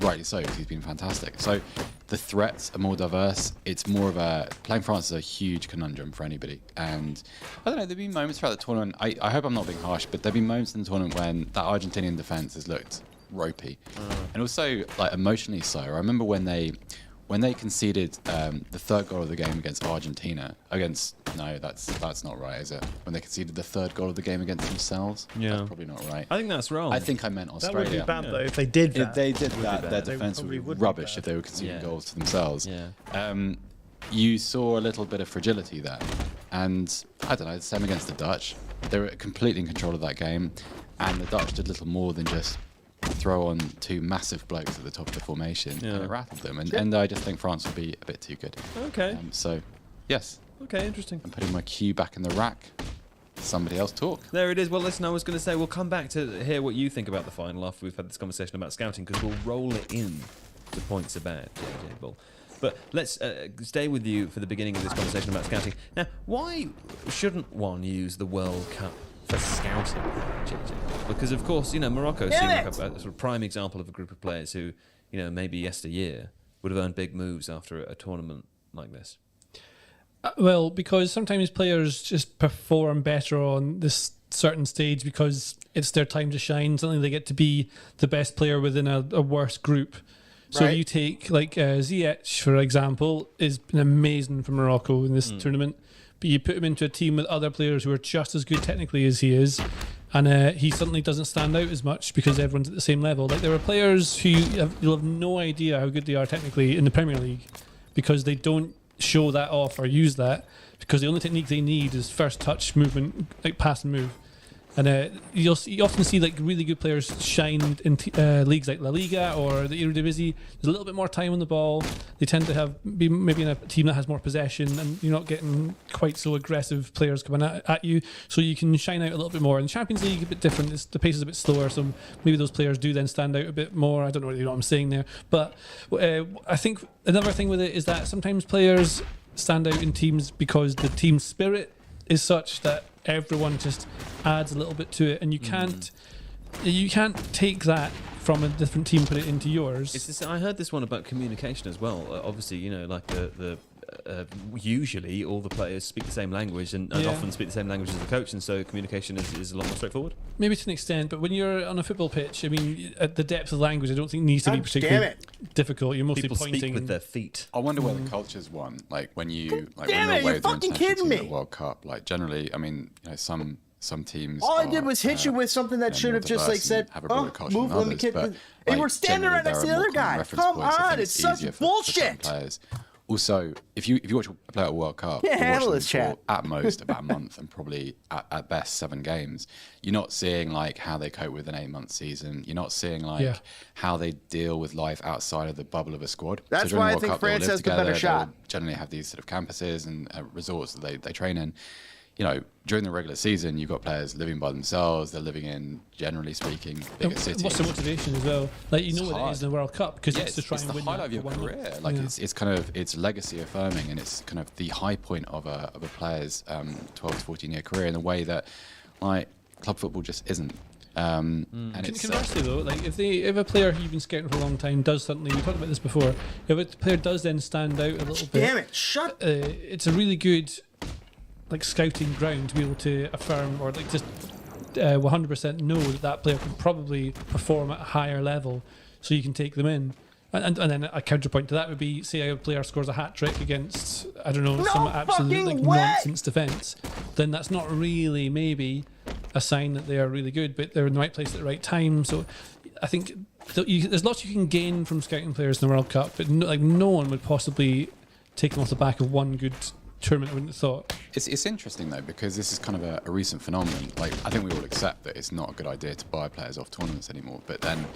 rightly so, because he's been fantastic. So the threats are more diverse. It's more of a playing France is a huge conundrum for anybody. And I don't know, there've been moments throughout the tournament. I hope I'm not being harsh, but there've been moments in the tournament when that Argentinian defense has looked ropey, and also like emotionally so. I remember when they conceded the third goal of the game against Argentina. No, that's not right, is it? When they conceded the third goal of the game against themselves. Yeah, that's probably not right. I think that's wrong. I think I meant Australia. That would be bad though if they did that. If they did that, their They defense would be probably rubbish if they were conceding goals to themselves. Yeah. You saw a little bit of fragility there, and I don't know. The same against the Dutch. They were completely in control of that game, and the Dutch did little more than just throw on two massive blokes at the top of the formation, and it rattled them. And I just think France would be a bit too good. Okay. So, yes. Okay, interesting. I'm putting my cue back in the rack. Somebody else talk. There it is. Well, listen, I was going to say we'll come back to hear what you think about the final after we've had this conversation about scouting, because we'll roll it in to points about JJ Bull. But let's stay with you for the beginning of this conversation about scouting. Now, why shouldn't one use the World Cup for scouting, JJ? Because, of course, Morocco seemed like a sort of prime example of a group of players who, maybe yesteryear would have earned big moves after a tournament like this. Well, because sometimes players just perform better on this certain stage because it's their time to shine. Suddenly they get to be the best player within a worse group. So you take like Ziyech, for example, has been amazing for Morocco in this tournament. But you put him into a team with other players who are just as good technically as he is, and he suddenly doesn't stand out as much because everyone's at the same level. Like, there are players who you'll have no idea how good they are technically in the Premier League because they don't show that off or use that, because the only technique they need is first touch movement, like pass and move. And you often see like really good players shine in leagues like La Liga or the Eredivisie. There's a little bit more time on the ball. They tend to be maybe in a team that has more possession, and you're not getting quite so aggressive players coming at you, so you can shine out a little bit more. In the Champions League, a bit different. The pace is a bit slower, so maybe those players do then stand out a bit more. I don't know really what I'm saying there, but I think another thing with it is that sometimes players stand out in teams because the team spirit is such that everyone just adds a little bit to it, and you can't take that from a different team, put it into yours. I heard this one about communication as well. Obviously, like usually all the players speak the same language and often speak the same language as the coach, and so communication is a lot more straightforward. Maybe to an extent, but when you're on a football pitch, I mean, the depth of language I don't think needs to be particularly difficult. You're mostly People pointing speak with their feet. I wonder where the culture's won. Like when you damn it, you're fucking kidding me. At World Cup, like generally, I mean, some teams. All I did was hit you with something that should have just like said, move, let me kick. And we're standing right next to the other guy. Come on, it's such bullshit. Also, if you watch a player at World Cup, handle this chat. At most about a month and probably at best 7 games, you're not seeing like how they cope with an 8-month season. You're not seeing like how they deal with life outside of the bubble of a squad. That's why I think France has the better shot. Generally have these sort of campuses and resorts that they train in. During the regular season, you've got players living by themselves. They're living in, generally speaking, bigger cities. What's the motivation as well? Like, what it is in the World Cup, because it's to try and win. It's the highlight of your career. Like it's kind of it's legacy affirming, and it's kind of the high point of a player's 12 to 14-year career in a way that like club football just isn't. And conversely, though, like if a player who's been scouting for a long time does something, we talked about this before. If a player does then stand out a little bit, damn it, it's a really good like scouting ground to be able to affirm or like just 100% know that player can probably perform at a higher level, so you can take them in. And then a counterpoint to that would be, say a player scores a hat trick against, I don't know, some absolute like nonsense defence, then that's not really maybe a sign that they are really good, but they're in the right place at the right time. So I think there's lots you can gain from scouting players in the World Cup, but no one would possibly take them off the back of one good tournament, I wouldn't have thought. It's interesting though, because this is kind of a recent phenomenon. Like, I think we all accept that it's not a good idea to buy players off tournaments anymore, but then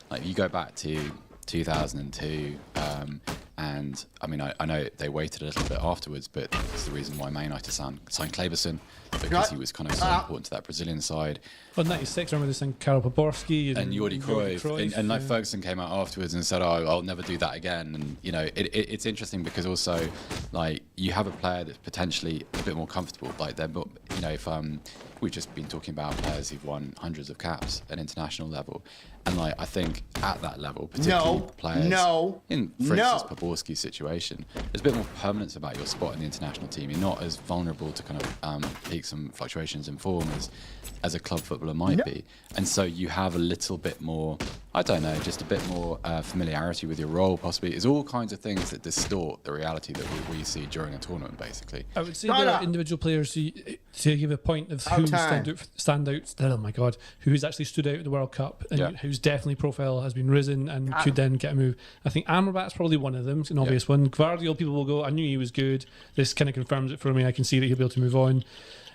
like you go back to 2002, and I mean, I know they waited a little bit afterwards, but it's the reason why Man United signed Kleberson, because he was kind of so important to that Brazilian side. Well, 96, I remember this thing, Karol Poborski and Jordi Cruyff, and like Ferguson came out afterwards and said, "Oh, I'll never do that again." And you know, it's interesting because also, like, you have a player that's potentially a bit more comfortable. Like, they're, you know, if we've just been talking about players who've won hundreds of caps at international level, and like, I think at that level, particularly players in, for instance, Poborski's situation, there's a bit more permanence about your spot in the international team. You're not as vulnerable to kind of peaks and fluctuations in form as a club footballer might be, and so you have a little bit more, I don't know, just a bit more familiarity with your role. Possibly, it's all kinds of things that distort the reality that we see during a tournament. Basically, I would say there are individual players to give a point of who stand out. Oh my God, who's actually stood out at the World Cup and whose definitely profile has been risen and could then get a move. I think Amrabat's probably one of them. It's an obvious one. Gvardiol, people will go, I knew he was good. This kind of confirms it for me. I can see that he'll be able to move on.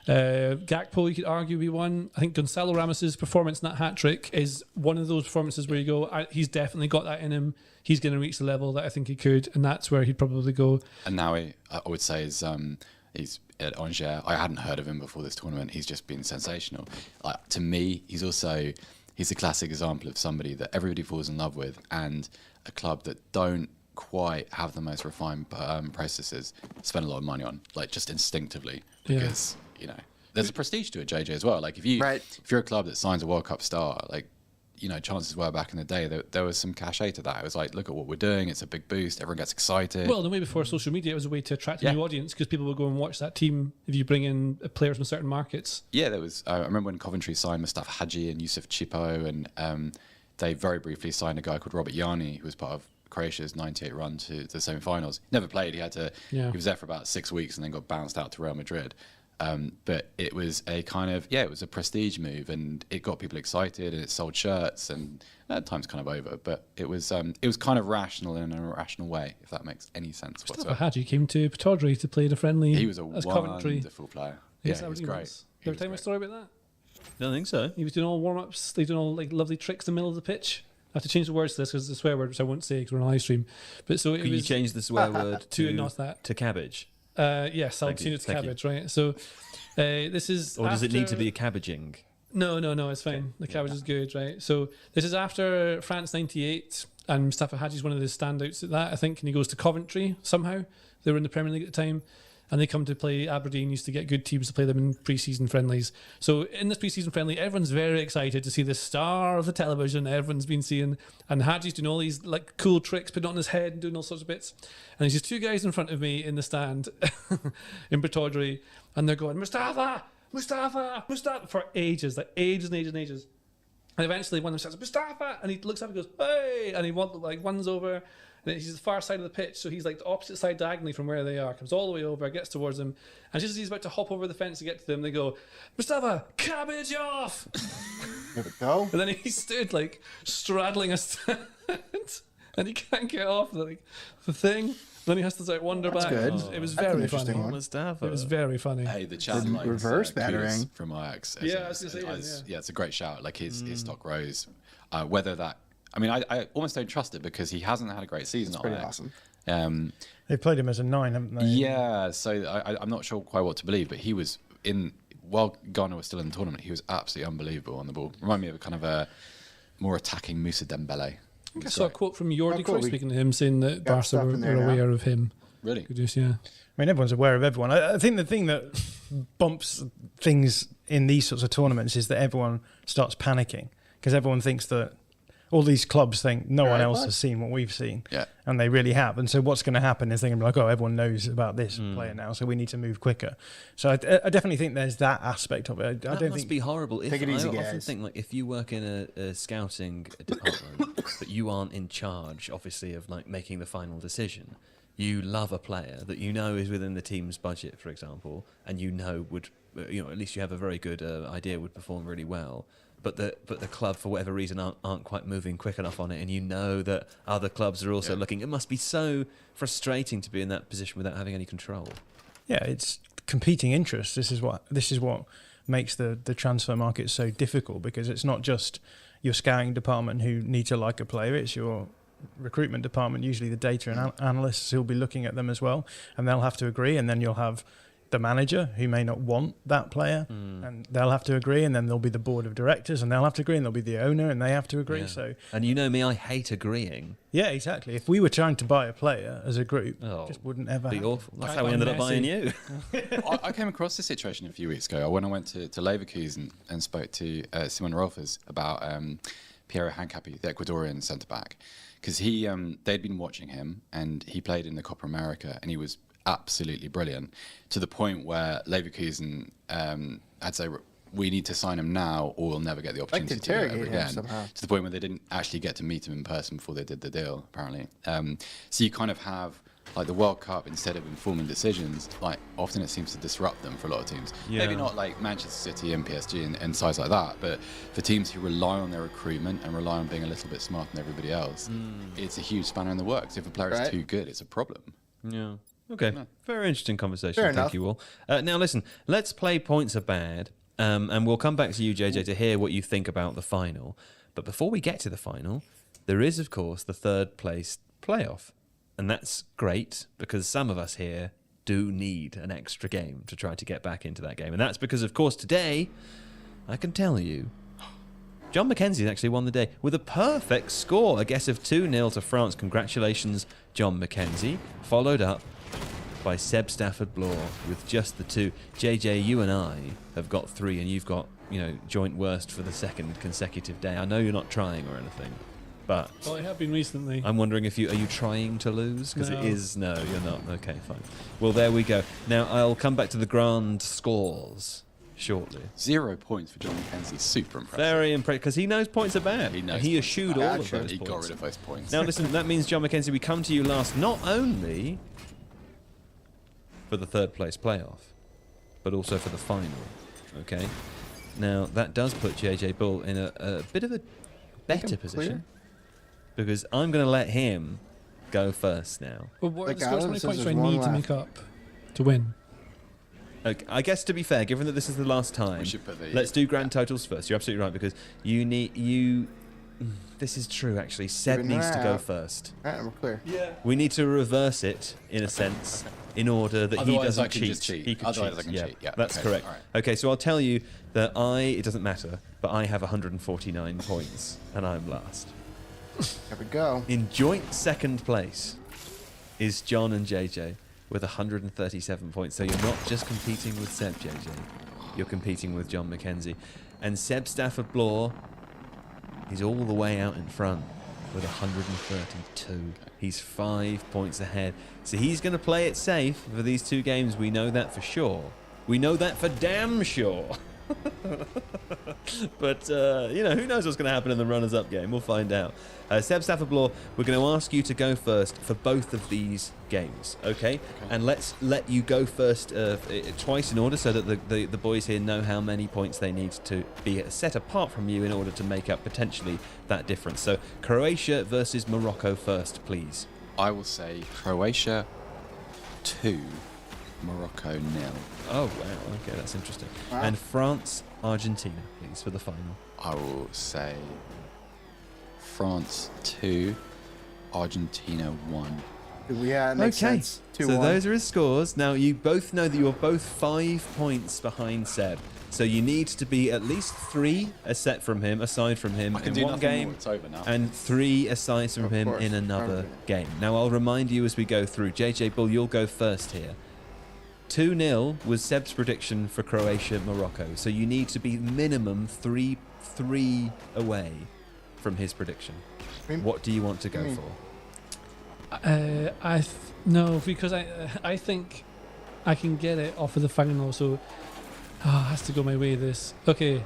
Gakpo, you could argue, be one. I think Gonzalo Ramos's performance in that hat trick is one of those performances where you go, he's definitely got that in him. He's going to reach the level that I think he could, and that's where he'd probably go. And now I would say he's at Angers. I hadn't heard of him before this tournament. He's just been sensational. Like, to me, he's a classic example of somebody that everybody falls in love with, and a club that don't quite have the most refined processes spend a lot of money on, like, just instinctively, because you know, there's a prestige to it, JJ, as well. Like, if you're a club that signs a World Cup star, like, you know, chances were back in the day there was some cachet to that. It was like, look at what we're doing, it's a big boost, everyone gets excited. Well, the way before social media, it was a way to attract a new audience, because people would go and watch that team if you bring in players from certain markets. Yeah, there was. I remember when Coventry signed Mustafa Hadji and Yusuf Chipo, and they very briefly signed a guy called Robert Jani, who was part of Croatia's 98 run to the semi-finals. Never played. He was there for about 6 weeks and then got bounced out to Real Madrid. But it was a kind of, it was a prestige move, and it got people excited, and it sold shirts, and at times kind of over, but it was kind of rational in an irrational way, if that makes any sense whatsoever. Hadji came to Pataudry to play the friendly. He was a Coventry. wonderful player. Yes, he was great. Did I tell you my story about that? I don't think so. He was doing all warm-ups, they doing all like lovely tricks in the middle of the pitch. I have to change the words to this because it's a swear word, which I won't say because we're on a live stream. But so Can you change the swear word to cabbage? Yes, I'll change it to cabbage, right? So this is. Or does it need to be a cabbaging? No, it's fine. The cabbage is good, right? So this is after France 98, and Mustafa Hadji's one of the standouts at that, I think, and he goes to Coventry somehow. They were in the Premier League at the time, and they come to play Aberdeen, used to get good teams to play them in pre-season friendlies. So in this pre-season friendly, everyone's very excited to see the star of the television everyone's been seeing, and Hadji's doing all these like cool tricks, putting it on his head and doing all sorts of bits. And there's just two guys in front of me in the stand in Pataudry, and they're going, Mustafa, for ages, like ages and ages and ages. And eventually one of them says, Mustafa, and he looks up and goes, hey, and he runs over. And he's the far side of the pitch, so he's like the opposite side diagonally from where they are. Comes all the way over, gets towards them, and just as he's about to hop over the fence to get to them, they go, Mustafa, cabbage off! There we go. And then he stood like straddling a stand, and he can't get off the thing. Then he has to wander back. Good. It was very funny. Mustafa. It was very funny. Hey, the chat likes reverse battering from Ajax. Yeah, I was gonna say, yeah, it's a great shout. Like his stock rose. Whether that. I mean, I almost don't trust it because he hasn't had a great season. That's pretty awesome. They've played him as a 9, haven't they? Yeah, so I'm not sure quite what to believe, but he was while Ghana was still in the tournament, he was absolutely unbelievable on the ball. Remind me of a kind of a more attacking Moussa Dembele. I saw a quote from Jordi Cruyff speaking to him, saying that Barca were aware of him. Really? Good news, yeah. I mean, everyone's aware of everyone. I think the thing that bumps things in these sorts of tournaments is that everyone starts panicking because everyone thinks that all these clubs think no one else bud. has seen what we've seen. Yeah. And they really have. And so what's going to happen is they're going to be like, oh, everyone knows about this player now, so we need to move quicker. So I definitely think there's that aspect of it. I That don't must think be horrible. Take it easy, I often guys. think, like, if you work in a scouting department, but you aren't in charge, obviously, of like making the final decision. You love a player that you know is within the team's budget, for example, and you know would, at least you have a very good idea would perform really well. But the club, for whatever reason, aren't quite moving quick enough on it, and you know that other clubs are also looking. It must be so frustrating to be in that position without having any control. Yeah, it's competing interests. This is what makes the transfer market so difficult, because it's not just your scouting department who need to like a player, it's your recruitment department, usually the data and analysts who'll be looking at them as well, and they'll have to agree, and then you'll have the manager who may not want that player and they'll have to agree, and then there'll be the board of directors and they'll have to agree, and there'll be the owner and they have to agree. So, and you know me, I hate agreeing. Yeah, exactly. If we were trying to buy a player as a group, it just wouldn't ever be happen. awful. That's how we ended up buying you. I came across this situation a few weeks ago when I went to Leverkusen and spoke to Simon Rolfers about Piero Hancapi, the Ecuadorian centre-back, because they'd been watching him, and he played in the Copa America, and he was absolutely brilliant, to the point where Leverkusen had said, we need to sign him now or we'll never get the opportunity to do it ever again. To the point where they didn't actually get to meet him in person before they did the deal, apparently. So you kind of have, like, the World Cup, instead of informing decisions, like, often it seems to disrupt them for a lot of teams. Yeah. Maybe not like Manchester City and PSG and sides like that, but for teams who rely on their recruitment and rely on being a little bit smarter than everybody else, it's a huge spanner in the works. If a player is too good, it's a problem. Yeah. Okay. Very interesting conversation. Fair Thank enough. you all. Now, listen, let's play Points Are Bad, and we'll come back to you, JJ, to hear what you think about the final. But before we get to the final, there is, of course, the third place playoff. And that's great, because some of us here do need an extra game to try to get back into that game. And that's because, of course, today, I can tell you, John McKenzie actually won the day with a perfect score. A guess of 2-0 to France. Congratulations, John McKenzie. Followed up by Seb Stafford-Bloor with just the 2. JJ, you and I have got 3, and you've got, joint worst for the second consecutive day. I know you're not trying or anything, but Well, I have been recently. I'm wondering if are you trying to lose? Because No. it is, no, you're not. Okay, fine. Well, there we go. Now, I'll come back to the grand scores shortly. 0 points for John McKenzie. Super impressive. Very impressive, because he knows points are bad. He knows He points eschewed are all bad. of those He points. got rid of those points. Now, listen, that means, John McKenzie, we come to you last not only for the third place playoff, but also for the final. Okay? Now, that does put JJ Bull in a bit of a better position, because I'm going to let him go first now. Well, what are the scores? How many points do I need to make up to win? Okay, I guess, to be fair, given that this is the last time, let's do grand totals first. You're absolutely right, because this is true, actually. Seb needs to go first. Alright, we're clear. Yeah. We need to reverse it, in a sense, in order that he Otherwise doesn't I can cheat. just cheat. He can Otherwise cheat. I can cheat. Yeah, that's okay, correct. all right. Okay, so I'll tell you that it doesn't matter, but I have 149 points, and I'm last. There we go. In joint second place is John and JJ with 137 points. So you're not just competing with Seb, JJ. You're competing with John McKenzie. And Seb Stafford-Bloor is all the way out in front with 132. He's 5 points ahead. So he's going to play it safe for these 2 games. We know that for sure. We know that for damn sure. But, who knows what's going to happen in the runners-up game. We'll find out. Seb Stafford-Bloor, we're going to ask you to go first for both of these games, okay? And let's let you go first twice in order, so that the boys here know how many points they need to be set apart from you in order to make up potentially that difference. So Croatia versus Morocco first, please. I will say Croatia 2, Morocco 0. Oh, wow. Okay, that's interesting. Wow. And France, Argentina, please, for the final. I will say France 2, Argentina 1. Yeah, it makes sense. So 2-1. those are his scores. Now, you both know that you're both 5 points behind Seb. So you need to be at least 3 aside from him I can in do one nothing game, more. It's over now. and 3 aside from him course. in another game. Now, I'll remind you as we go through. JJ Bull, you'll go first here. 2-0 was Seb's prediction for Croatia, Morocco. So you need to be minimum 3 away from his prediction? What do you want to go for? No, because I think I can get it off of the final, so it has to go my way. This okay.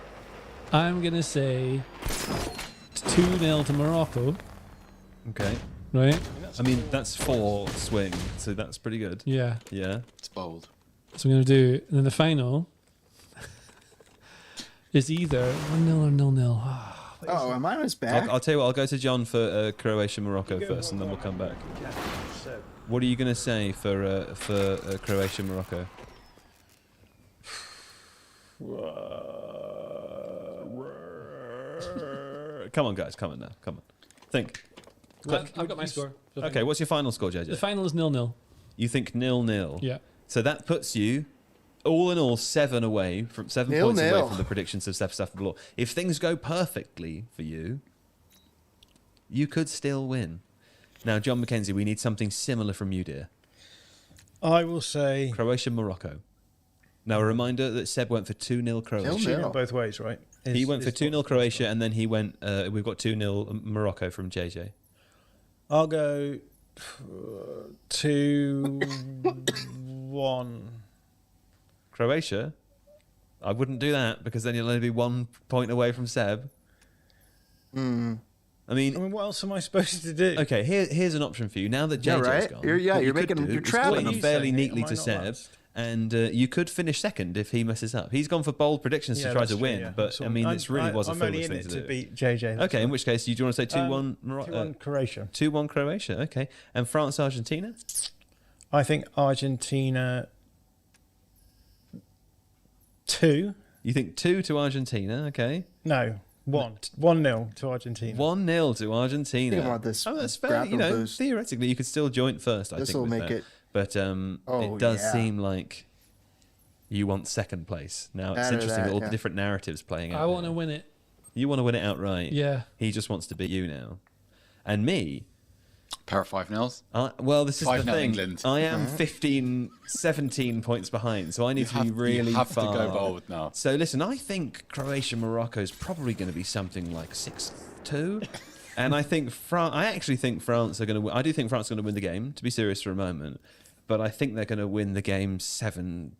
I'm gonna say 2-0 to Morocco. Okay. Right. I mean, that's 4 swing, so that's pretty good. Yeah. Yeah. It's bold. So I'm gonna do, and then the final is either 1-0 or 0-0. Oh, am I on his back? I'll tell you what. I'll go to John for Croatia Morocco first, and then we'll come back. What are you gonna say for Croatia Morocco? Come on, guys. Come on now. Come on. Think. I've got my score. Okay, what's your final score, JJ? The final is 0-0. You think 0-0? Yeah. So that puts you, all in all, 7 away from 7 points away from the predictions of Steph Law. If things go perfectly for you, you could still win. Now, John McKenzie, we need something similar from you, dear. I will say Croatia Morocco. Now, a reminder that Seb went for 2-0 Croatia. Shooting both ways, right? He went for 2-0 Croatia, and then he went. We've got 2-0 Morocco from JJ. I'll go 2-1. Croatia? I wouldn't do that because then you'll only be 1 point away from Seb. I mean, what else am I supposed to do? Okay, here's an option for you. Now that JJ's gone, you're making you're trapping him fairly neatly to Seb, and you could finish second if he messes up. He's gone for bold predictions to try to win, but I mean, this really was a foolish thing to do. to beat JJ. Okay, in which case, do you want to say 2-1 2-1 Croatia. 2-1 Croatia. Okay, and France Argentina. I think Argentina 2. You think 2 to Argentina? Okay. No. 1-0 to Argentina. 1-0 to Argentina. You want this that's fair. You know, theoretically, you could still joint first. I think This will make it. But it does seem like you want second place. Now it's interesting all the different narratives playing out. I want to win it. You want to win it outright. Yeah. He just wants to beat you now, and me. Pair of 5-0s. Well, this is the 5-0 thing. England. I am 17 points behind, so I need to be really You have far. to go bold now. So listen, I think Croatia Morocco is probably going to be something like 6-2, and I think I actually think France are going to. I do think France are going to win the game. To be serious for a moment, but I think they're going to win the game 7-2.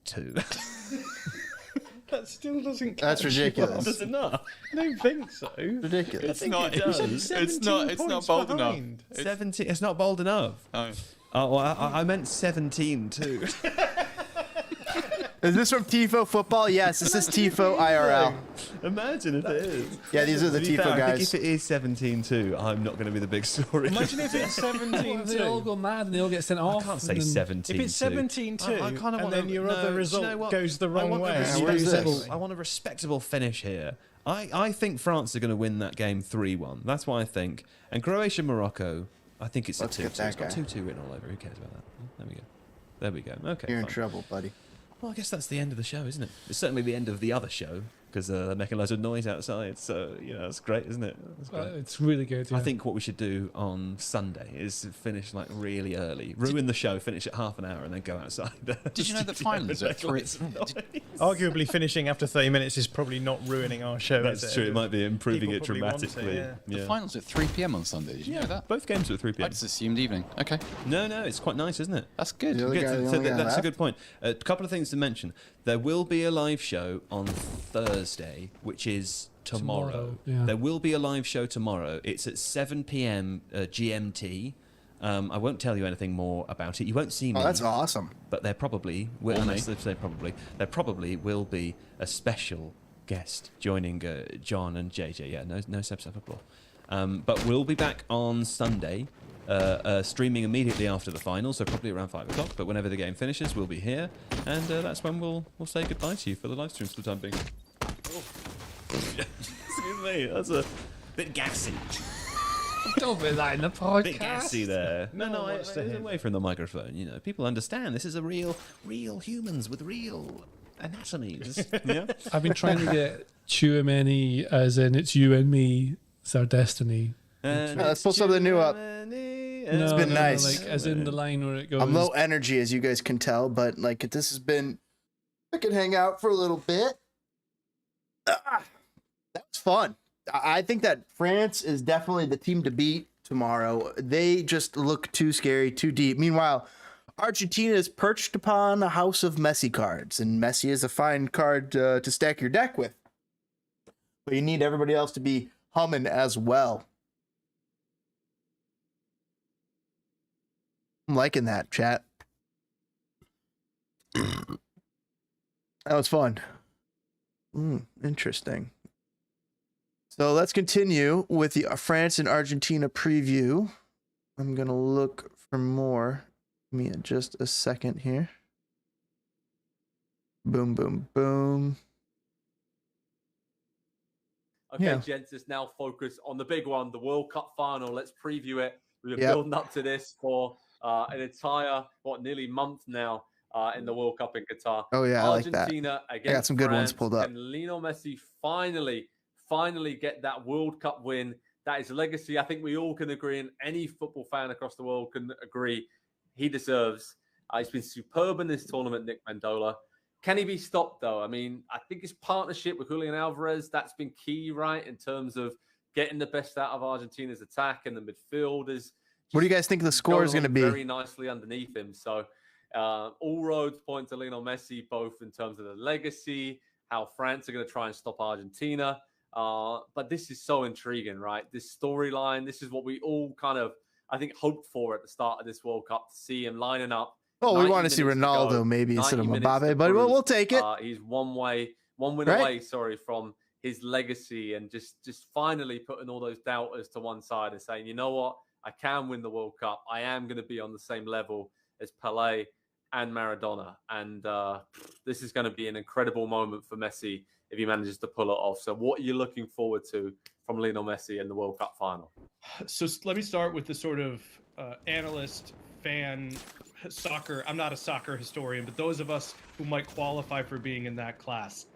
That still doesn't. That's ridiculous. Does it not? I don't think so. Ridiculous. It's not. It's not bold enough. 17. It's not bold enough. Oh. Oh, well, I meant 17 too. Is this from Tifo Football? Yes, this is Tifo IRL. Imagine if it is. Yeah, these are the Tifo I guys. think if it is 17-2, I'm not going to be the big story. Imagine if it's 17-2. They all go mad and they all get sent off. I can't say 17-2. If it's 17-2, and then your other result goes the I wrong want way. I want a respectable finish here. I think France are going to win that game 3-1. That's what I think. And Croatia Morocco, I think it's a 2-2. It's got 2-2 written all over. Who cares about that? There we go. Okay. You're in fine. trouble, buddy. Well, I guess that's the end of the show, isn't it? It's certainly the end of the other show because they're making loads of noise outside. So, that's great, isn't it? That's great. It's really good. Yeah. I think what we should do on Sunday is finish like really early, ruin the show, finish at half an hour, and then go outside. Did you know the finals are 3? Arguably, finishing after 30 minutes is probably not ruining our show. That's true. It might be improving it People probably want dramatically. it, The finals are at 3 p.m. on Sunday. Did you know that? Both games are at 3 p.m. I just assumed evening. Okay. No, it's quite nice, isn't it? That's good. That's a good point. A couple of things to mention. There will be a live show on Thursday, which is tomorrow. Yeah. There will be a live show tomorrow. It's at 7 p.m. GMT. I won't tell you anything more about it. You won't see me. Oh, that's awesome. But there probably will. There probably will be a special guest joining John and JJ. Yeah, no Seb applause. But we'll be back on Sunday. Streaming immediately after the final, so probably around 5 o'clock. But whenever the game finishes, we'll be here, and that's when we'll say goodbye to you for the live streams for the time being. Excuse me, that's a bit gassy. Don't be that in the podcast. Bit gassy there. No, it's away from the microphone. People understand this is a real humans with real anatomies. Yeah. I've been trying to get QATAR as in it's you and me, it's our destiny. Let's pull something new up. It's been nice. Like as in the line where it goes. I'm low energy, as you guys can tell, but like this has been. I could hang out for a little bit. That was fun. I think that France is definitely the team to beat tomorrow. They just look too scary, too deep. Meanwhile, Argentina is perched upon a house of Messi cards, and Messi is a fine card to stack your deck with. But you need everybody else to be humming as well. I'm liking that, chat. That was fun. Interesting. So let's continue with the France and Argentina preview. I'm going to look for more. Give me just a second here. Boom, boom, boom. Okay, Yeah. gents, let's now focus on the big one, the World Cup final. Let's preview it. We've been Yep. building up to this for an entire, nearly month now in the World Cup in Qatar. Oh, yeah, I like that. Argentina I against got some good ones France. pulled up. Can Lionel Messi finally get that World Cup win? That is legacy. I think we all can agree, and any football fan across the world can agree he deserves. He's been superb in this tournament, Nick Mendola. Can he be stopped, though? I mean, I think his partnership with Julian Alvarez, that's been key, right, in terms of getting the best out of Argentina's attack, and the midfield is What do you guys think the score is going to be? very nicely underneath him. So all roads point to Lionel Messi, both in terms of the legacy, how France are going to try and stop Argentina. But this is so intriguing, right? This storyline, this is what we all kind of, I think, hoped for at the start of this World Cup, to see him lining up. Oh, we want to see Ronaldo maybe instead of Mbappé, but we'll take it. He's one win Right? away, from his legacy, and just finally putting all those doubters to one side and saying, you know what, I can win the World Cup. I am going to be on the same level as Pelé and Maradona. And this is going to be an incredible moment for Messi if he manages to pull it off. So what are you looking forward to from Lionel Messi in the World Cup final? So let me start with the sort of analyst, fan, soccer. I'm not a soccer historian, but those of us who might qualify for being in that class,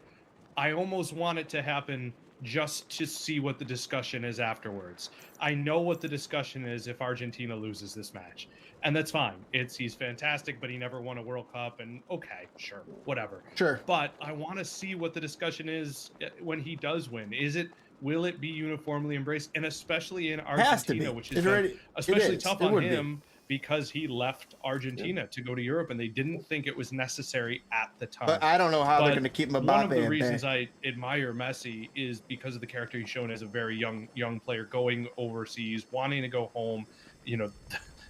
I almost want it to happen just to see what the discussion is afterwards. I know what the discussion is if Argentina loses this match, and that's fine. He's fantastic, but he never won a World Cup, and okay, sure, whatever. Sure. But I want to see what the discussion is when he does win. Will it be uniformly embraced, and especially in Argentina, which is especially tough on him because he left Argentina to go to Europe, and they didn't think it was necessary at the time. But I don't know how they're going to keep Mbappé. One of the in reasons there. I admire Messi is because of the character he's shown as a very young player, going overseas, wanting to go home. You know,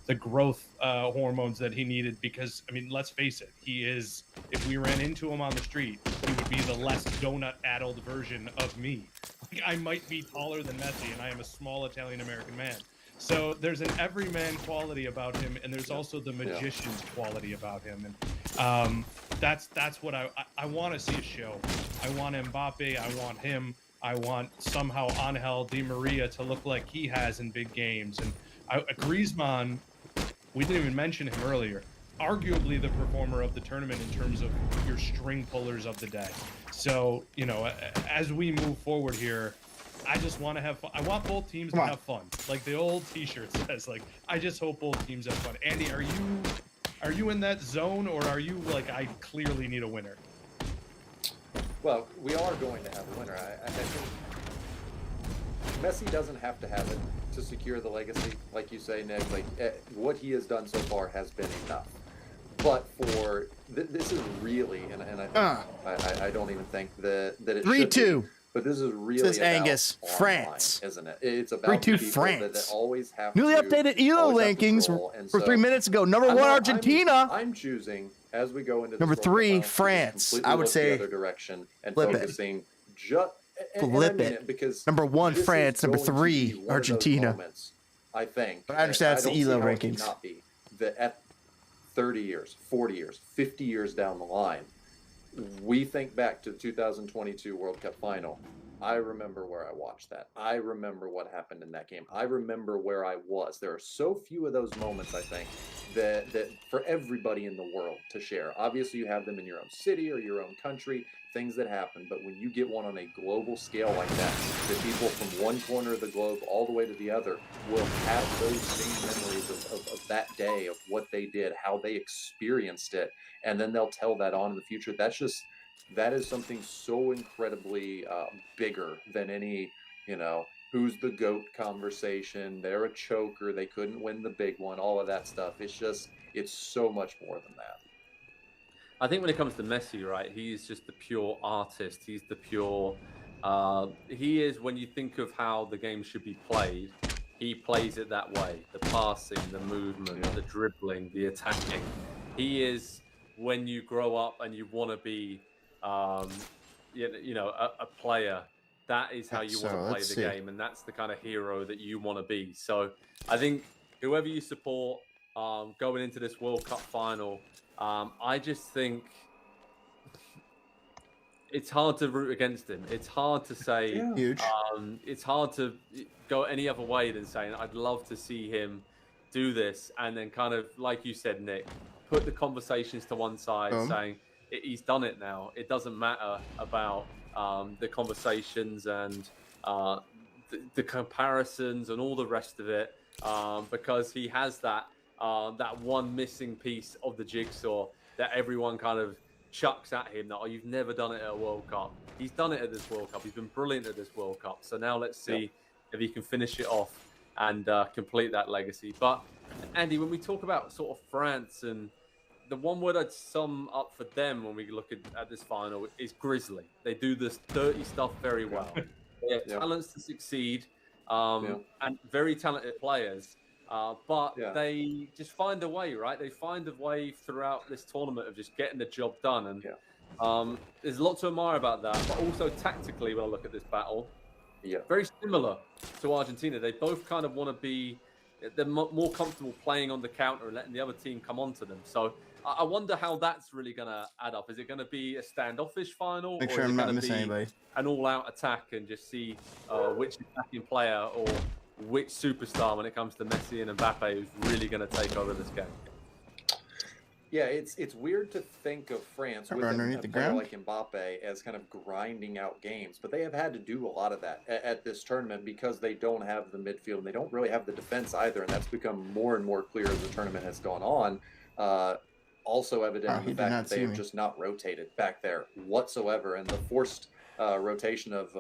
the growth hormones that he needed. Because I mean, let's face it, he is. If we ran into him on the street, he would be the less donut-addled version of me. Like, I might be taller than Messi, and I am a small Italian-American man. So there's an everyman quality about him, and there's also the magician's quality about him, and that's what I want to see a show. I want Mbappe. I want him. I want somehow Angel Di Maria to look like he has in big games, and Griezmann. We didn't even mention him earlier. Arguably the performer of the tournament in terms of your string pullers of the day. So you know, as we move forward here, I just want to have fun. I want both teams to have fun. Like the old T-shirt says, like, I just hope both teams have fun. Andy, are you in that zone, or are you like, I clearly need a winner? Well, we are going to have a winner. I think Messi doesn't have to have it to secure the legacy, like you say, Nick. Like what he has done so far has been enough. But for this is really, and I don't even think that it 3-2. But this is really Says about Angus, online, France. isn't it? It's about 3-2 people France. that always have Newly to, updated ELO always have rankings control, and for so 3 minutes ago. Number I'm one, not- Argentina. I'm choosing as we go into Number this three, World Cup final, France. completely I would look say the other direction and flip it. focusing just Flip it. because Number one, this is France. Number going to be three, one of those Argentina. moments, I think. But I understand it's the don't see ELO how it rankings. cannot be that at 30 years, 40 years, 50 years down the line, we think back to the 2022 World Cup final. I remember where I watched that. I remember what happened in that game. I remember where I was. There are so few of those moments, I think, that for everybody in the world to share. Obviously, you have them in your own city or your own country, things that happen. But when you get one on a global scale like that, the people from one corner of the globe all the way to the other will have those same memories of that day, of what they did, how they experienced it, and then they'll tell that on in the future. That is something so incredibly bigger than any You know, who's the GOAT conversation? They're a choker. They couldn't win the big one. All of that stuff. It's so much more than that. I think when it comes to Messi, right, he's just the pure artist. He's the pure. He is, when you think of how the game should be played, he plays it that way. The passing, the movement, the dribbling, the attacking. He is, when you grow up and you want to be, a player, that is how you want to play the game. And that's the kind of hero that you want to be. So I think whoever you support going into this World Cup final, I just think it's hard to root against him. It's hard to say. Huge. It's hard to go any other way than saying I'd love to see him do this, and then kind of, like you said, Nick, put the conversations to one side, saying he's done it now. It doesn't matter about the conversations and the comparisons and all the rest of it, because he has that one missing piece of the jigsaw that everyone kind of chucks at him that, oh, you've never done it at a World Cup. He's done it at this World Cup. He's been brilliant at this World Cup. So now let's see if he can finish it off and complete that legacy. But Andy, when we talk about sort of France, and the one word I'd sum up for them when we look at this final is grisly. They do this dirty stuff very well. They have talents to succeed, and very talented players. But they just find a way, right? They find a way throughout this tournament of just getting the job done. And there's a lot to admire about that. But also tactically, when I look at this battle, very similar to Argentina. They both kind of want to be, they're more comfortable playing on the counter and letting the other team come onto them. So I wonder how that's really going to add up. Is it going to be a standoffish final? Make or sure is I'm it not going to missing be anybody. an all-out attack and just see which attacking player or which superstar when it comes to Messi and Mbappé who's really going to take over this game? Yeah, it's weird to think of France with underneath a the player ground? like Mbappe as kind of grinding out games, but they have had to do a lot of that at this tournament because they don't have the midfield and they don't really have the defense either, and that's become more and more clear as the tournament has gone on. Also evident in the fact that they have just not rotated back there whatsoever, and the forced rotation of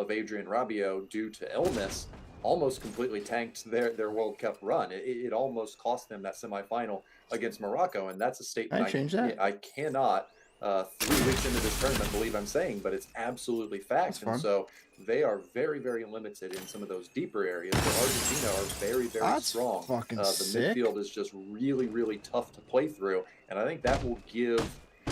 Adrien Rabiot due to illness almost completely tanked their World Cup run. It almost cost them that semifinal against Morocco, and that's a statement I cannot 3 weeks into this tournament believe I'm saying, but it's absolutely fact. And so they are very, very limited in some of those deeper areas, but Argentina are very, very strong. The midfield is just really, really tough to play through, and I think that will give,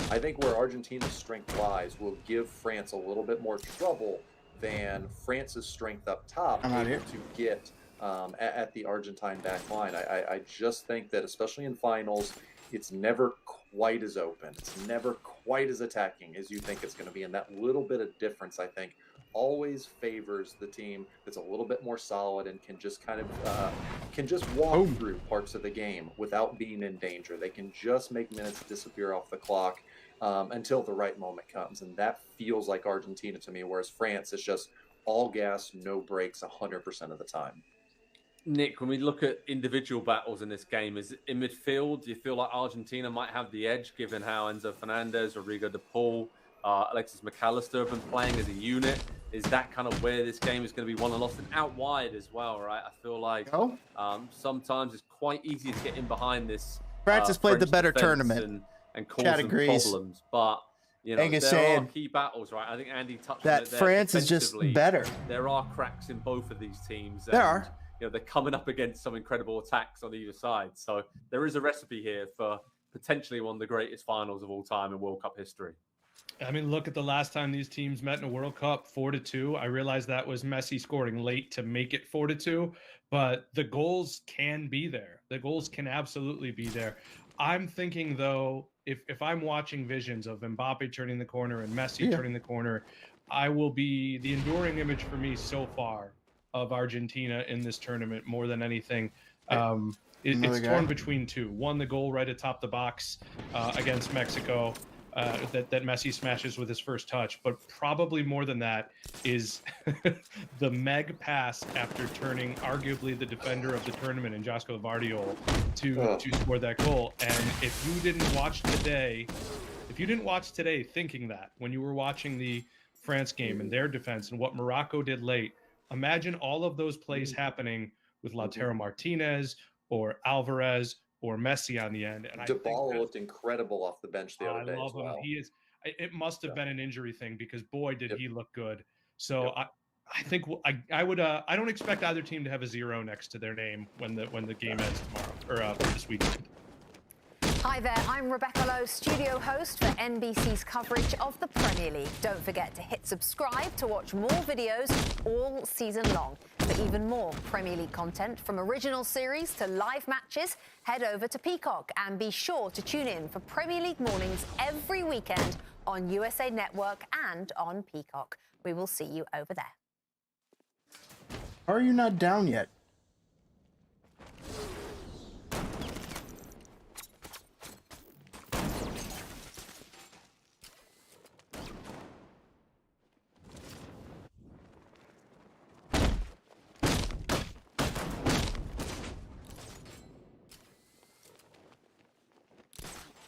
I think where Argentina's strength lies will give France a little bit more trouble than France's strength up top able to get at the Argentine back line. I just think that, especially in finals, it's never quite as open. It's never quite as attacking as you think it's going to be. And that little bit of difference, I think, always favors the team that's a little bit more solid and can just kind of walk through parts of the game without being in danger. They can just make minutes disappear off the clock until the right moment comes. And that feels like Argentina to me, whereas France is just all gas, no brakes 100% of the time. Nick, when we look at individual battles in this game, is it in midfield, do you feel like Argentina might have the edge given how Enzo Fernandez, Rodrigo de Paul, Alexis McAllister have been playing as a unit? Is that kind of where this game is going to be won and lost? And out wide as well, right? I feel like sometimes it's quite easy to get in behind this. France has played the better tournament. And cause some problems. But, you know, there are key battles, right? I think Andy touched on it there. France is just better. There are cracks in both of these teams. There are. You know, they're coming up against some incredible attacks on either side. So there is a recipe here for potentially one of the greatest finals of all time in World Cup history. I mean, look at the last time these teams met in a World Cup, 4-2. I realize that was Messi scoring late to make it 4-2, but the goals can be there. The goals can absolutely be there. I'm thinking, though, if I'm watching visions of Mbappe turning the corner and Messi turning the corner, I will be the enduring image for me so far of Argentina in this tournament more than anything. It's torn between two. One, the goal right atop the box against Mexico that Messi smashes with his first touch, but probably more than that is the Meg pass after turning arguably the defender of the tournament in Josko Vardiol to score that goal. And if you didn't watch today thinking that when you were watching the France game and their defense and what Morocco did late, Imagine all of those plays happening with Lautaro Martinez or Alvarez or Messi on the end. And Dybala looked incredible off the bench the other day as well. He is. It must have been an injury thing because boy did he look good. So I think I would I don't expect either team to have a 0 next to their name when the game ends tomorrow or this weekend. Hi there, I'm Rebecca Lowe, studio host for NBC's coverage of the Premier League. Don't forget to hit subscribe to watch more videos all season long. For even more Premier League content, from original series to live matches, head over to Peacock and be sure to tune in for Premier League mornings every weekend on USA Network and on Peacock. We will see you over there. How are you not down yet?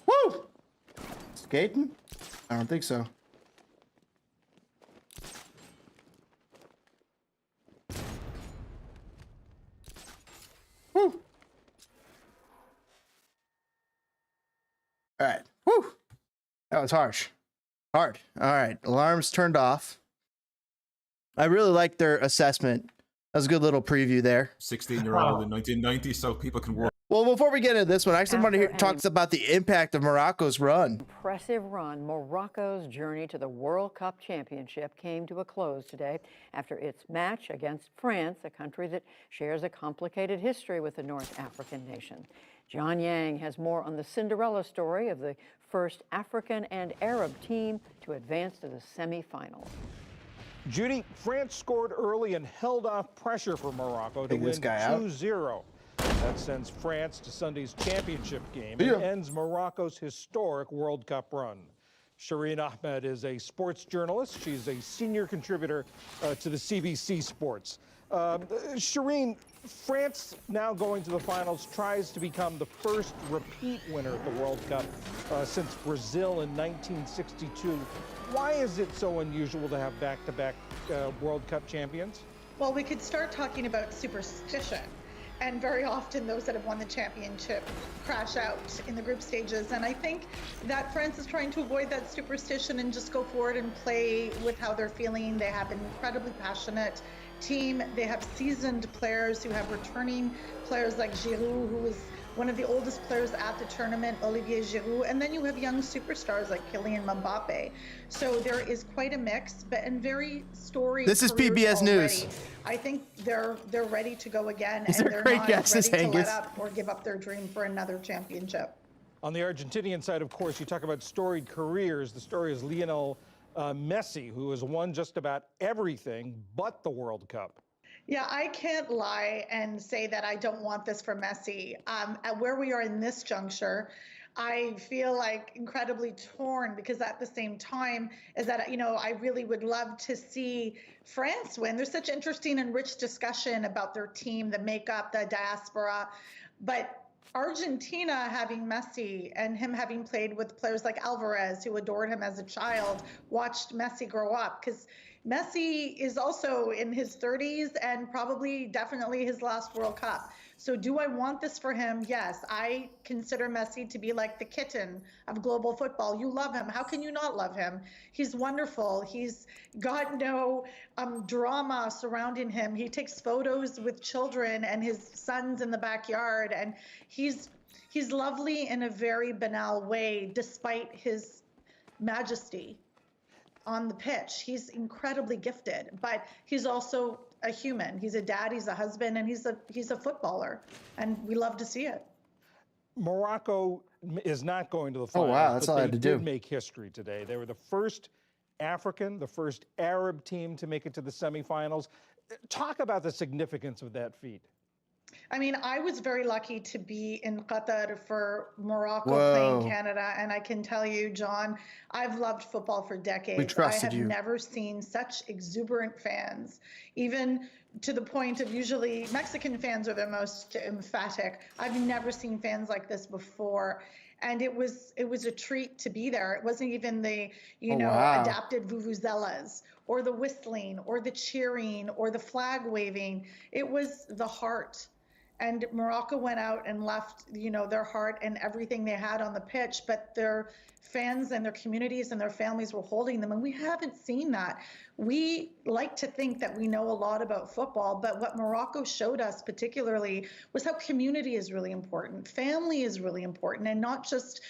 Woo! Skating? I don't think so. Woo! All right. Woo! That was harsh. Hard. All right. Alarms turned off. I really like their assessment. That was a good little preview there. 16-year-old in 1990, so people can work. Well, before we get into this one, I actually want to talk about the impact of Morocco's run. Impressive run. Morocco's journey to the World Cup Championship came to a close today after its match against France, a country that shares a complicated history with the North African nation. John Yang has more on the Cinderella story of the first African and Arab team to advance to the semifinals. Judy, France scored early and held off pressure for Morocco to win 2-0. That sends France to Sunday's championship game and ends Morocco's historic World Cup run. Shireen Ahmed is a sports journalist. She's a senior contributor to the CBC Sports. Shireen, France now going to the finals tries to become the first repeat winner of the World Cup since Brazil in 1962. Why is it so unusual to have back-to-back World Cup champions? Well, we could start talking about superstition. And very often those that have won the championship crash out in the group stages. And I think that France is trying to avoid that superstition and just go forward and play with how they're feeling. They have an incredibly passionate team. They have seasoned players who have returning players like Giroud, who is one of the oldest players at the tournament, Olivier Giroud, and then you have young superstars like Kylian Mbappé. So there is quite a mix, but in very storied. This is PBS News. I think they're ready to go again, These and are they're great not guesses, ready to let Angus. up or give up their dream for another championship. On the Argentinian side, of course, you talk about storied careers. The story is Lionel Messi, who has won just about everything but the World Cup. Yeah, I can't lie and say that I don't want this for Messi. At where we are in this juncture, I feel like incredibly torn because at the same time is that, you know, I really would love to see France win. There's such interesting and rich discussion about their team, the makeup, the diaspora, but Argentina having Messi and him having played with players like Alvarez, who adored him as a child, watched Messi grow up, because Messi is also in his 30s and probably definitely his last World Cup. So do I want this for him? Yes. I consider Messi to be like the kitten of global football. You love him. How can you not love him? He's wonderful. He's got no drama surrounding him. He takes photos with children and his sons in the backyard, and he's lovely in a very banal way, despite his majesty on the pitch. He's incredibly gifted, but he's also a human. He's a dad, he's a husband, and he's a footballer, and we love to see it. Morocco is not going to the finals. Oh, wow, that's all I had to do. They did make history today. They were the first African, the first Arab team to make it to the semifinals. Talk about the significance of that feat. I mean, I was very lucky to be in Qatar for Morocco Whoa. playing Canada, and I can tell you, John, I've loved football for decades. We trusted I have you. never seen such exuberant fans, even to the point of usually Mexican fans are the most emphatic. I've never seen fans like this before. And it was a treat to be there. It wasn't even the, wow. adapted vuvuzelas or the whistling or the cheering or the flag waving. It was the heart. And Morocco went out and left, their heart and everything they had on the pitch, but their fans and their communities and their families were holding them. And we haven't seen that. We like to think that we know a lot about football, but what Morocco showed us particularly was how community is really important. Family is really important, and not just,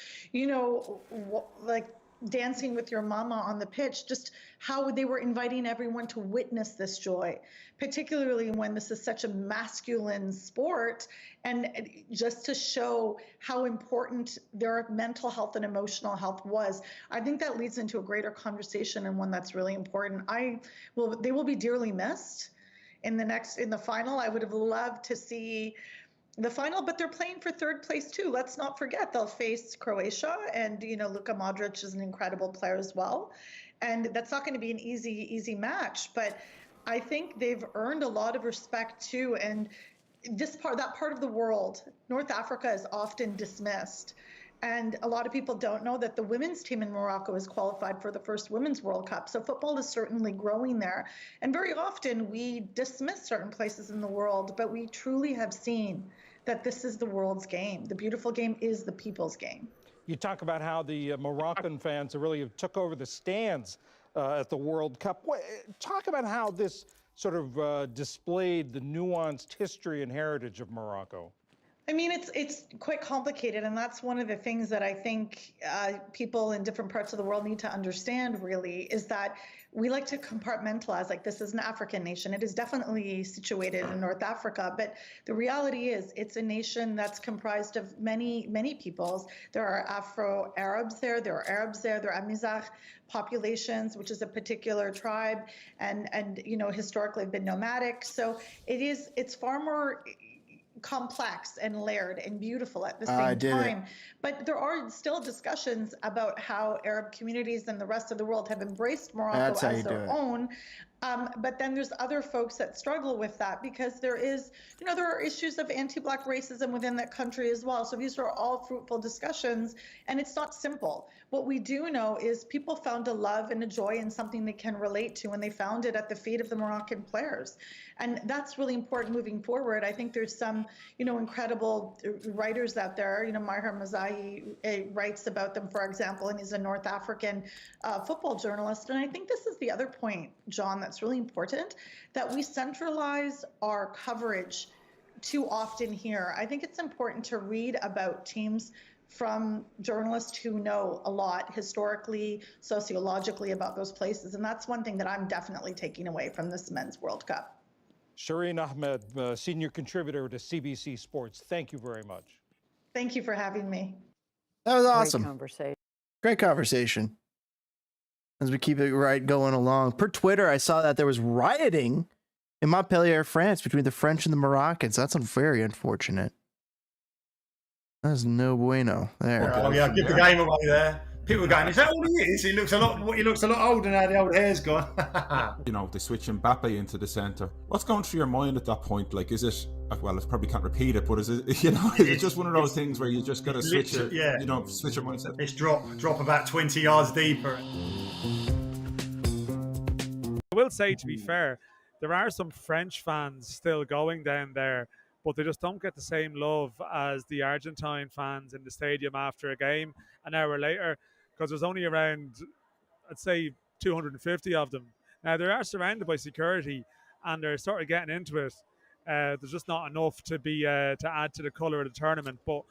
like dancing with your mama on the pitch, just how they were inviting everyone to witness this joy, particularly when this is such a masculine sport, and just to show how important their mental health and emotional health was. I think that leads into a greater conversation, and one that's really important. They will be dearly missed in the final. I would have loved to see the final, but they're playing for third place too. Let's not forget they'll face Croatia, and Luka Modric is an incredible player as well. And that's not going to be an easy match, but I think they've earned a lot of respect too. And that part of the world, North Africa, is often dismissed. And a lot of people don't know that the women's team in Morocco is qualified for the first Women's World Cup. So football is certainly growing there. And very often we dismiss certain places in the world, but we truly have seen that this is the world's game. The beautiful game is the people's game. You talk about how the Moroccan fans really took over the stands at the World Cup. Talk about how this sort of displayed the nuanced history and heritage of Morocco. I mean, it's quite complicated, and that's one of the things that I think people in different parts of the world need to understand, really, is that we like to compartmentalize, like this is an African nation. It is definitely situated in North Africa, but the reality is it's a nation that's comprised of many, many peoples. There are Afro-Arabs there, there are Arabs there are Amizigh populations, which is a particular tribe, and historically have been nomadic. So it's far more complex and layered and beautiful at the same time. But there are still discussions about how Arab communities and the rest of the world have embraced Morocco as their own. But then there's other folks that struggle with that because there are issues of anti-Black racism within that country as well. So these are all fruitful discussions, and it's not simple. What we do know is people found a love and a joy in something they can relate to, and they found it at the feet of the Moroccan players. And that's really important moving forward. I think there's some, incredible writers out there. Maher Mazahi writes about them, for example, and he's a North African football journalist. And I think this is the other point, John, that's really important, that we centralize our coverage too often here. I think it's important to read about teams from journalists who know a lot historically, sociologically about those places. And that's one thing that I'm definitely taking away from this Men's World Cup. Shireen Ahmed, senior contributor to CBC Sports, thank you very much. Thank you for having me. That was awesome. Great conversation. As we keep it going along. Per Twitter, I saw that there was rioting in Montpellier, France, between the French and the Moroccans. That's very unfortunate. That's no bueno there. Oh yeah, give the game away there. People are going, is that all he is? He looks a lot older now, the old hair's gone. They switch Mbappé into the centre. What's going through your mind at that point? Like, is it, well, I probably can't repeat it, but is it, is it just one of those things where you just got to switch it, switch your mindset? It's drop about 20 yards deeper. I will say, to be fair, there are some French fans still going down there, but they just don't get the same love as the Argentine fans in the stadium after a game an hour later, because there's only around, I'd say, 250 of them. Now, they are surrounded by security, and they're sort of getting into it. There's just not enough to add to the colour of the tournament, but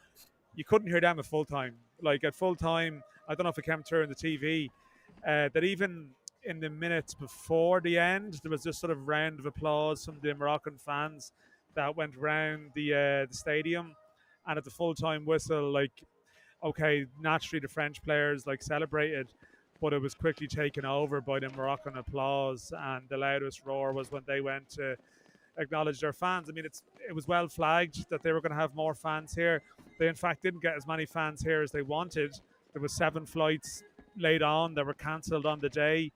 you couldn't hear them at full time. Like, at full time, I don't know if it came through on the TV, that even in the minutes before the end, there was this sort of round of applause from the Moroccan fans that went round the stadium, and at the full-time whistle, okay, naturally the French players celebrated, but it was quickly taken over by the Moroccan applause, and the loudest roar was when they went to acknowledge their fans. I mean, it was well flagged that they were going to have more fans here. They in fact didn't get as many fans here as they wanted. There was 7 flights laid on that were cancelled on the day.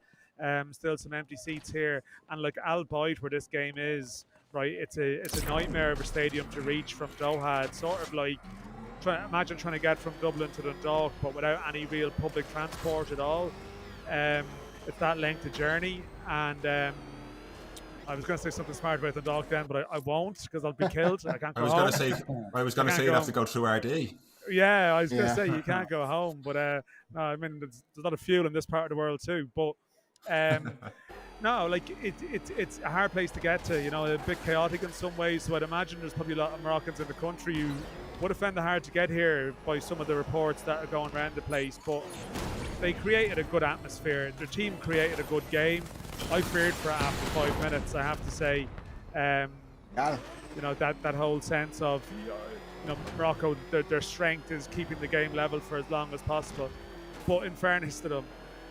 Still some empty seats here, and Al Bayt, where this game is, right, it's a nightmare of a stadium to reach from Doha. It's sort of like imagine trying to get from Dublin to Dundalk, but without any real public transport at all. It's that length of journey, and I was going to say something smart about Dundalk then, but I won't because I'll be killed. I can't go home. I was going to say you'd have to go through RD. Yeah, I was going to say you can't go home, but no, I mean there's a lot of fuel in this part of the world too. But no, like it's a hard place to get to. You know, a bit chaotic in some ways. So I'd imagine there's probably a lot of Moroccans in the country who would have found it hard to get here by some of the reports that are going around the place. But they created a good atmosphere. Their team created a good game. I feared for it after 5 minutes, I have to say. You know, that whole sense of, you know, Morocco, their strength is keeping the game level for as long as possible. But in fairness to them,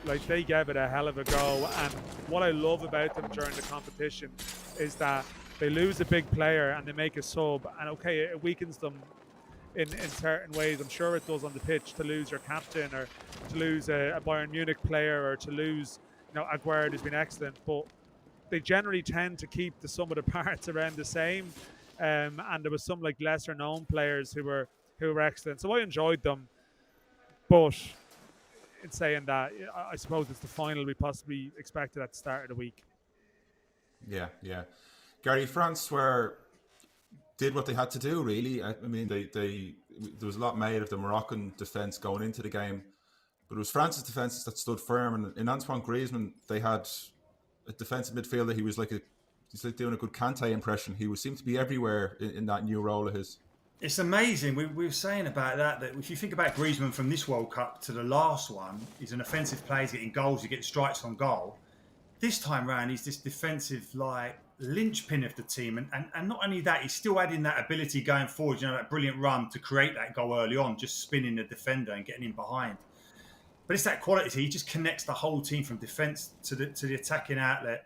like, they gave it a hell of a go. And what I love about them during the competition is that they lose a big player and they make a sub. And okay, it weakens them in certain ways. I'm sure it does on the pitch to lose your captain, or to lose a Bayern Munich player, or to lose, you know, Aguerd, who's been excellent. But they generally tend to keep the sum of the parts around the same. And there was some like lesser known players who were excellent. So I enjoyed them. But in saying that, I suppose it's the final we possibly expected at the start of the week. Yeah. Gary, France did what they had to do, really. I mean, there was a lot made of the Moroccan defence going into the game, but it was France's defence that stood firm. And in Antoine Griezmann, they had a defensive midfielder. He's like doing a good Kante impression. He seemed to be everywhere in that new role of his. It's amazing. We were saying about that if you think about Griezmann from this World Cup to the last one, he's an offensive player, he's getting goals, he gets strikes on goal. This time round, he's this defensive like linchpin of the team, and not only that, he's still adding that ability going forward. You know, that brilliant run to create that goal early on, just spinning the defender and getting him behind. But it's that quality. He just connects the whole team from defence to the attacking outlet.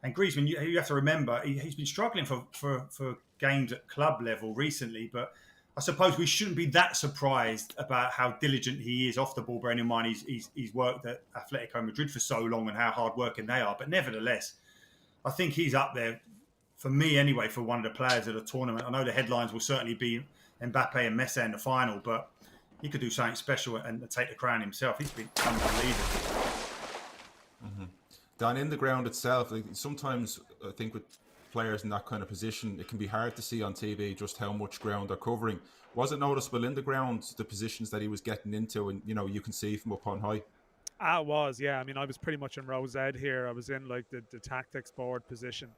And Griezmann, you have to remember, he's been struggling for games at club level recently, but I suppose we shouldn't be that surprised about how diligent he is off the ball, bearing in mind he's worked at Atletico Madrid for so long and how hard working they are. But nevertheless, I think he's up there, for me anyway, for one of the players of the tournament. I know the headlines will certainly be Mbappé and Messi in the final, but he could do something special and take the crown himself. He's been unbelievable. Mm-hmm. Down in the ground itself, like, sometimes I think with players in that kind of position, it can be hard to see on TV just how much ground they're covering. Was it noticeable in the ground, the positions that he was getting into, and you know, you can see from up on high? It was, yeah. I mean, I was pretty much in row Z here. I was in like the tactics board position.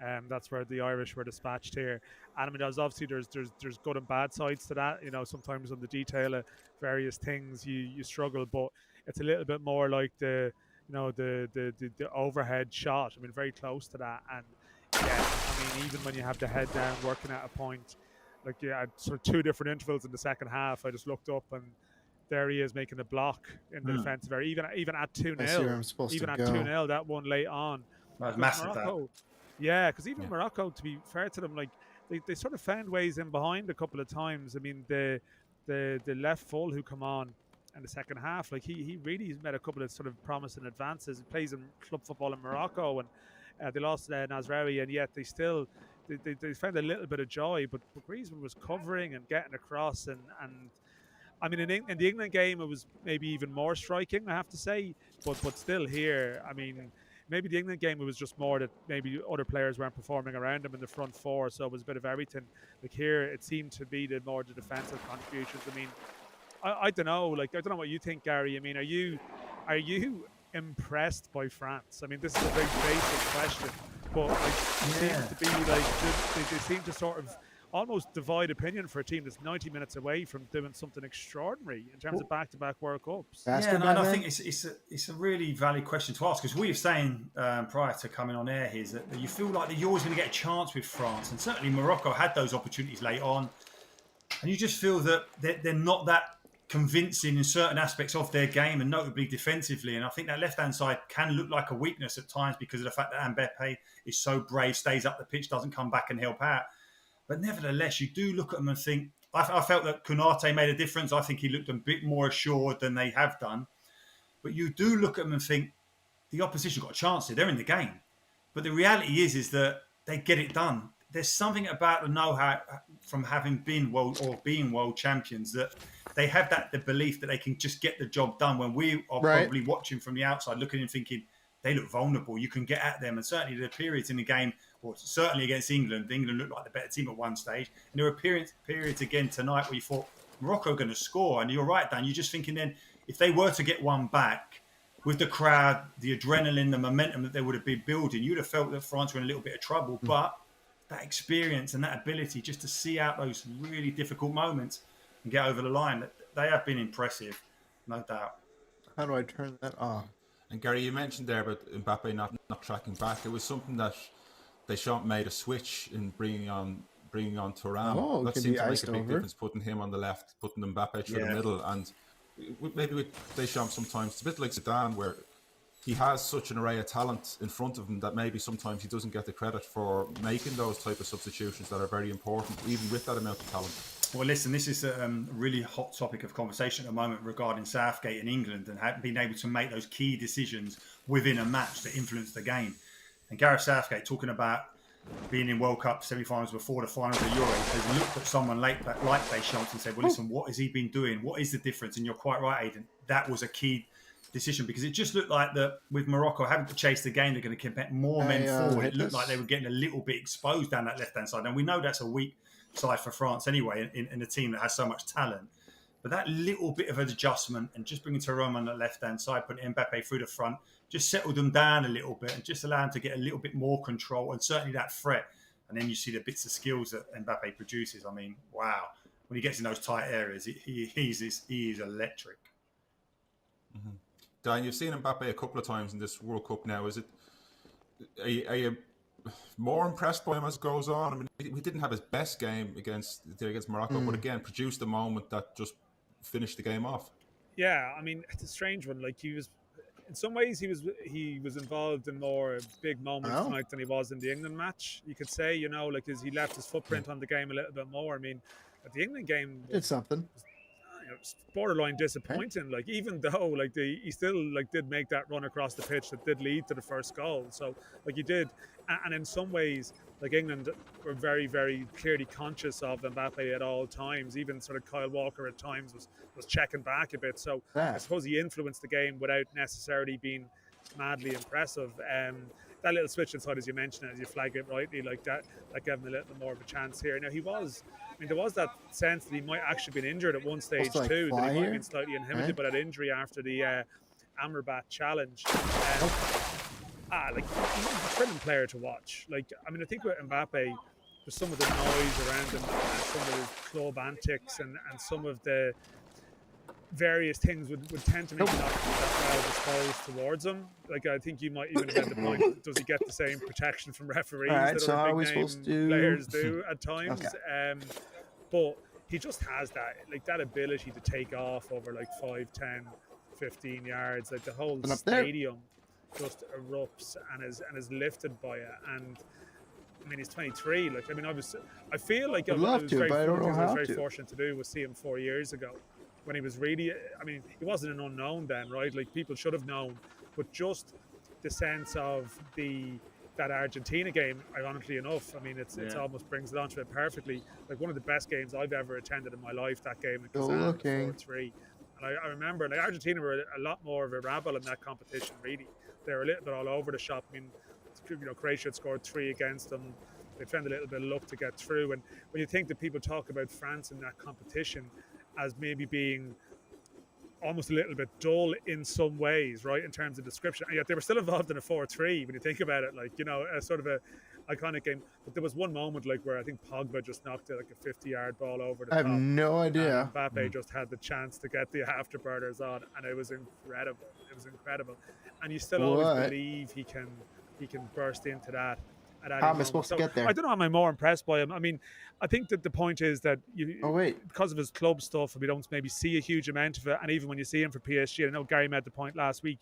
That's where the Irish were dispatched here. And I mean, obviously there's good and bad sides to that. You know, sometimes on the detail of various things you struggle, but it's a little bit more like the overhead shot. I mean, very close to that. And yeah, I mean, even when you have the head down working at a point, like, yeah, sort of two different intervals in the second half, I just looked up and there he is making a block in the defensive area, even at 2-0. Even at 2-0, that one late on. That's massive. Morocco, yeah, because even Morocco, to be fair to them, like they sort of found ways in behind a couple of times. I mean, the left full who come on in the second half, like he really made a couple of sort of promising advances. He plays in club football in Morocco, and they lost Nasraoui, and yet they still they found a little bit of joy. But Griezmann was covering and getting across, and I mean, in the England game, it was maybe even more striking, I have to say. But still here, I mean, maybe the England game, it was just more that maybe other players weren't performing around him in the front four, so it was a bit of everything. Like here, it seemed to be the defensive contributions. I mean, I don't know. Like, I don't know what you think, Gary. I mean, are you impressed by France? I mean, this is a very basic question, but like, seems to be like they seem to sort of almost divide opinion for a team that's 90 minutes away from doing something extraordinary in terms of back-to-back World Cups. Yeah, and I think it's a really valid question to ask, because we were saying prior to coming on air here is that you feel like you're always going to get a chance with France, and certainly Morocco had those opportunities late on, and you just feel that they're not that convincing in certain aspects of their game, and notably defensively. And I think that left-hand side can look like a weakness at times because of the fact that Mbappé is so brave, stays up the pitch, doesn't come back and help out. But nevertheless, you do look at them and think, I felt that Konate made a difference. I think he looked a bit more assured than they have done. But you do look at them and think, the opposition got a chance here. They're in the game. But the reality is that they get it done. there's something about the know-how from having been being world champions that they have the belief that they can just get the job done. When we are probably watching from the outside, looking and thinking they look vulnerable, you can get at them. And certainly the periods in the game, or certainly against England looked like the better team at one stage. And there were periods again tonight where you thought Morocco are going to score. And you're right, Dan. You're just thinking then if they were to get one back, with the crowd, the adrenaline, the momentum that they would have been building, you'd have felt that France were in a little bit of trouble. But that experience and that ability just to see out those really difficult moments and get over the line, they have been impressive, no doubt. How do I turn that off? And Gary, you mentioned there about Mbappé not tracking back. It was something that Deschamps made a switch in bringing on Thuram. Oh, that can seemed be to make iced a big over. difference, putting him on the left, putting Mbappé through the middle. And maybe with Deschamps sometimes, it's a bit like Zidane, where he has such an array of talent in front of him that maybe sometimes he doesn't get the credit for making those type of substitutions that are very important, even with that amount of talent. Well, listen, this is a really hot topic of conversation at the moment regarding Southgate and England and being able to make those key decisions within a match that influence the game. And Gareth Southgate, talking about being in World Cup semi-finals before the finals of Euros, has looked at someone like Deschamps and said, well, listen, what has he been doing? What is the difference? And you're quite right, Aidan. That was a key decision, because it just looked like that with Morocco having to chase the game, they're going to compete more men forward. It looked like they were getting a little bit exposed down that left-hand side. And we know that's a weak side for France anyway, in a team that has so much talent. But that little bit of an adjustment and just bringing Thuram on the left-hand side, putting Mbappé through the front, just settled them down a little bit and just allowed them to get a little bit more control and certainly that threat. And then you see the bits of skills that Mbappé produces. I mean, wow. When he gets in those tight areas, he is electric. Mm-hmm. Dan, you've seen Mbappé a couple of times in this World Cup now. Are you more impressed by him as it goes on? I mean, he didn't have his best game against Morocco, but again, produced a moment that just finished the game off. Yeah, I mean, it's a strange one. Like, he was, in some ways, he was involved in more big moments tonight than he was in the England match. You could say, you know, like, he left his footprint on the game a little bit more. I mean, at the England game, did something. Borderline disappointing. Like, even though like he still like did make that run across the pitch that did lead to the first goal. So like he did, and in some ways, like England were very, very clearly conscious of Mbappé at all times. Even sort of Kyle Walker at times was checking back a bit. So I suppose he influenced the game without necessarily being madly impressive. That little switch inside, as you mentioned, as you flag it rightly, like that gave him a little bit more of a chance here. Now there was that sense that he might actually been injured at one stage too, that he might have been slightly inhibited by that injury after the Amrabat challenge. Like, he's a thrilling player to watch. Like, I mean, I think with Mbappe, there's some of the noise around him, and some of his club antics, and some of the various things would tend to make him not that well disposed towards him. Like, I think you might even get the point, does he get the same protection from referees that other big name players do at times? Okay. But he just has that ability to take off over like 5, 10, 15 yards. Like, the whole stadium just erupts and is lifted by it. And I mean, he's 23. Like, I mean, I feel like I was very fortunate to do was see him 4 years ago, when he was really, I mean, he wasn't an unknown then, right? Like, people should have known, but just the sense of that Argentina game, ironically enough, I mean, it's almost brings it onto it perfectly. Like, one of the best games I've ever attended in my life, that game in Kazan, 4-3. And I remember, like, Argentina were a lot more of a rabble in that competition, really. They were a little bit all over the shop. I mean, you know, Croatia had scored 3 against them. They found a little bit of luck to get through. And when you think that people talk about France in that competition as maybe being almost a little bit dull in some ways, right, in terms of description, and yet they were still involved in a 4-3 when you think about it, like, you know, a sort of a iconic game. But there was one moment, like, where I think Pogba just knocked it like a 50-yard ball over the top. I have no idea. And Mbappe just had the chance to get the afterburners on, and it was incredible. It was incredible. And you still always believe he can burst into that. How am I supposed to get there? I don't know. Am I more impressed by him? I mean, I think that the point is that because of his club stuff, we don't maybe see a huge amount of it. And even when you see him for PSG, I know Gary made the point last week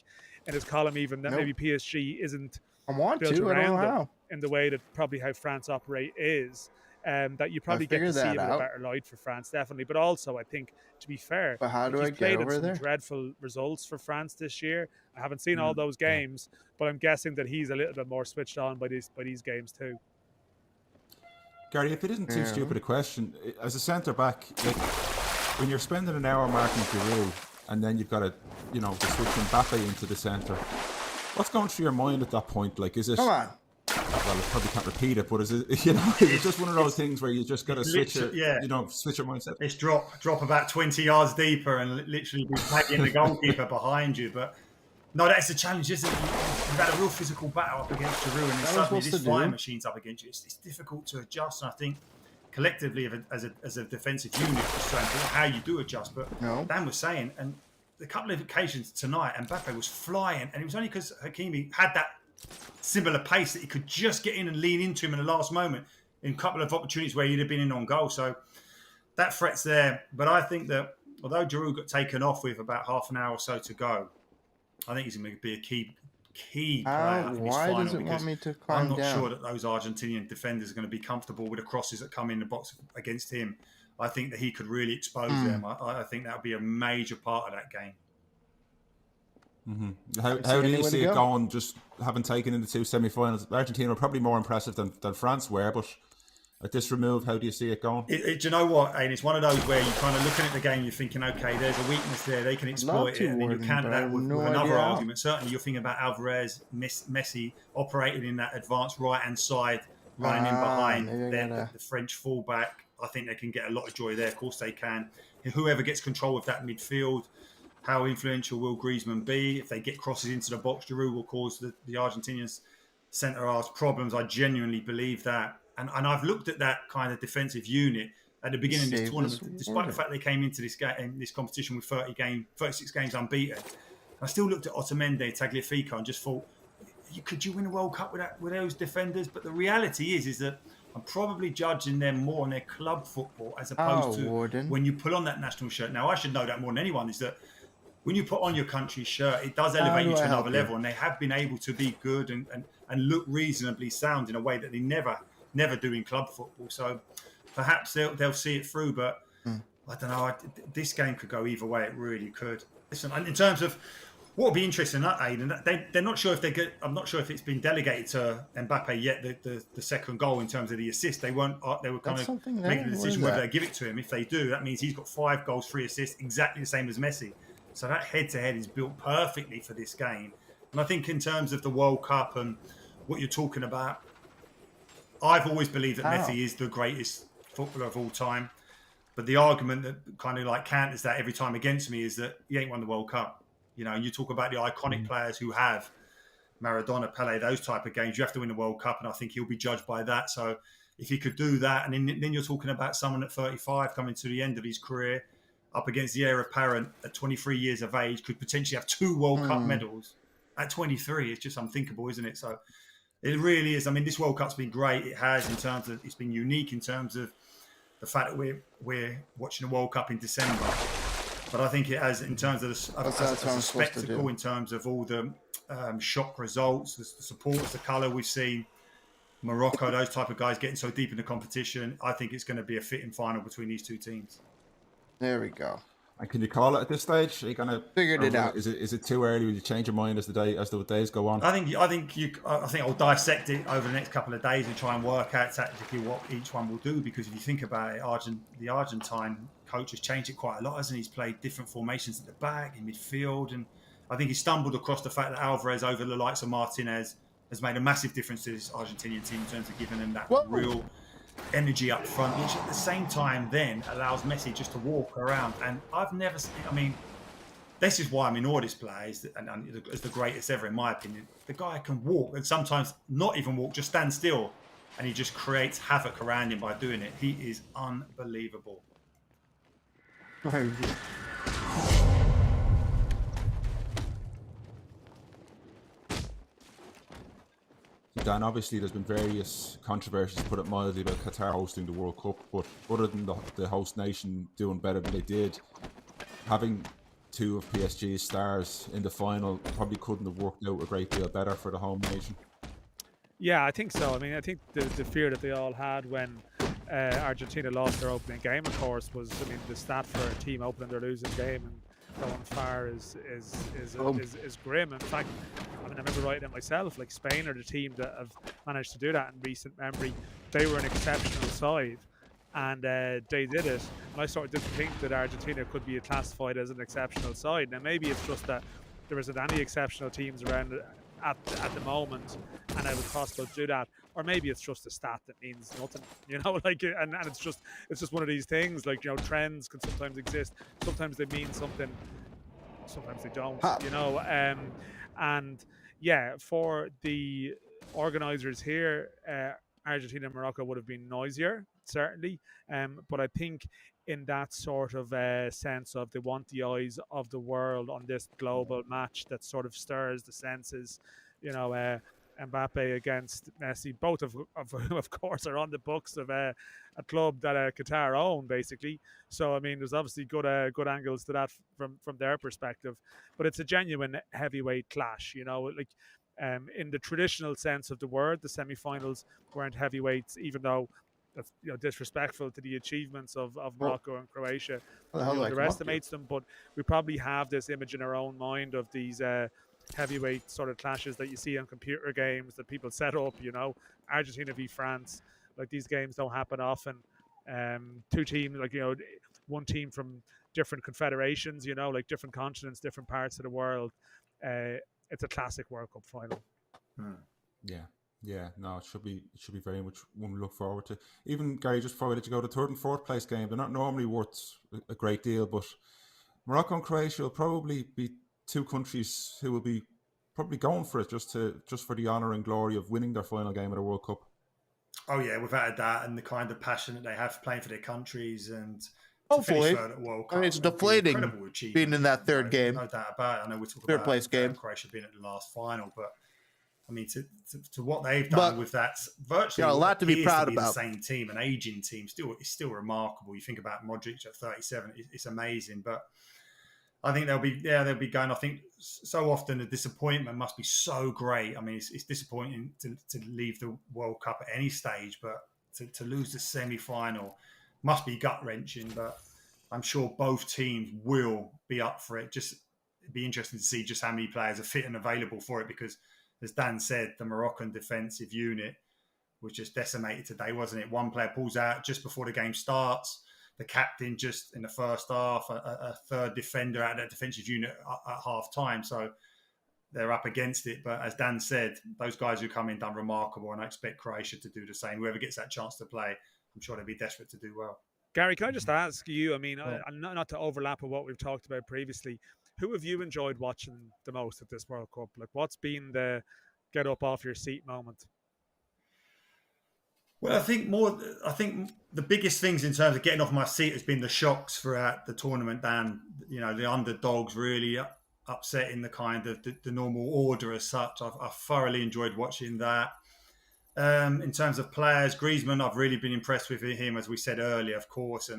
in his column even that maybe PSG isn't built around him in the way that probably how France operate is. That you probably get to see him in a better light for France, definitely. But also, I think, to be fair, but how do I get over there? Dreadful results for France this year. I haven't seen all those games, but I'm guessing that he's a little bit more switched on by these games too. Gary, if it isn't too stupid a question, as a centre back, like when you're spending an hour marking Giroud, and then you've got to, to switch Mbappé into the centre, what's going through your mind at that point? Like, is it? Come on. Well, I probably can't repeat it, but is it? Is it just one of those things where you just got to switch it? Switch your mindset. It's drop about 20 yards deeper and literally be tagging the goalkeeper behind you. But no, that's the challenge, isn't it? You've had a real physical battle up against Giroud, and then suddenly this flying machine's up against you. It's difficult to adjust, and I think collectively, as a defensive unit, it's so important how you do adjust. But Dan was saying, and a couple of occasions tonight, Mbappé was flying, and it was only because Hakimi had that similar pace that he could just get in and lean into him in the last moment in a couple of opportunities where he'd have been in on goal. So that threat's there. But I think that although Giroud got taken off with about half an hour or so to go, I think he's going to be a key player in his final. Does it want me to calm I'm not down? sure that those Argentinian defenders are going to be comfortable with the crosses that come in the box against him. I think that he could really expose them. I think that would be a major part of that game. Mm-hmm. How do you see it going, just having taken in the two semi-finals? Argentina were probably more impressive than France were, but at this remove, how do you see it going? Do you know what, Aidan? It's one of those where you're kind of looking at the game, you're thinking, okay, there's a weakness there, they can exploit it, and then you counter that with another argument. Certainly you're thinking about Alvarez, Messi operating in that advanced right-hand side, running in behind the French fullback. I think they can get a lot of joy there. Of course they can. Whoever gets control of that midfield, how influential will Griezmann be? If they get crosses into the box, Giroud will cause the Argentinians centre-halves problems. I genuinely believe that. And I've looked at that kind of defensive unit at the beginning of this tournament, despite the fact they came into this competition with 36 games unbeaten. I still looked at Otamendi, Tagliafico, and just thought, could you win a World Cup with those defenders? But the reality is that I'm probably judging them more on their club football as opposed to when you put on that national shirt. Now, I should know that more than anyone, is that when you put on your country's shirt, it does elevate you to another level, and they have been able to be good and look reasonably sound in a way that they never do in club football. So perhaps they'll see it through, but I don't know. This game could go either way. It really could. Listen, in terms of what would be interesting, Aidan, they're not sure if they get. I'm not sure if it's been delegated to Mbappé yet. The second goal in terms of the assist, they were kind of making the decision whether they give it to him. If they do, that means he's got 5 goals, 3 assists, exactly the same as Messi. So that head-to-head is built perfectly for this game. And I think in terms of the World Cup and what you're talking about, I've always believed that Messi is the greatest footballer of all time. But the argument that kind of like counters that every time against me is that he ain't won the World Cup. And you talk about the iconic players who have Maradona, Pele, those type of games. You have to win the World Cup, and I think he'll be judged by that. So if he could do that, and then you're talking about someone at 35 coming to the end of his career, up against the heir apparent at 23 years of age, could potentially have 2 World Cup medals at 23. It's just unthinkable, isn't it? So it really is. I mean, this World Cup's been great. It has, in terms of, it's been unique in terms of the fact that we're watching the World Cup in December. But I think it has, in terms of a spectacle, in terms of all the shock results, the supporters, the colour we've seen, Morocco, those type of guys getting so deep in the competition. I think it's going to be a fitting final between these two teams. There we go. And can you call it at this stage? Are you gonna figured it out? Is it too early? Will you change your mind as the days go on? I think I'll dissect it over the next couple of days and try and work out tactically what each one will do. Because if you think about it, the Argentine coach has changed it quite a lot, hasn't he? He's played different formations at the back, in midfield, and I think he stumbled across the fact that Alvarez over the likes of Martinez has made a massive difference to this Argentinian team in terms of giving them that real energy up front, which at the same time then allows Messi just to walk around. And I've never seen, I mean, this is why I'm in awe of this player, and as the greatest ever in my opinion. The guy can walk, and sometimes not even walk, just stand still, and he just creates havoc around him by doing it. He is unbelievable. Dan, obviously there's been various controversies, to put it mildly, about Qatar hosting the World Cup, but other than the host nation doing better than they did, having 2 of PSG's stars in the final probably couldn't have worked out a great deal better for the home nation. Yeah, I think so. I mean, I think the fear that they all had when Argentina lost their opening game, of course, was, I mean, the stat for a team opening their losing game and going far is grim. In fact, I mean, I remember writing it myself. Like Spain are the team that have managed to do that in recent memory. They were an exceptional side, and they did it. And I sort of didn't think that Argentina could be classified as an exceptional side. Now maybe it's just that there isn't any exceptional teams around at the moment, and it was possible to do that. Or maybe it's just a stat that means nothing, you know, like, and it's just one of these things, like, you know, trends can sometimes exist. Sometimes they mean something, sometimes they don't, you know. And yeah, for the organizers here, Argentina and Morocco would have been noisier, certainly. But I think in that sort of sense of they want the eyes of the world on this global match that sort of stirs the senses, you know, Mbappé against Messi, both of whom, of course, are on the books of a club that Qatar own, basically. So, I mean, there's obviously good angles to that from their perspective. But it's a genuine heavyweight clash, you know, like in the traditional sense of the word. The semi-finals weren't heavyweights, even though that's, you know, disrespectful to the achievements of Morocco and Croatia. Underestimates them, but we probably have this image in our own mind of these heavyweight sort of clashes that you see on computer games that people set up, you know, Argentina v France. Like, these games don't happen often. Two teams, like, you know, one team from different confederations, you know, like different continents, different parts of the world. It's a classic World Cup final. Yeah, no, it should be very much one we look forward to. Even, Gary, just before we let you go, the third and fourth place game, they're not normally worth a great deal, but Morocco and Croatia will probably be two countries who will be probably going for it just for the honour and glory of winning their final game of the World Cup. Oh yeah, without a doubt, and the kind of passion that they have playing for their countries, and hopefully, at World Cup, I mean, it's deflating being in that third game. No doubt about it. I know we're talking third about place game. Croatia being at the last final, but I mean, to what they've done with that, virtually a lot to be proud about. The same team, an aging team, it's still remarkable. You think about Modric at 37, it's amazing. But I think they'll be going. I think so often the disappointment must be so great. I mean, it's disappointing to leave the World Cup at any stage, but to lose the semi-final must be gut-wrenching. But I'm sure both teams will be up for it. Just it'd be interesting to see just how many players are fit and available for it, because, as Dan said, the Moroccan defensive unit was just decimated today, wasn't it? One player pulls out just before the game starts. The captain just in the first half, a third defender out of that defensive unit at half time. So they're up against it. But as Dan said, those guys who come in done remarkable, and I expect Croatia to do the same. Whoever gets that chance to play, I'm sure they'll be desperate to do well. Gary, can I just ask you, I mean, not to overlap with what we've talked about previously, who have you enjoyed watching the most at this World Cup? Like, what's been the get up off your seat moment? Well, I think the biggest things in terms of getting off my seat has been the shocks throughout the tournament, Dan. You know, the underdogs really upsetting the kind of the normal order as such. I've thoroughly enjoyed watching that. In terms of players, Griezmann, I've really been impressed with him, as we said earlier, of course.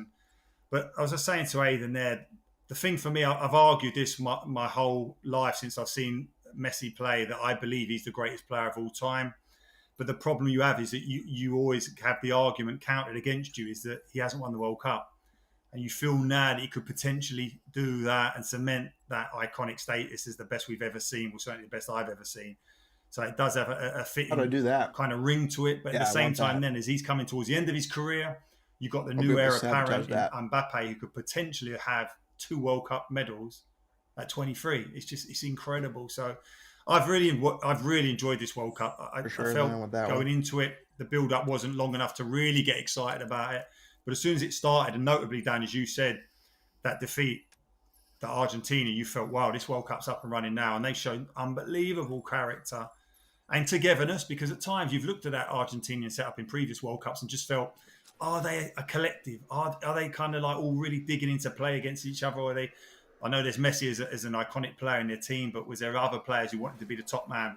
But I was just saying to Aidan there, the thing for me, I've argued this my whole life since I've seen Messi play, that I believe he's the greatest player of all time. But the problem you have is that you always have the argument counted against you, is that he hasn't won the World Cup. And you feel now that he could potentially do that and cement that iconic status as the best we've ever seen, well, certainly the best I've ever seen. So it does have a fitting kind of ring to it. But at the same time, then, as he's coming towards the end of his career, you've got the new heir apparent in Mbappé, who could potentially have 2 World Cup medals at 23. It's incredible. So I've really enjoyed this World Cup. I felt going into it, the build-up wasn't long enough to really get excited about it. But as soon as it started, and notably, Dan, as you said, that defeat, the Argentina, you felt, wow, this World Cup's up and running now. And they showed unbelievable character and togetherness, because at times you've looked at that Argentinian setup in previous World Cups and just felt, are they a collective? Are they kind of like all really digging into play against each other? Or are they... I know there's Messi as an iconic player in their team, but was there other players who wanted to be the top man?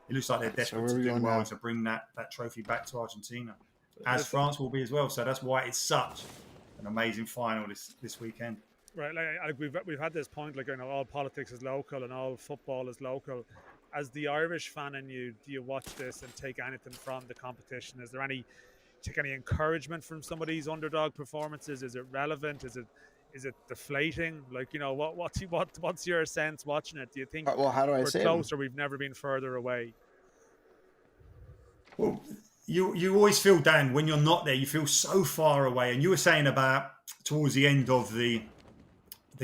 It looks like they're desperate to do well to bring that trophy back to Argentina, as France will be as well. So that's why it's such an amazing final this weekend. Right, like we've had this point, like, you know, all politics is local and all football is local. As the Irish fan in you, do you watch this and take anything from the competition? Is there any encouragement from some of these underdog performances? Is it relevant? Is is it deflating? Like, you know, what's your sense watching it? Do you think Well, how do I we're say closer? We've never been further away. Well, you always feel, Dan, when you're not there, you feel so far away. And you were saying about towards the end of the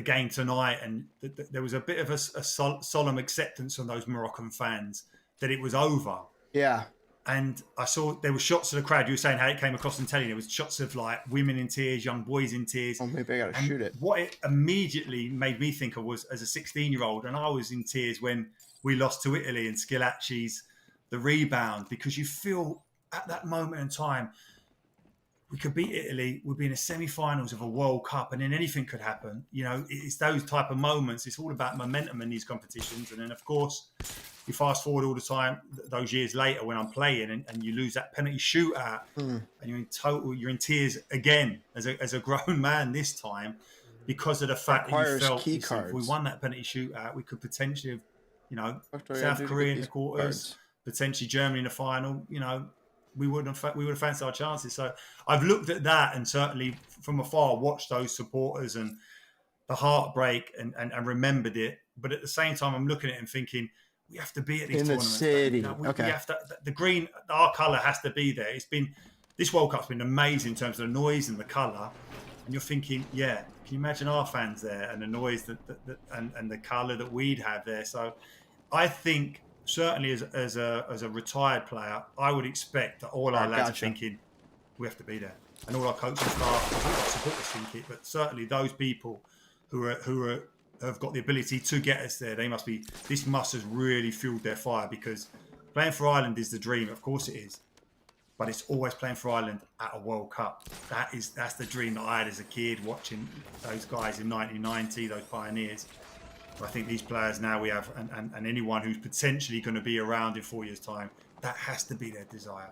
game tonight, and there was a bit of a solemn acceptance on those Moroccan fans that it was over. Yeah. And I saw there were shots of the crowd. You were saying how it came across in telly. There was shots of like women in tears, young boys in tears. Oh, maybe I gotta shoot it. What it immediately made me think of was, as a 16-year-old, and I was in tears when we lost to Italy and Schilacci's the rebound, because you feel at that moment in time we could beat Italy, we'd be in the semi-finals of a World Cup, and then anything could happen. You know, it's those type of moments. It's all about momentum in these competitions. And then, of course, you fast forward all the time, those years later when I'm playing, and you lose that penalty shootout, and you're in tears again as a grown man this time, because of the fact that you felt if we won that penalty shootout, we could potentially have, you know, South Korea in the quarters, potentially Germany in the final. You know, we would have fancied our chances. So I've looked at that, and certainly from afar watched those supporters and the heartbreak and remembered it. But at the same time, I'm looking at it and thinking, we have to be at these tournaments. City. You know, we have to, the green, our colour has to be there. This World Cup's been amazing in terms of the noise and the colour. And you're thinking, yeah, can you imagine our fans there and the noise and the colour that we'd have there? So I think certainly as a retired player, I would expect that all our lads are thinking, we have to be there. And all our coaching staff, all our supporters think it, but certainly those people who have got the ability to get us there, this must have really fueled their fire, because playing for Ireland is the dream. Of course it is. But it's always playing for Ireland at a World Cup. That's the dream that I had as a kid, watching those guys in 1990, those pioneers. But I think these players now we have, and anyone who's potentially going to be around in 4 years' time, that has to be their desire.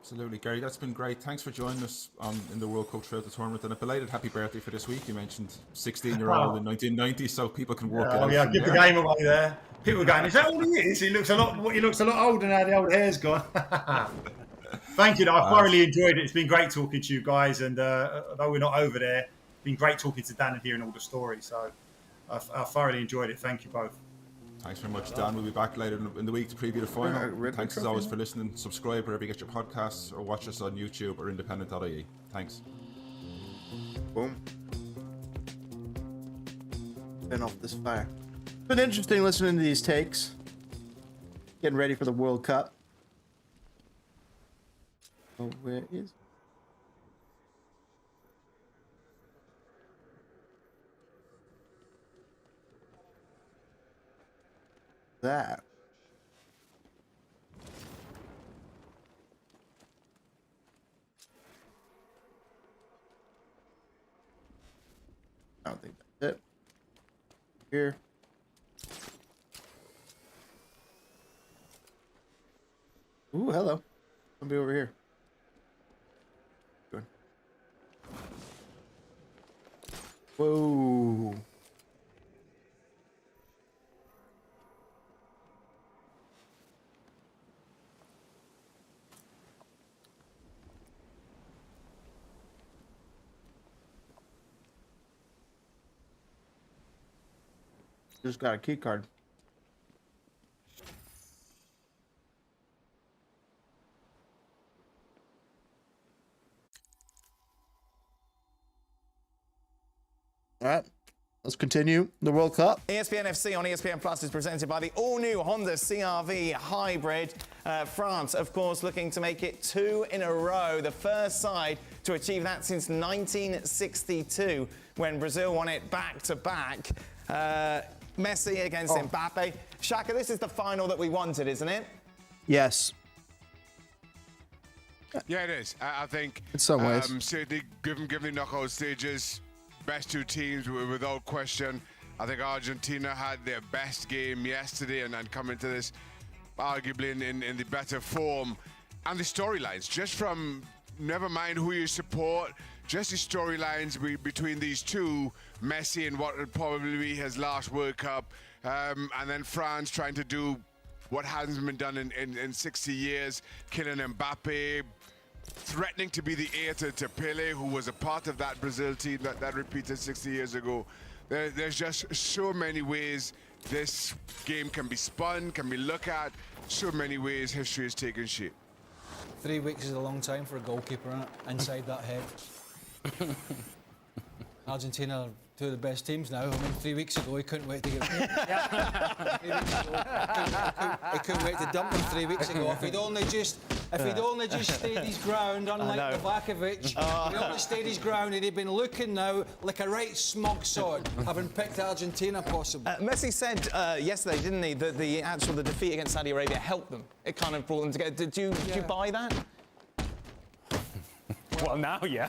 Absolutely, Gary. That's been great. Thanks for joining us in the World Cup throughout the tournament, and a belated happy birthday for this week. You mentioned 16-year-old in 1990, so people can work it out. Yeah, give the game away there. People are going, is that all he is? He looks a lot older now. The old hair's gone. Thank you. I thoroughly enjoyed it. It's been great talking to you guys, and although we're not over there, it's been great talking to Dan and hearing all the stories. So I thoroughly enjoyed it. Thank you both. Thanks very much, Dan. We'll be back later in the week to preview the final. Thanks as always for listening. Subscribe wherever you get your podcasts, or watch us on YouTube or independent.ie. Thanks. Boom. Been off this fire. Been interesting listening to these takes. Getting ready for the World Cup. Oh, where is? That. I don't think that's it. Here. Ooh, hello. Somebody over here. Good. Whoa. Just got a key card. All right, let's continue the World Cup. ESPN FC on ESPN Plus is presented by the all-new Honda CR-V Hybrid. France, of course, looking to make it 2 in a row. The first side to achieve that since 1962, when Brazil won it back-to-back. Messi against Mbappé. Shaka, this is the final that we wanted, isn't it? Yes. Yeah, it is. I think in some ways, certainly given the knockout stages, best two teams without question. I think Argentina had their best game yesterday and come into this arguably in the better form. And the storylines, just from never mind who you support, just the storylines between these two, Messi and what would probably be his last World Cup, and then France trying to do what hasn't been done in 60 years, killing Mbappé, threatening to be the heir to Pele, who was a part of that Brazil team that repeated 60 years ago. There's just so many ways this game can be spun, can be looked at, so many ways history is taking shape. 3 weeks is a long time for a goalkeeper, isn't it? Inside that head. Argentina are two of the best teams now. I mean, 3 weeks ago he couldn't wait to get. 3 weeks ago, he couldn't wait to dump them 3 weeks ago. If he'd only just stayed his ground, unlike Novakovic, if he'd only stayed his ground, he'd have been looking now like a right smug sod, having picked Argentina possibly. Messi said yesterday, didn't he, that the defeat against Saudi Arabia helped them. It kind of brought them together. Did you buy that? Well, now, yeah.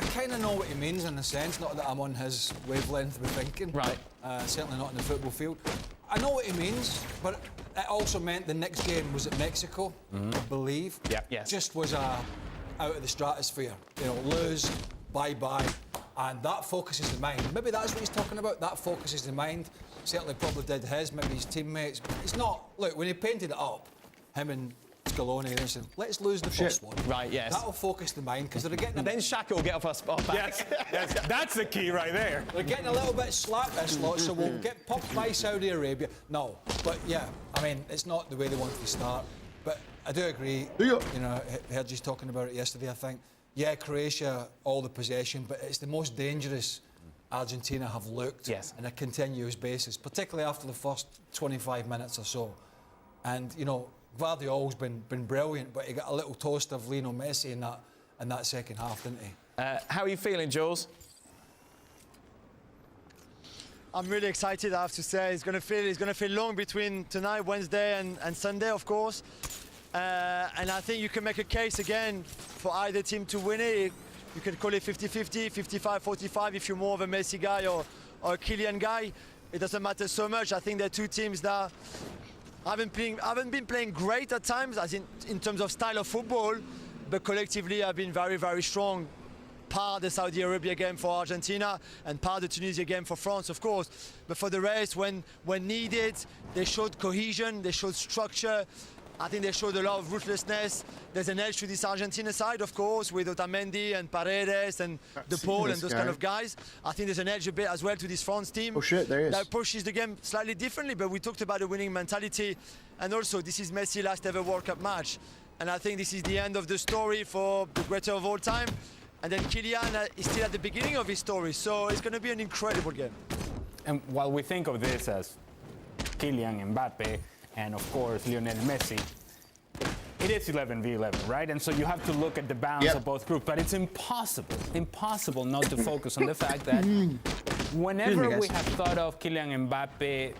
I kind of know what he means in a sense, not that I'm on his wavelength with thinking. Right. Certainly not in the football field. I know what he means, but it also meant the next game was at Mexico, I believe. Yeah. Yes. Just was out of the stratosphere. You know, lose, bye-bye, and that focuses the mind. Maybe that's what he's talking about, that focuses the mind. Certainly probably did his, maybe his teammates. It's not, look, when he painted it up, him and Scaloni, they said, let's lose the first one. Right, yes. That'll focus the mind, because they're getting... Then Shaka will get off our back. Yes, that's the key right there. They're getting a little bit slack this lot, so we'll get popped by Saudi Arabia. No, but yeah, I mean, it's not the way they wanted to start. But I do agree, you know, I heard you talking about it yesterday, I think. Yeah, Croatia, all the possession, but it's the most dangerous Argentina have looked on a continuous basis, particularly after the first 25 minutes or so. And, you know, Guardiola's been brilliant, but he got a little toast of Lionel Messi in that second half, didn't he? How are you feeling, Jules? I'm really excited, I have to say. It's gonna feel long between tonight, Wednesday, and Sunday, of course. And I think you can make a case again for either team to win it. You can call it 50-50, 55-45 if you're more of a Messi guy or a Kylian guy. It doesn't matter so much. I think they're two teams that haven't been playing great at times, as in terms of style of football, but collectively have been very, very strong. Part the Saudi Arabia game for Argentina and part the Tunisia game for France, of course. But for the rest, when needed, they showed cohesion, they showed structure. I think they showed a lot of ruthlessness. There's an edge to this Argentina side, of course, with Otamendi and Paredes and De Paul and those kind of guys. I think there's an edge a bit as well to this France team. Oh shit, there is. That pushes the game slightly differently, but we talked about the winning mentality. And also, this is Messi's last ever World Cup match. And I think this is the end of the story for the greater of all time. And then Kylian is still at the beginning of his story, so it's going to be an incredible game. And while we think of this as Kylian, Mbappé, and of course Lionel Messi, it is 11v11, right? And so you have to look at the balance of both groups, but it's impossible not to focus on the fact that whenever we have thought of Kylian Mbappé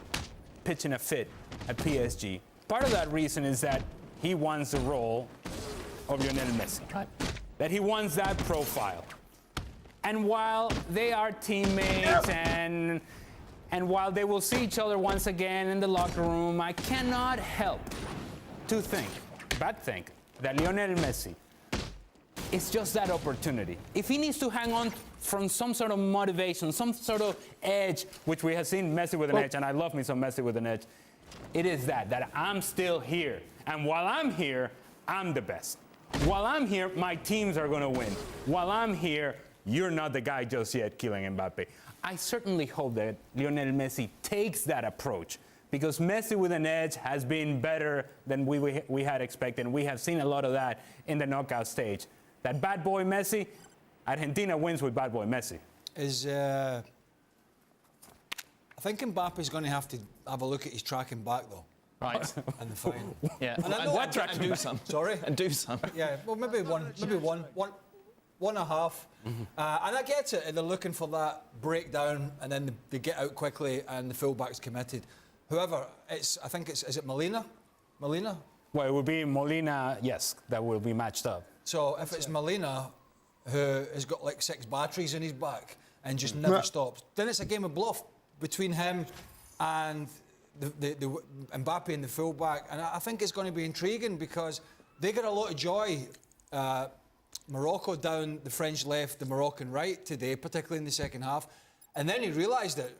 pitching a fit at PSG, part of that reason is that he wants the role of Lionel Messi, right? That he wants that profile. And while they are teammates and while they will see each other once again in the locker room, I cannot help to think that Lionel Messi is just that opportunity. If he needs to hang on from some sort of motivation, some sort of edge, which we have seen Messi with an edge, and I love me some Messi with an edge, it is that I'm still here. And while I'm here, I'm the best. While I'm here, my teams are going to win. While I'm here, you're not the guy just yet, Kylian Mbappé. I certainly hope that Lionel Messi takes that approach, because Messi with an edge has been better than we had expected. We have seen a lot of that in the knockout stage. That bad boy Messi, Argentina wins with bad boy Messi. I think Mbappe's going to have a look at his tracking back, though. Right. In the final. Yeah. And I know what track and do some. Sorry? And do some. Yeah, well, maybe one and a half. And I get it. They're looking for that breakdown, and then they get out quickly, and the fullback's committed. However, is it Molina? Molina? Well, it will be Molina, yes, that will be matched up. So if it's Molina, who has got like 6 batteries in his back and just never stops, then it's a game of bluff between him and the Mbappé and the fullback. And I think it's going to be intriguing, because they got a lot of joy. Morocco down the French left, the Moroccan right today, particularly in the second half. And then he realised it,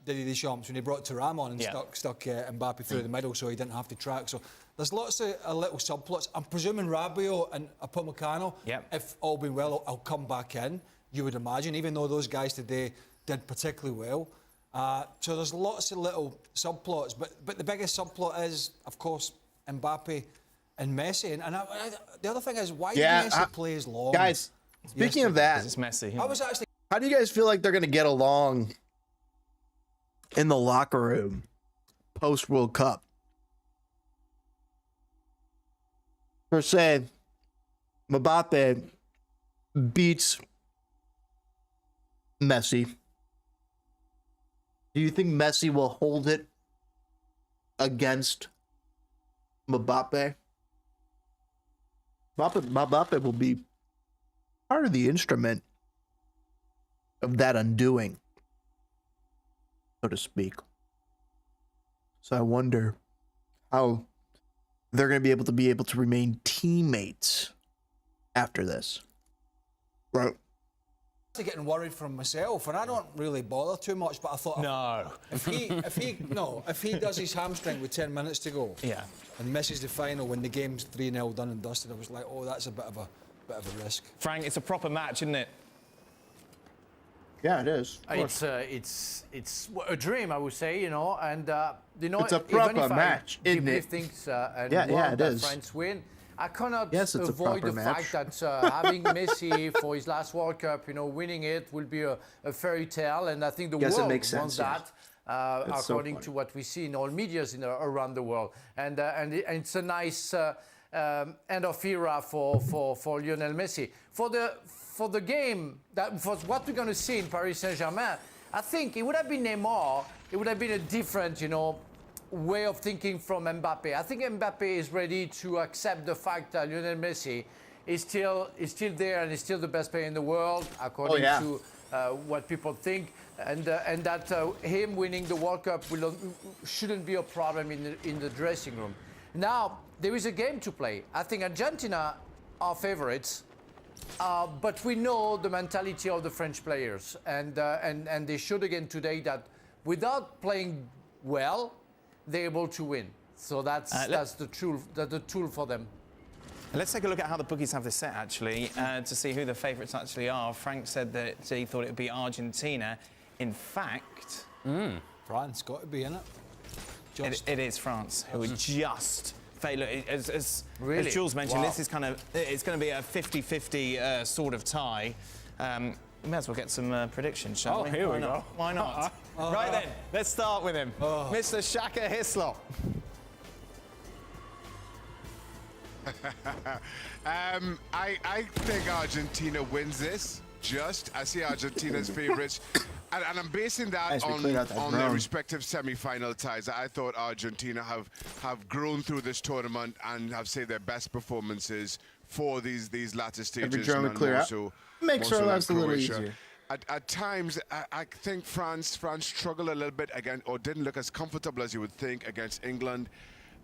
Didier Deschamps, when he brought Thuram on and stuck Mbappé through the middle so he didn't have to track. So there's lots of little subplots. I'm presuming Rabiot and Upamecano, if all being well, will come back in, you would imagine, even though those guys today did particularly well. So there's lots of little subplots. But the biggest subplot is, of course, Mbappé and Messi. And the other thing is, why did Messi play as long? Guys, speaking of that, it's Messi. I was actually... How do you guys feel like they're going to get along in the locker room post World Cup? Per se, Mbappé beats Messi. Do you think Messi will hold it against Mbappé? Mbappé will be part of the instrument of that undoing, so to speak. So I wonder how they're going to be able to remain teammates after this. Right. Getting worried from myself, and I don't really bother too much, but I thought if he does his hamstring with 10 minutes to go, and misses the final when the game's 3-0 done and dusted, I was like, oh, that's a bit of a risk. Frank, it's a proper match, isn't it? Yeah, it is. It's a dream, I would say, you know, and it's a proper match, isn't it? Things, and it is. France win. I cannot it's avoid the fact that having Messi for his last World Cup, you know, winning it will be a fairy tale, and I think the world wants that. According to what we see in all medias around the world, and it's a nice end of era for Lionel Messi. For the game, for what we're going to see in Paris Saint-Germain, I think it would have been Neymar. It would have been a different, you know, way of thinking from Mbappé. I think Mbappé is ready to accept the fact that Lionel Messi is still there and is still the best player in the world, according to what people think, and that him winning the World Cup shouldn't be a problem in the dressing room. Now there is a game to play. I think Argentina are favorites. But we know the mentality of the French players, and they showed again today that without playing well, they're able to win. So that's the tool for them. Let's take a look at how the bookies have this set, actually, to see who the favourites actually are. Frank said that he thought it would be Argentina. In fact... France got to be in it. It is France, who are just... Look, as Jules mentioned, this is it's going to be a 50-50 sort of tie. We may as well get some predictions, shall we? Here we go. Why not? Right then, let's start with him. Mr. Shaka Hislop. I think Argentina wins this. I see Argentina's favourites. And I'm basing that on their respective semi-final ties. I thought Argentina have grown through this tournament and have saved their best performances for these latter stages. Every German clear out. Makes our lives a little easier. At times, I think France struggled a little bit again, or didn't look as comfortable as you would think against England.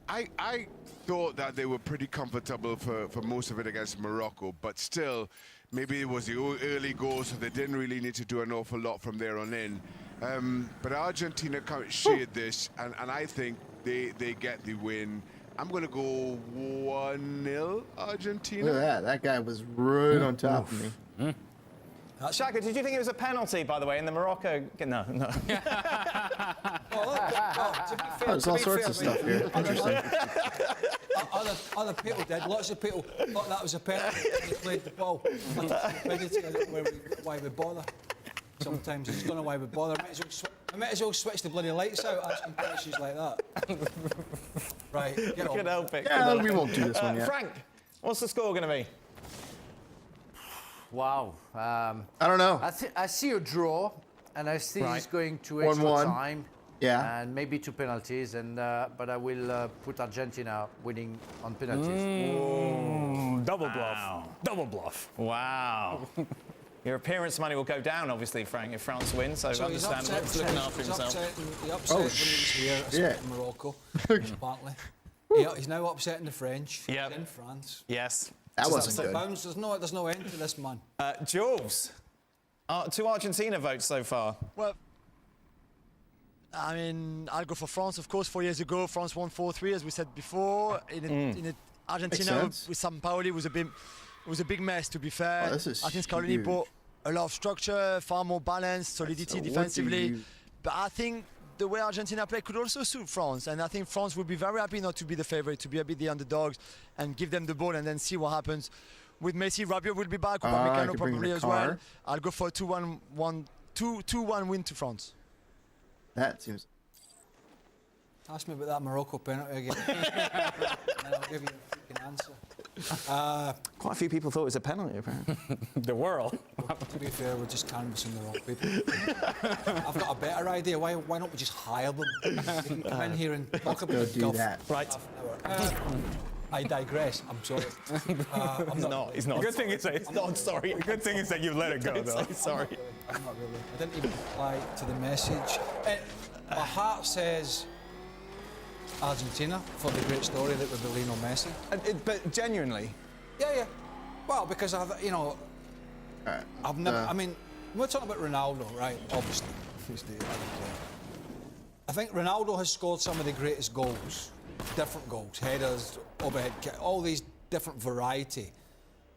I thought that they were pretty comfortable for most of it against Morocco, but still, maybe it was the early goal, so they didn't really need to do an awful lot from there on in. But Argentina shared this, and I think they get the win. I'm going to go 1-0 Argentina. Look at that. That guy was right on top of me. Shaka, did you think it was a penalty, by the way, in the Morocco? No. There's all sorts of stuff here. Interesting. Other people did. Lots of people thought that was a penalty when they played the ball. Why we bother? Sometimes it's don't know why we bother. I might as well switch the bloody lights out asking questions like that. Right, get on. Can help it. Yeah, we won't do this one yet. Frank, what's the score going to be? Wow. I don't know. I see a draw, and I see it's going to extra 1-1. time. Yeah. And maybe 2 penalties, and but I will put Argentina winning on penalties. Double bluff. Double bluff. Wow. Your appearance money will go down, obviously, Frank, if France wins. So understandable. He's looking after himself. He upset when he was here in Morocco, apparently. He's now upsetting the French. In France. Yes. That wasn't good. There's no end to this man. Jules. Two Argentina votes so far. Well, I mean, I'll go for France, of course. 4 years ago, France won 4-3, as we said before. In Argentina with Sampaoli was a big mess, to be fair. Oh, this is I think Scaloni brought a lot of structure, far more balance, solidity defensively. But I think the way Argentina play could also suit France, and I think France would be very happy not to be the favorite, to be a bit the underdogs, and give them the ball and then see what happens. With Messi, Rabiot will be back, Upamecano probably as well. I'll go for a 2-1 win to France. That seems... Ask me about that Morocco penalty again. And I'll give you a freaking answer. Quite a few people thought it was a penalty, apparently. The world. To be fair, we're just canvassing the wrong people. I've got a better idea. Why don't we just hire them? They can come in here and talk about do that. Right. I digress. I'm sorry. He's not. The good thing is that not sorry. The good thing is that you let it go, though. Sorry. I'm not really. I didn't even reply to the message. My heart says Argentina for the great story that we're Lionel Messi. But genuinely? Yeah. Well, because I've never. I mean, we're talking about Ronaldo, right? Obviously, he's the other player. I think Ronaldo has scored some of the greatest goals, different goals, headers, overhead kick, all these different variety.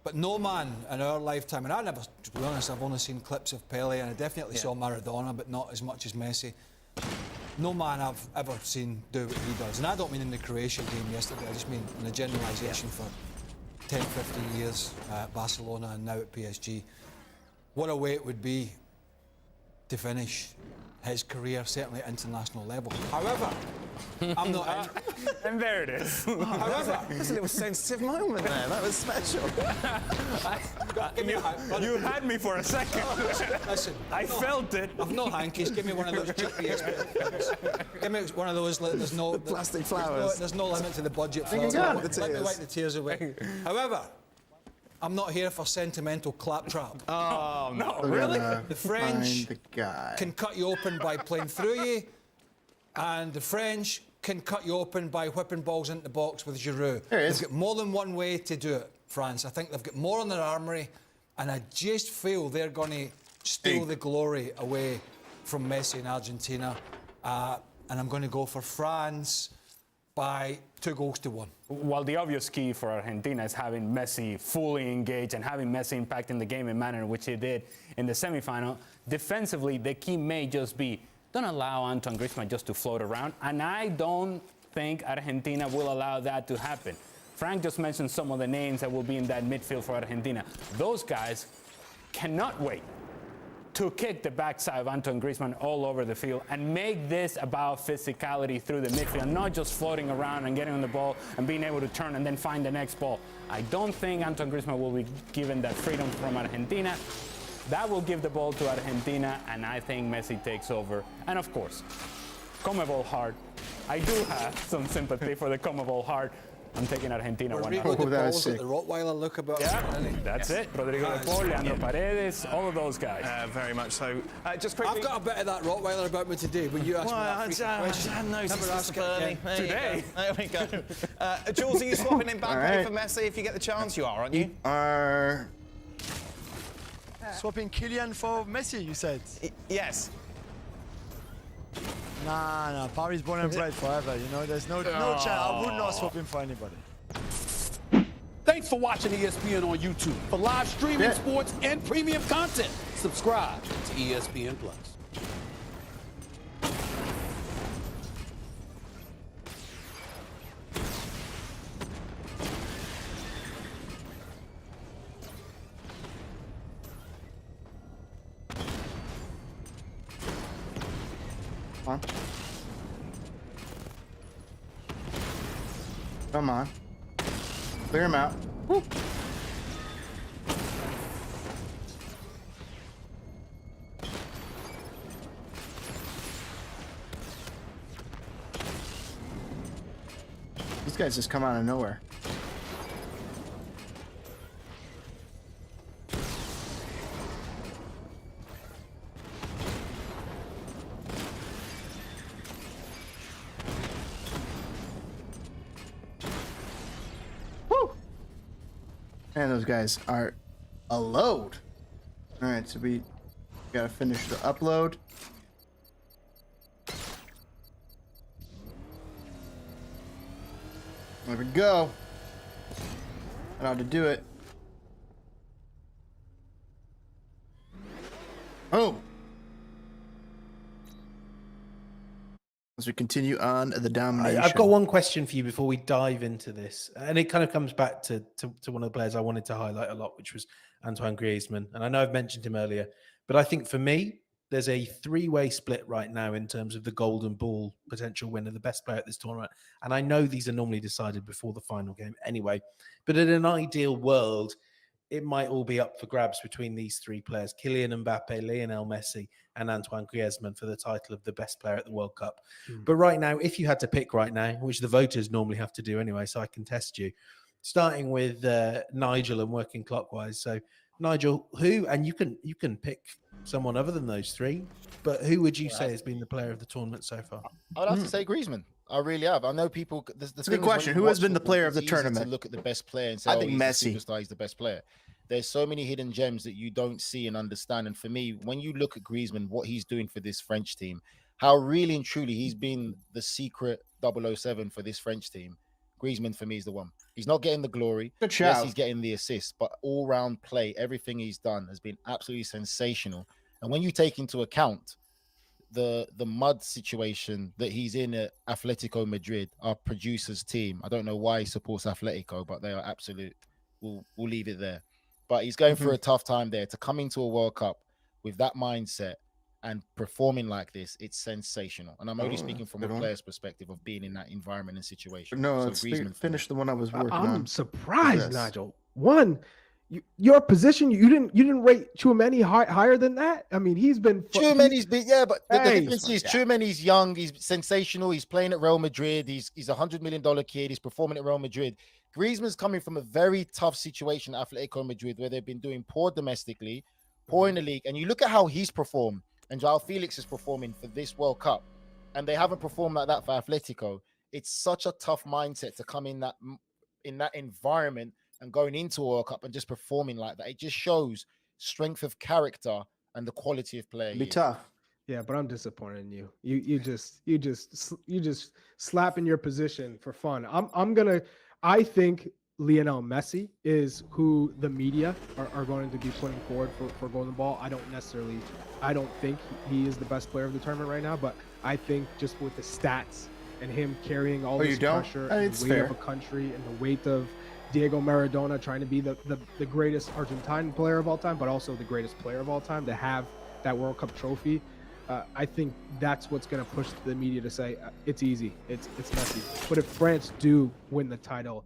But no man in our lifetime, and I never, to be honest, I've only seen clips of Pele, and I definitely saw Maradona, but not as much as Messi. No man I've ever seen do what he does. And I don't mean in the Croatia game yesterday, I just mean in a generalisation for 10, 15 years at Barcelona and now at PSG. What a way it would be to finish his career, certainly at international level. However, I'm not... And there it is. However... That's a little sensitive moment there. That was special. You had me for a second. Listen, I felt it. I've no hankies. Give me one of those chippy experiments. Give me one of those. There's no plastic flowers. There's no limit to the budget flowers. Let me wipe the tears away. However, I'm not here for sentimental claptrap. Oh no! Really? The French can cut you open by playing through you, and the French can cut you open by whipping balls into the box with Giroud. They've got more than one way to do it, France. I think they've got more in their armoury, and I just feel they're going to steal the glory away from Messi in Argentina. And I'm going to go for France by 2-1. While the obvious key for Argentina is having Messi fully engaged and having Messi impacting the game in the manner in which he did in the semifinal, defensively, the key may just be don't allow Antoine Griezmann just to float around, and I don't think Argentina will allow that to happen. Frank just mentioned some of the names that will be in that midfield for Argentina. Those guys cannot wait to kick the backside of Antoine Griezmann all over the field and make this about physicality through the midfield, not just floating around and getting on the ball and being able to turn and then find the next ball. I don't think Antoine Griezmann will be given that freedom from Argentina. That will give the ball to Argentina, and I think Messi takes over. And of course, CONMEBOL heart. I do have some sympathy for the CONMEBOL heart. I'm taking Argentina 1-0. That was sick. The Rottweiler look about. Yeah, that's it. Rodrigo de Paul, Leandro Paredes, all of those guys. Very much so. Just quickly. I've got a bit of that Rottweiler about me today, but you asked me that question. I know, it's burning. Today. There we go. Jules, are you swapping in Mbappé for Messi if you get the chance? You are, aren't you? Swapping Kylian for Messi, you said? Yes. Nah, Paris born and bred forever, you know, there's no chance. I would not swap him for anybody. Thanks for watching ESPN on YouTube. For live streaming, sports, and premium content, subscribe to ESPN+. Come on. Clear him out. Woo. These guys just come out of nowhere. And those guys are a load. All right, so we Gotta finish the upload. There we go. I know how to do it. Oh. As we continue on the domination. I've got one question for you before we dive into this. And it kind of comes back to one of the players I wanted to highlight a lot, which was Antoine Griezmann. And I know I've mentioned him earlier, but I think for me, there's a three-way split right now in terms of the golden ball potential winner, the best player at this tournament. And I know these are normally decided before the final game anyway, but in an ideal world, it might all be up for grabs between these three players, Kylian Mbappé, Lionel Messi, and Antoine Griezmann for the title of the best player at the World Cup. But right now, if you had to pick right now, which the voters normally have to do anyway, so I can test you, starting with Nigel and working clockwise. So Nigel, who, and you can pick someone other than those three, but who would you say has been the player of the tournament so far? I would have to say Griezmann. I really have. I know people. It's a good question. Who has been the player of the tournament? To look at the best player and say, I think Messi. He's the best player. There's so many hidden gems that you don't see and understand. And for me, when you look at Griezmann, what he's doing for this French team, how really and truly he's been the secret 007 for this French team. Griezmann for me is the one. He's not getting the glory. Good shout. Yes, he's getting the assist, but all-round play, everything he's done has been absolutely sensational. And when you take into account the mud situation that he's in at Atletico Madrid, our producer's team, I don't know why he supports Atletico, but they are absolute. We'll leave it there. But he's going through a tough time there. To come into a World Cup with that mindset and performing like this, it's sensational. And I'm only speaking from a player's perspective of being in that environment and situation. No, so let's finish the one I was working on. I'm surprised, Nigel. One, your position, you didn't rate Tchouaméni higher than that. I mean, he's been Tchouaméni's been but the difference is Tchouaméni's young, he's sensational, he's playing at Real Madrid, he's $100 million kid, he's performing at Real Madrid. Griezmann's coming from a very tough situation at Atletico Madrid where they've been doing poor domestically, poor in the league, and you look at how he's performed and Joao Felix is performing for this World Cup, and they haven't performed like that for Atletico. It's such a tough mindset to come in that environment and going into a World Cup and just performing like that. It just shows strength of character and the quality of play. Be tough. Yeah, but I'm disappointed in you. You just slapping your position for fun. I think Lionel Messi is who the media are going to be putting forward for Golden Ball. I don't think he is the best player of the tournament right now, but I think just with the stats and him carrying all this pressure and the weight of a country and the weight of Diego Maradona trying to be the greatest Argentine player of all time, but also the greatest player of all time to have that World Cup trophy. I think that's what's going to push the media to say it's easy. It's Messi. But if France do win the title,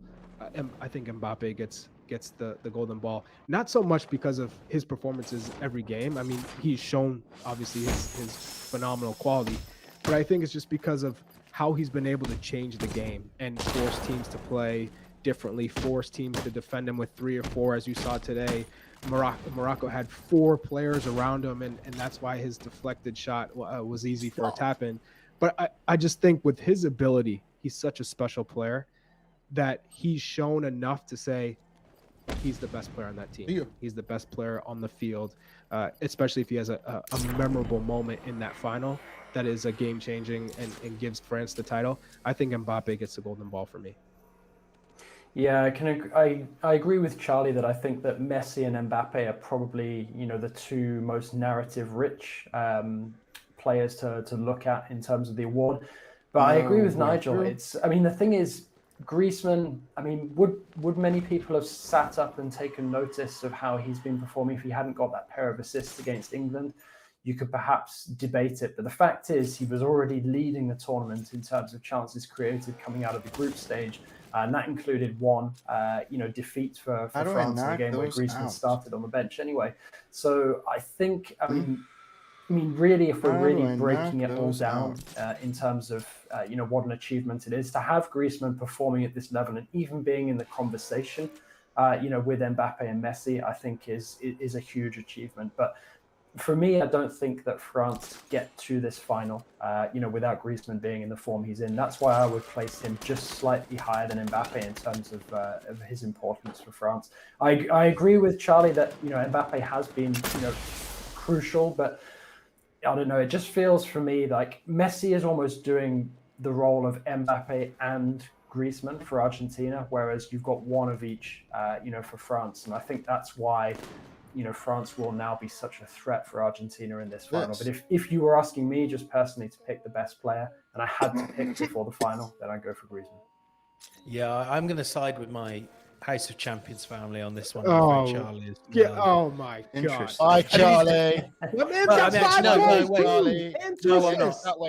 I think Mbappé gets the Golden Ball. Not so much because of his performances every game. I mean, he's shown obviously his phenomenal quality, but I think it's just because of how he's been able to change the game and force teams to play differently, force teams to defend him with 3 or 4, as you saw today. Morocco had 4 players around him, and that's why his deflected shot was easy for a tap in. But I just think with his ability, he's such a special player that he's shown enough to say he's the best player on that team. Yeah. He's the best player on the field, especially if he has a memorable moment in that final that is a game-changing and gives France the title. I think Mbappe gets the Golden Ball for me. Yeah, I agree with Charlie that I think that Messi and Mbappe are probably, the 2 most narrative-rich players to look at in terms of the award. But I agree with Nigel. The thing is, Griezmann, would many people have sat up and taken notice of how he's been performing if he hadn't got that pair of assists against England? You could perhaps debate it, but the fact is he was already leading the tournament in terms of chances created coming out of the group stage. And that included one, defeat for France in the game where Griezmann started on the bench anyway. So I think, really, if we're really breaking it all down in terms of, what an achievement it is to have Griezmann performing at this level and even being in the conversation, with Mbappe and Messi, I think is a huge achievement. But for me, I don't think that France get to this final, without Griezmann being in the form he's in. That's why I would place him just slightly higher than Mbappe in terms of his importance for France. I agree with Charlie that, Mbappe has been, crucial, but I don't know. It just feels for me like Messi is almost doing the role of Mbappé and Griezmann for Argentina, whereas you've got one of each, for France. And I think that's why, France will now be such a threat for Argentina in this final. But if you were asking me just personally to pick the best player, and I had to pick before the final, then I'd go for Griezmann. Yeah, I'm going to side with my House of Champions family on this one. Charlie. Yeah. Oh my God. Hi, Charlie. The man's got 5 goals. No,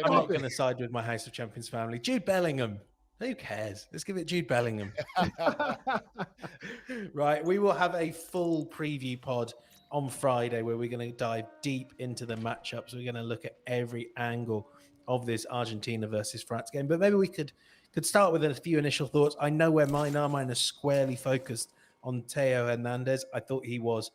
I'm not going to side with my House of Champions family. Jude Bellingham. Who cares? Let's give it Jude Bellingham. Right. We will have a full preview pod on Friday where we're going to dive deep into the matchups. We're going to look at every angle of this Argentina versus France game. But maybe we could start with a few initial thoughts. I know where mine are. Mine are squarely focused on Theo Hernandez. I thought he was,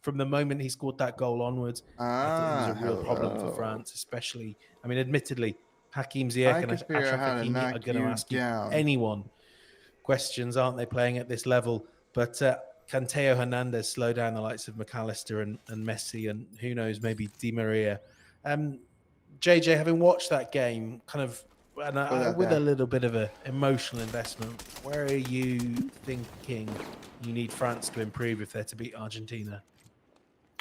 from the moment he scored that goal onwards, I thought he was a real problem for France, especially, admittedly, Hakim Ziyech and Achraf Hakimi are going to ask anyone questions, aren't they, playing at this level? But can Theo Hernandez slow down the likes of McAllister and Messi and who knows, maybe Di Maria? JJ, having watched that game, with a little bit of an emotional investment, where are you thinking you need France to improve if they're to beat Argentina?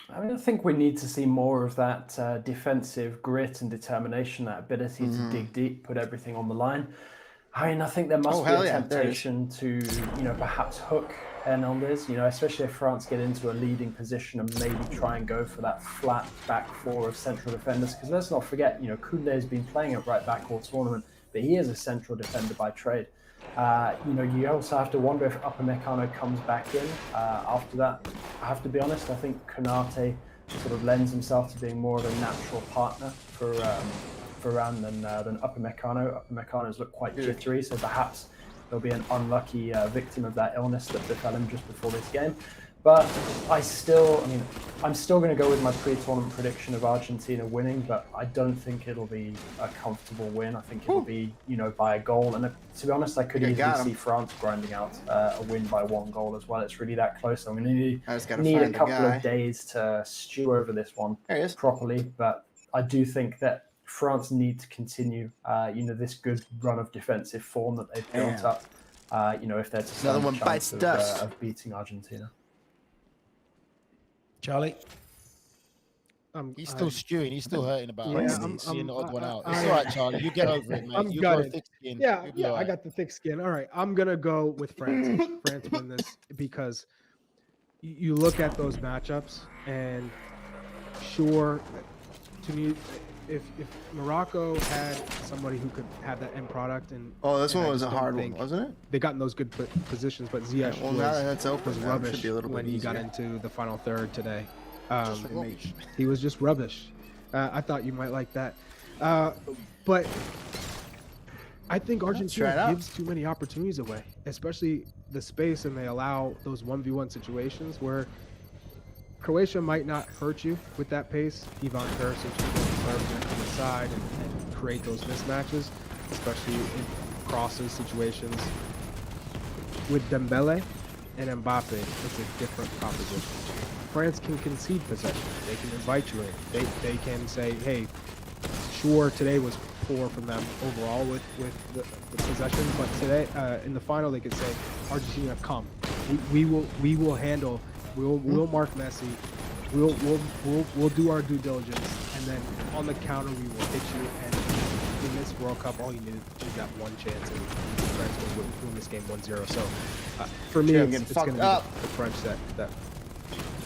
I think we need to see more of that defensive grit and determination, that ability to dig deep, put everything on the line. I think there must be a temptation to, perhaps hook Hernandez, especially if France get into a leading position and maybe try and go for that flat back four of central defenders. Because let's not forget, Koundé has been playing at right back all tournament, but he is a central defender by trade. You also have to wonder if Upamecano comes back in after that. I have to be honest, I think Konate sort of lends himself to being more of a natural partner for Varane than Upamecano. Upamecano's looked quite jittery, so perhaps he'll be an unlucky victim of that illness that befell him just before this game. But I'm still going to go with my pre-tournament prediction of Argentina winning, but I don't think it'll be a comfortable win. I think it'll be, by a goal. And to be honest, I could easily see France grinding out a win by 1 goal as well. It's really that close. I'm going to need a couple of days to stew over this one properly. But I do think that France need to continue, this good run of defensive form that they've built up, if they're to stand a chance of beating Argentina. Charlie? He's still stewing. He's still hurting about seeing the odd one out. It's all right, Charlie. You get over it, mate. You got thick skin. Yeah, I got the thick skin. All right, I'm going to go with France. France win this because you look at those matchups and sure, to me, if Morocco had somebody who could have that end product and this one was a hard one, wasn't it? They got in those good positions, but Ziyech was rubbish when he got into the final third today. He was just rubbish. I thought you might like that, but I think Argentina gives too many opportunities away, especially the space, and they allow those 1v1 situations where Croatia might not hurt you with that pace. Ivan Perisic can on the side and create those mismatches, especially in crosses situations. With Dembele and Mbappe, it's a different proposition. France can concede possession. They can invite you in. They can say, hey, sure, today was poor from them overall with the possession, but today in the final they could say, Argentina, come. We will handle. We'll mark Messi. We'll do our due diligence, and then on the counter we will hit you. And in this World Cup, all you need is that one chance, and France will win this game 1-0. So for me, it's going to be the French that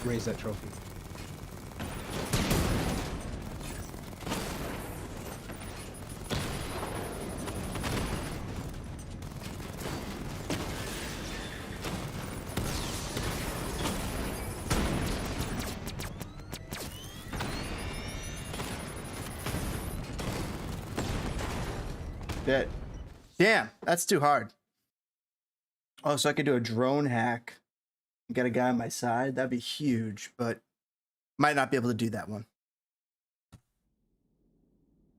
raise that trophy. Damn, that's too hard. Oh, so I could do a drone hack and get a guy on my side? That'd be huge, but might not be able to do that one.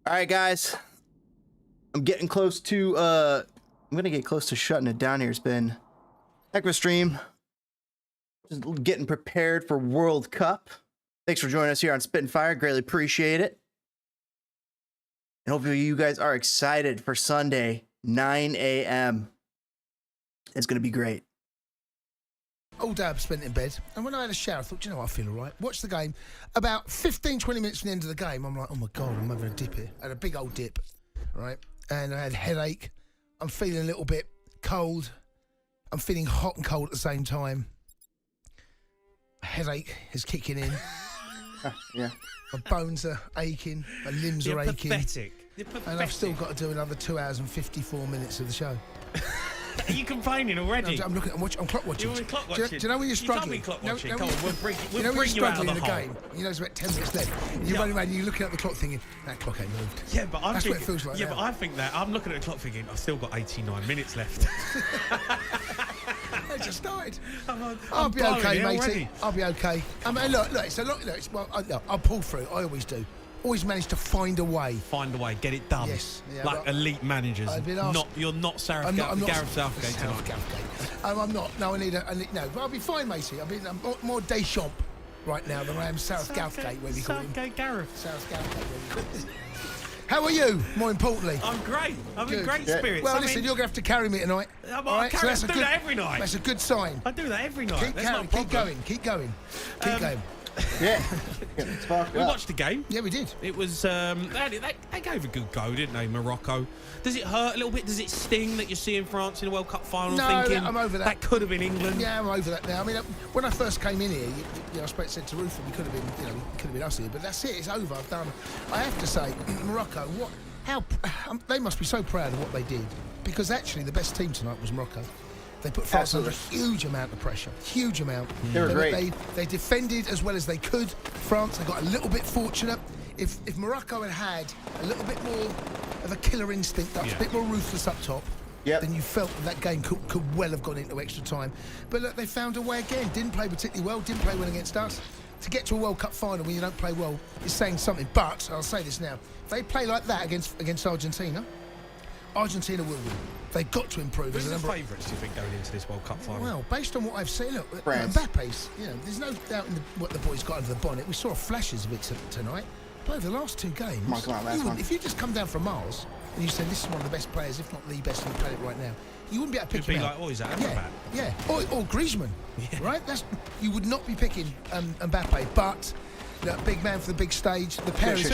All right, guys. I'm getting close to I'm gonna get close to shutting it down here. It's been heck of a stream. Just getting prepared for World Cup. Thanks for joining us here on Spit and Fire. Greatly appreciate it. And hopefully you guys are excited for Sunday, 9 a.m. It's going to be great. All day I've spent in bed, and when I had a shower, I thought, you know what, I feel all right. Watch the game. About 15, 20 minutes from the end of the game, I'm like, oh my God, I'm having a dip here. I had a big old dip, right? And I had a headache. I'm feeling a little bit cold. I'm feeling hot and cold at the same time. A headache is kicking in. Yeah. My bones are aching. My limbs are aching. Pathetic. You're pathetic. And I've still got to do another 2 hours and 54 minutes of the show. Are you complaining already? No, I'm looking. I'm clock watching. You're clock watching. Do you know when you're struggling? You can't be clock watching. You know, Come on, we'll bring you you out of struggling the in a hole. game. You know, there's about 10 minutes left. You're running around and you're looking at the clock thinking, that clock ain't moved. Yeah, but That's what it feels like. Yeah, now. but I think that I'm looking at the clock thinking I've still got 89 minutes left. I just started. I'm I'll be blowing okay, it matey. already. I'll be okay. I mean, look, it's a lot. Look, I'll pull through. I always do. Always manage to find a way. Find a way, get it done. Yes, yeah, like elite managers. You're not Gareth Southgate tonight. I'm not. No, I need. No, but I'll be fine, matey. I'm more Deschamps right now than I am Southgate, where we call him. Southgate Gareth. Southgate, where we call him. How are you? More importantly, I'm great. I'm in Good. great Yeah. spirits. Well, I listen, mean, you're going to have to carry me tonight. I'm all right? I that's do that every night. That's a good sign. I do that every night. Keep That's carrying. not a Keep problem. going. Keep going. Keep going. Yeah. We watched the game. Yeah, we did. It was they gave a good go, didn't they, Morocco? Does it hurt a little bit? Does it sting that you're seeing France in a World Cup final? No, thinking I'm over that. That could have been England. Yeah, I'm over that now. I mean, when I first came in here, I said to Rufa, we could have been, could have been us here. But that's it. It's over. I've done. I have to say, Morocco. They must be so proud of what they did, because actually the best team tonight was Morocco. They put France under a huge amount of pressure. Huge amount. They were great. They defended as well as they could. France, they got a little bit fortunate. If Morocco had a little bit more of a killer instinct, a bit more ruthless up top, then you felt that game could well have gone into extra time. But look, they found a way again. Didn't play particularly well. Didn't play well against us. To get to a World Cup final when you don't play well is saying something. But I'll say this now: if they play like that against Argentina, Argentina will win. They've got to improve. Who's the favourites, do you think, going into this World Cup final? Well, based on what I've seen, look, France. Mbappe's, there's no doubt in what the boys got under the bonnet. We saw flashes of it tonight. But over the last two games, if you just come down from Mars and you say this is one of the best players, if not the best on the planet right now, you wouldn't be able to pick him out. Like, is that Mbappé? Yeah, or Griezmann, right? You would not be picking Mbappé, but look, big man for the big stage. The parents,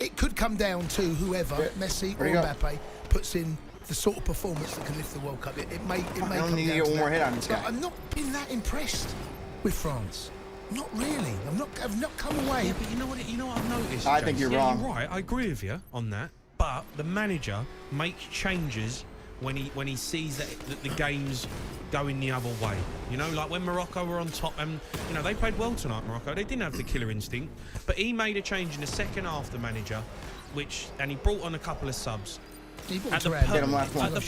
it could come down to whoever, Messi or Mbappé, puts in the sort of performance that can lift the World Cup. It may come down to that. One more hit on this guy. I've not been that impressed with France. Not really. I've not come away. Yeah, but you know what I've noticed? I think you're wrong. You're right. I agree with you on that. But the manager makes changes when he sees that the game's going the other way. Like when Morocco were on top, and they played well tonight. Morocco, they didn't have the killer instinct, but he made a change in the second half. The manager, and he brought on a couple of subs. At the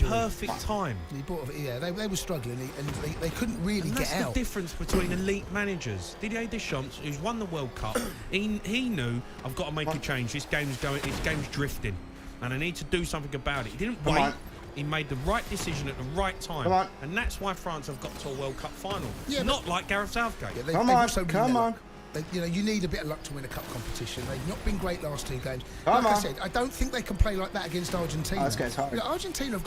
perfect time. They were struggling and they couldn't really get That's out. the difference between elite managers. Didier Deschamps, who's won the World Cup, he knew, I've got to make a change. This game's drifting, and I need to do something about it. He didn't wait. He made the right decision at the right time, and that's why France have got to a World Cup final. Yeah, not like Gareth Southgate. Yeah, come on. You need a bit of luck to win a cup competition. They've not been great last two games. I said, I don't think they can play like that against Argentina. This guy's hard. Argentina,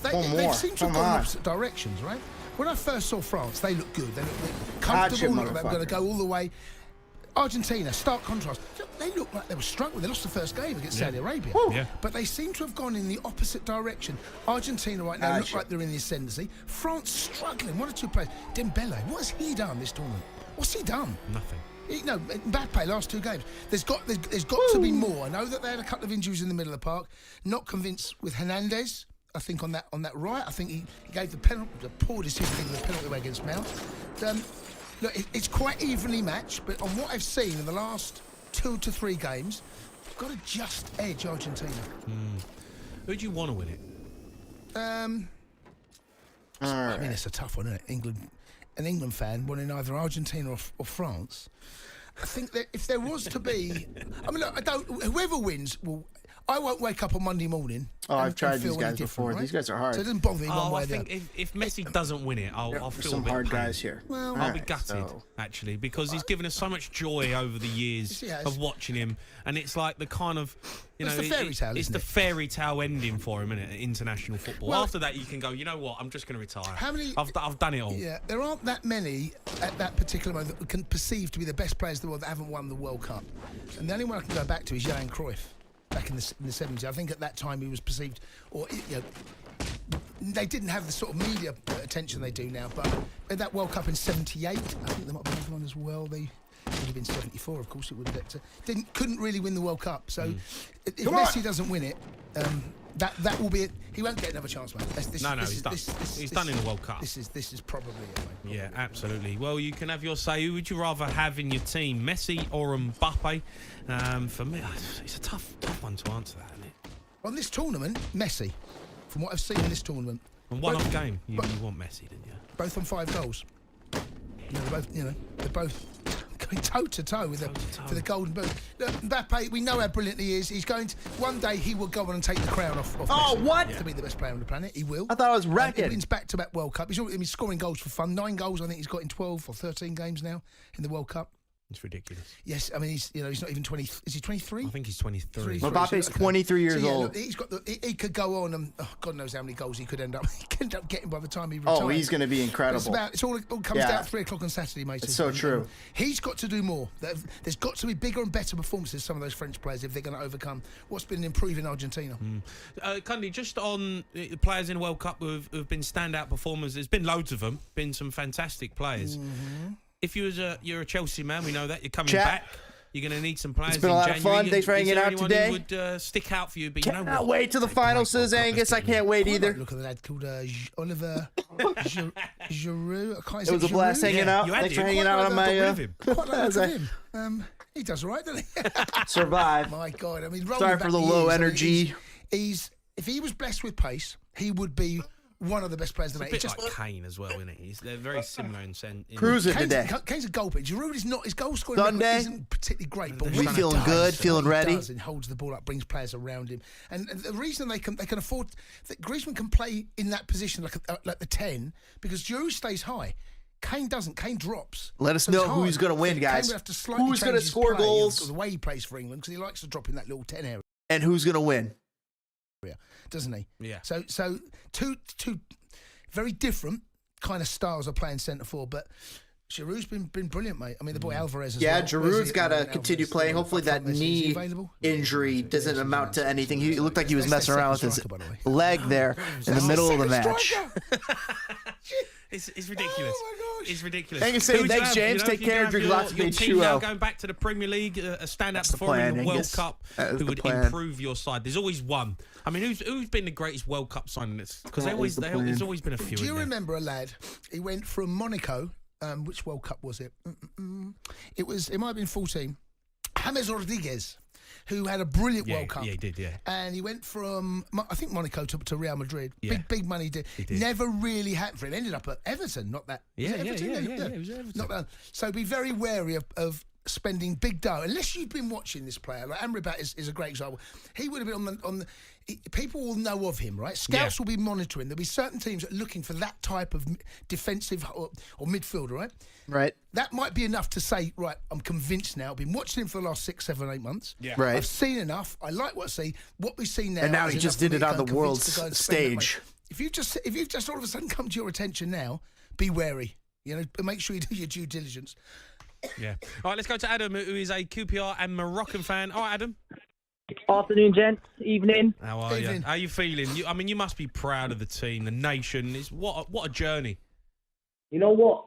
they seem to have gone opposite directions, right? When I first saw France, they looked good. They looked comfortable. They were going to go all the way. Argentina, stark contrast. They looked like they were struggling. They lost the first game against Saudi Arabia. But they seem to have gone in the opposite direction. Argentina right now look like they're in the ascendancy. France struggling. One or two players. Dembele, what has he done this tournament? What's he done? Nothing. No, Mbappé last two games. There's got to be more. I know that they had a couple of injuries in the middle of the park. Not convinced with Hernandez. I think on that right. I think he gave the poor decision with the penalty away against Mount. Look, it's quite evenly matched, but on what I've seen in the last 2 to 3 games, I've got to just edge Argentina. Who do you want to win it? I mean, it's a tough one, isn't it? An England fan wanting either Argentina or France. I think that if there was to be, I mean, look, whoever wins will. I won't wake up on Monday morning. Oh, I've tried these guys before. Right? These guys are hard. So it doesn't bother me one way I think if Messi doesn't win it, I'll feel some a bit hard pain. guys here. Well, I'll be gutted actually, because he's given us so much joy over the years of watching him, and it's like the kind of, you know, it's the fairy tale. It's the fairy tale ending for him, isn't it? International football. Well, after that, you can go, you know what? I'm just going to retire. How many? I've done it all. Yeah, there aren't that many at that particular moment that can perceive to be the best players in the world that haven't won the World Cup, and the only one I can go back to is Johan Cruyff. Back in the 70s, I think at that time he was perceived, or you know, they didn't have the sort of media attention they do now. But at that World Cup in '78, I think there might have been another one as well. They would have been '74, of course. It would have couldn't really win the World Cup. So if Messi doesn't win it, that will be it. He won't get another chance, man. He's done. He's done in the World Cup. This is probably it, mate. Yeah, absolutely. Well, you can have your say. Who would you rather have in your team, Messi or Mbappé? For me, it's a tough one to answer that, isn't it? On this tournament, Messi. From what I've seen in this tournament, on one-off game, you want Messi, didn't you? Both on 5 goals. They're both going toe to toe for the golden boot. Look, Mbappé, we know how brilliant he is. He's going to one day he will go on and take the crown off Messi. What? To be the best player on the planet, he will. I thought I was wrecking. He wins back-to-back World Cup. He's scoring goals for fun. 9 goals, I think he's got in 12 or 13 games now in the World Cup. It's ridiculous. Yes, I mean he's not even 20. Is he 23? I think he's 23. Mbappe's 23 years old. He's got he could go on and God knows how many goals he could end up. He could end up getting by the time he retires. Oh, he's going to be incredible. It all comes down at 3 o'clock on Saturday, mate. It's so true. He's got to do more. There's got to be bigger and better performances. Some of those French players, if they're going to overcome what's been improving Argentina. Cundy, just on the players in the World Cup who've been standout performers. There's been loads of them. Been some fantastic players. If you're a Chelsea man, we know that you're coming back. You're going to need some players. It's been a lot of fun. Thanks for hanging out today. Who would stick out for you? But Can't wait till the final, says Angus. I can't wait either. Look at the lad called Oliver Giroud. It was a blast hanging out. Thanks for hanging out on my. Quite like him. He does all right, doesn't he? Survive. My God, I mean, sorry for the low energy. If he was blessed with pace, he would be one of the best players today. It's a bit like Kane as well, isn't it? They're very similar in sense. Cruising today. Kane's a goalkeeper. Giroud is not. His goal scoring record isn't particularly great, but we feeling good, feeling ready. And holds the ball up, brings players around him, and the reason they can afford that Griezmann can play in that position like the 10 because Giroud stays high. Kane doesn't. Kane drops. Let us know who's going to win, guys. Who's going to score goals? The way he plays for England, because he likes to drop in that little 10 area. And who's going to win? Doesn't he? Yeah. So two very different kind of styles of playing centre forward, but Giroud's been brilliant, mate. I mean, the boy Alvarez as well. Yeah, Giroud's got to continue playing. Hopefully that knee injury doesn't amount to anything. He looked like he was messing around with his leg there in the middle of the match. It's ridiculous. Oh my gosh. It's ridiculous. Thanks, James. Take care. Drink lots of H2O. Now going back to the Premier League, a standout performer in the World Cup who would improve your side. There's always one. I mean, who's been the greatest World Cup signing? Because there's always been a few. Do you remember a lad? He went from Monaco. Which World Cup was it? It might have been 14. James Rodriguez, who had a brilliant World Cup. Yeah, he did, yeah. And he went from, I think, Monaco to Real Madrid. Yeah. Big money did. Never really happened for him. Ended up at Everton, not that. Yeah, it was Everton. Not that. So be very wary of spending big dough. Unless you've been watching this player, like Amrabat is a great example. He would have been on the people will know of him, right? Scouts will be monitoring. There'll be certain teams that are looking for that type of defensive or midfielder, right? Right. That might be enough to say, right, I'm convinced now. I've been watching him for the last 6, 7, 8 months. Yeah. Right. I've seen enough. I like what I see. What we see now, and now he just did it on the world's stage. If you've just all of a sudden come to your attention now, be wary. You know, make sure you do your due diligence. Yeah. All right, let's go to Adam, who is a QPR and Moroccan fan. All right, Adam. Afternoon, gents. Evening. How are you? How are you feeling? You must be proud of the team, the nation. What a journey. You know what?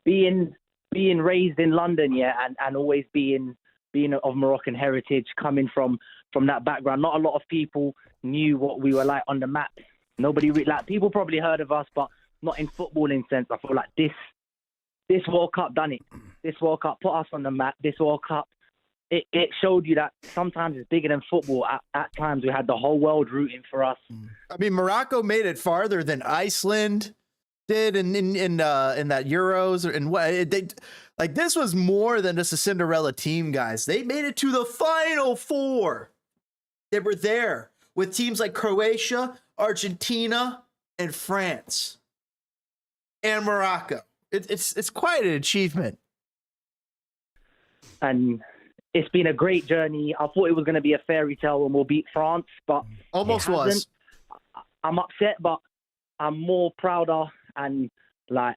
Being raised in London, and always being of Moroccan heritage, coming from that background. Not a lot of people knew what we were like on the map. Nobody people probably heard of us, but not in footballing sense. I feel like this World Cup done it. This World Cup put us on the map. This World Cup, it showed you that sometimes it's bigger than football. At times we had the whole world rooting for us. I mean, Morocco made it farther than Iceland did in that Euros, and what this was more than just a Cinderella team, guys. They made it to the Final Four. They were there with teams like Croatia, Argentina, and France, and Morocco. It's quite an achievement. And it's been a great journey. I thought it was going to be a fairy tale when we'll beat France, but almost was. I'm upset, but I'm more prouder, and like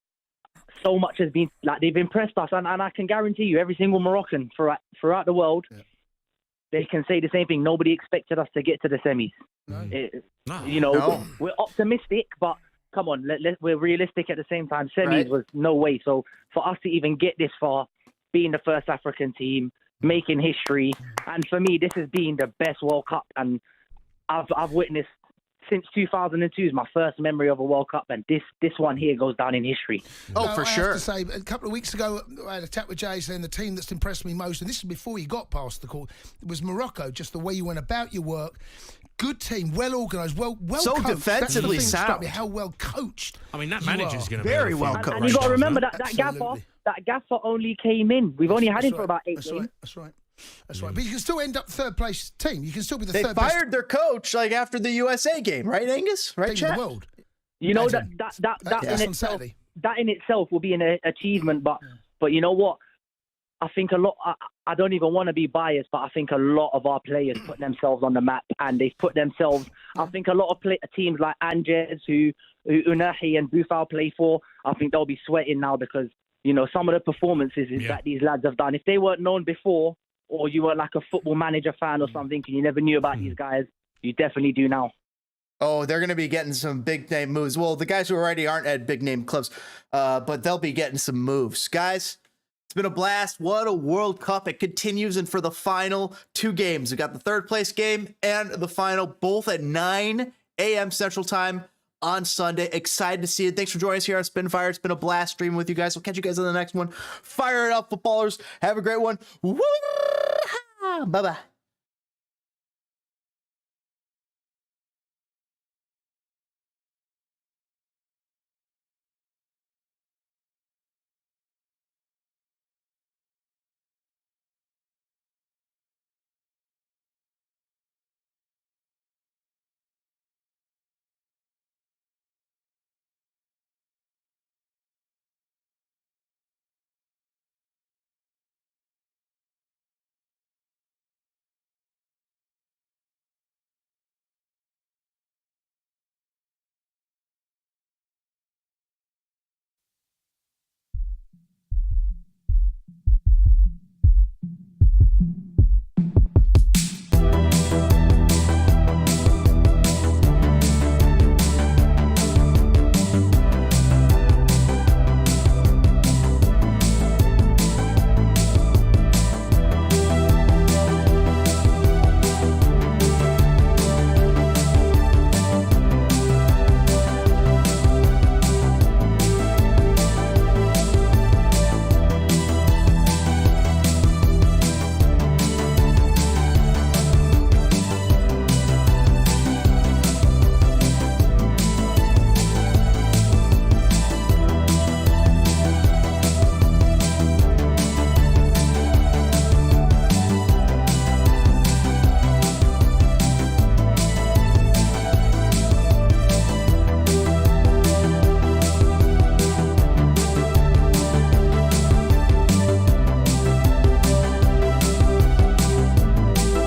so much has been like they've impressed us, and I can guarantee you, every single Moroccan throughout the world, they can say the same thing. Nobody expected us to get to the semis. We're optimistic, but come on, we're realistic at the same time. Semis was no way. So for us to even get this far, being the first African team, making history, and for me, this has been the best World Cup, and I've witnessed since 2002 is my first memory of a World Cup, and this one here goes down in history. For sure. I have to say, a couple of weeks ago, I had a chat with Jay saying the team that's impressed me most, and this is before he got past the court, was Morocco. Just the way you went about your work. Good team, well organised, well so coached. Defensively That's the thing that struck me, sound. how well coached. I mean, that manager's going to be very well coached. And you got to remember that gaffer only came in. We've only had him for about 8 games. That's right. But you can still end up third place team. You can still be the they third fired best their coach like after the USA game, right, Angus? Right, team in chat? the world. You know that in itself will be an achievement, but you know what? I think a lot. I don't even want to be biased, but I think a lot of our players put themselves on the map, and they've put themselves. I think a lot of teams like Angers, who Unahi and Bufal play for, I think they'll be sweating now because some of the performances that these lads have done. If they weren't known before, or you were like a football manager fan or something, and you never knew about these guys, you definitely do now. Oh, they're going to be getting some big name moves. Well, the guys who already aren't at big name clubs, but they'll be getting some moves. Guys, it's been a blast. What a World Cup. It continues, and for the final 2 games, we got the third place game and the final, both at 9 a.m. Central Time on Sunday. Excited to see it. Thanks for joining us here on Spinfire. It's been a blast streaming with you guys. We'll catch you guys on the next one. Fire it up, footballers. Have a great one. Woo! Bye-bye.